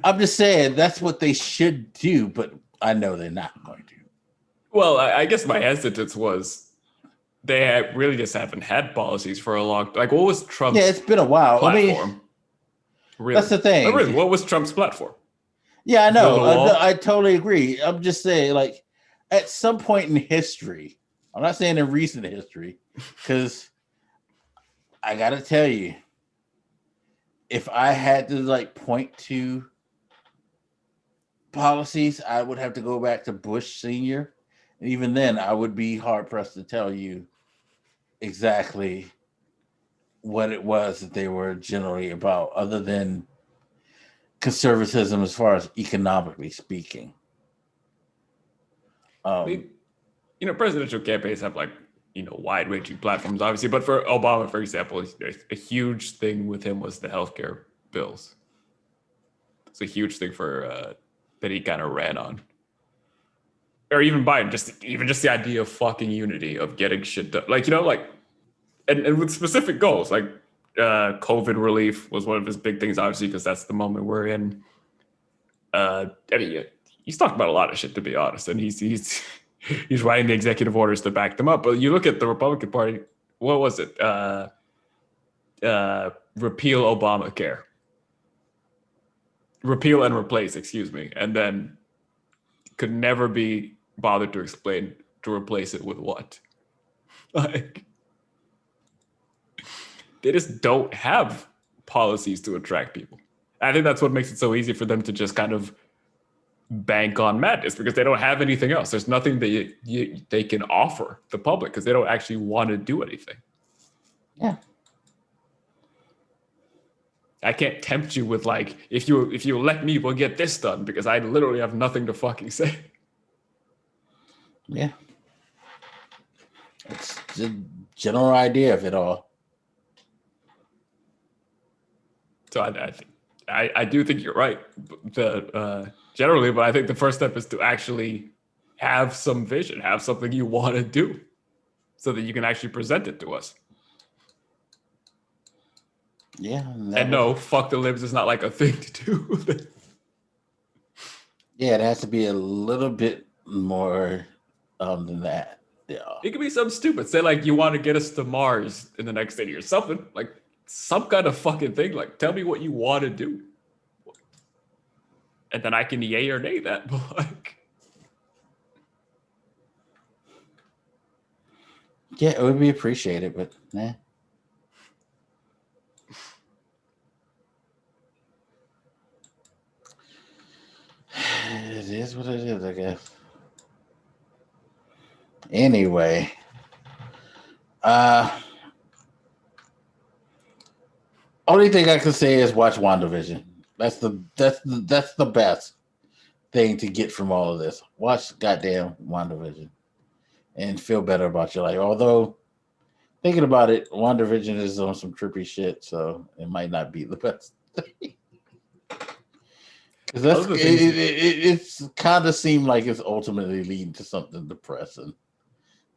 I'm just saying that's what they should do, but I know they're not going to. Well, I guess my hesitance was they really just haven't had policies for a long time. Like, what was Trump's it's been a while. platform? Really? That's the thing. Like, really, what was Trump's platform? Yeah, I know. Build a wall? I totally agree. I'm just saying, like, at some point in history, I'm not saying in recent history, because I got to tell you, if I had to, like, point to policies, I would have to go back to Bush Sr. And even then, I would be hard-pressed to tell you exactly what it was that they were generally about, other than conservatism as far as economically speaking. Presidential campaigns have like, wide-ranging platforms, obviously. But for Obama, for example, a huge thing with him was the healthcare bills. It's a huge thing for that he kind of ran on. Or even Biden, just the idea of fucking unity, of getting shit done. Like, and with specific goals, like COVID relief was one of his big things, obviously, because that's the moment we're in. He's talked about a lot of shit, to be honest, and he's writing the executive orders to back them up. But you look at the Republican Party, what was it? Repeal Obamacare. Repeal and replace, excuse me. And then could never be bothered to explain to replace it with what. Like, they just don't have policies to attract people. I think that's what makes it so easy for them to just kind of bank on madness, because they don't have anything else. There's nothing that they can offer the public because they don't actually want to do anything. Yeah. I can't tempt you with like, if you let me, we'll get this done, because I literally have nothing to fucking say. Yeah. It's the general idea of it all. So I do think you're right, generally, but I think the first step is to actually have some vision, have something you want to do, so that you can actually present it to us. Yeah. And no, fuck the libs is not like a thing to do. Yeah, it has to be a little bit more than that. Yeah. It could be something stupid. Say like you want to get us to Mars in the next 10 years. Something like some kind of fucking thing. Like tell me what you want to do. And then I can yay or nay that. But like, yeah, it would be appreciated, but nah. It is what it is, I guess. Anyway, only thing I can say is watch WandaVision. That's the best thing to get from all of this. Watch goddamn WandaVision and feel better about your life. Although thinking about it, WandaVision is on some trippy shit, so it might not be the best thing. Because it's kind of seemed like it's ultimately leading to something depressing.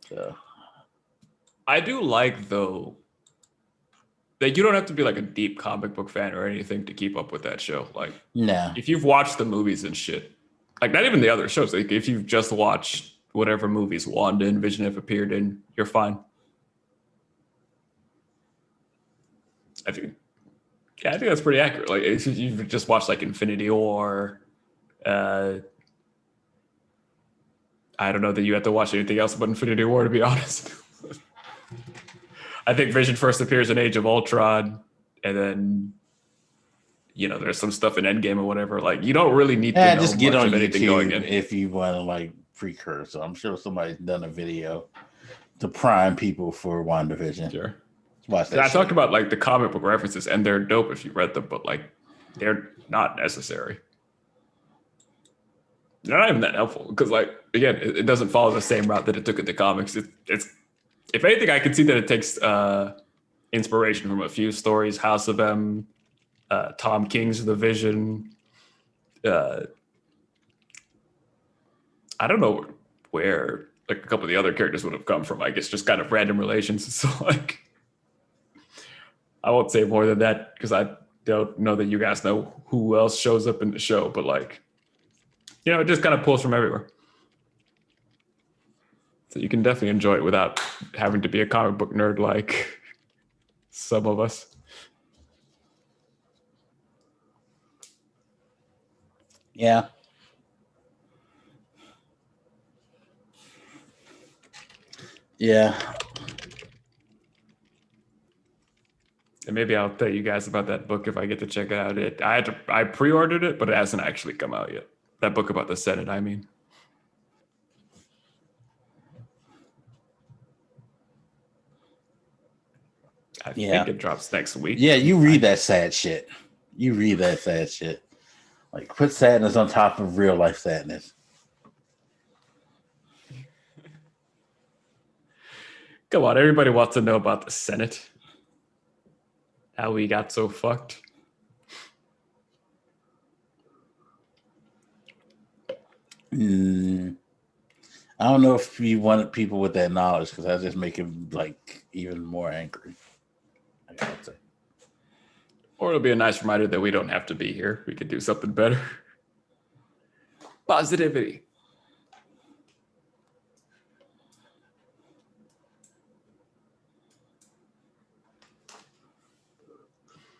So I do like though that you don't have to be like a deep comic book fan or anything to keep up with that show. Like, nah. if you've watched the movies and shit, like not even the other shows. Like if you've just watched whatever movies Wanda and Vision have appeared in, you're fine. I think that's pretty accurate. Like if you've just watched like Infinity War, I don't know that you have to watch anything else but Infinity War, to be honest. I think Vision first appears in Age of Ultron, and then there's some stuff in Endgame or whatever. Like you don't really need to know just get much on of anything going in. if you want to like precursor. I'm sure somebody's done a video to prime people for WandaVision. Sure. Watch that. I talked about like the comic book references, and they're dope if you read them, but like they're not necessary. They're not even that helpful because, like, again, it doesn't follow the same route that it took in the comics. It's if anything, I can see that it takes inspiration from a few stories: House of M, Tom King's The Vision. I don't know where like a couple of the other characters would have come from. I guess just kind of random relations. So like, I won't say more than that because I don't know that you guys know who else shows up in the show, but like, it just kind of pulls from everywhere. So you can definitely enjoy it without having to be a comic book nerd like some of us. Yeah. Yeah. And maybe I'll tell you guys about that book if I get to check it out. I pre-ordered it, but it hasn't actually come out yet. That book about the Senate, I mean. I think it drops next week. Yeah, you read that sad shit. Like, put sadness on top of real life sadness. Come on, everybody wants to know about the Senate. How we got so fucked. I don't know if you wanted people with that knowledge because I just make him like even more angry. I gotta say. Or it'll be a nice reminder that we don't have to be here. We could do something better. Positivity.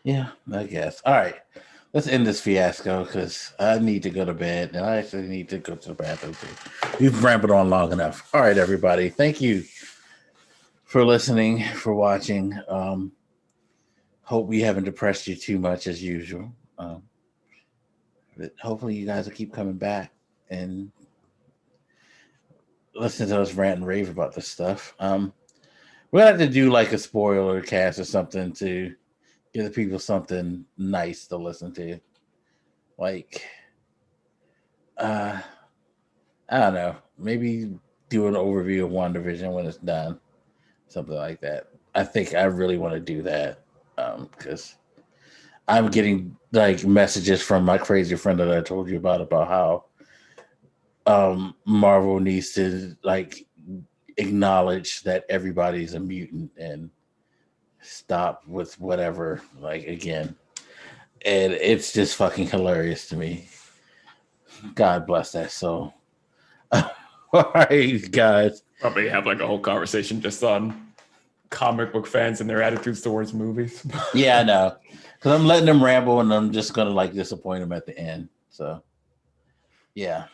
Yeah, I guess. All right. Let's end this fiasco because I need to go to bed and I actually need to go to the bathroom too. We've rambled on long enough. All right, everybody. Thank you for listening, for watching. Hope we haven't depressed you too much as usual. But hopefully you guys will keep coming back and listen to us rant and rave about this stuff. We're gonna have to do like a spoiler cast or something to give the people something nice to listen to. Like, I don't know. Maybe do an overview of WandaVision when it's done. Something like that. I think I really want to do that because I'm getting like messages from my crazy friend that I told you about how Marvel needs to like acknowledge that everybody's a mutant and stop with whatever, like, again. And it's just fucking hilarious to me. God bless that soul. All right, guys. Probably have like a whole conversation just on comic book fans and their attitudes towards movies. Yeah, I know. Because I'm letting them ramble and I'm just going to like disappoint them at the end. So, yeah.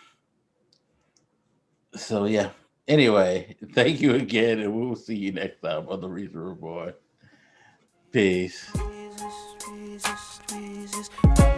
So, yeah. Anyway, thank you again. And we'll see you next time on the Reason Reborn. Peace. Jesus, Jesus, Jesus.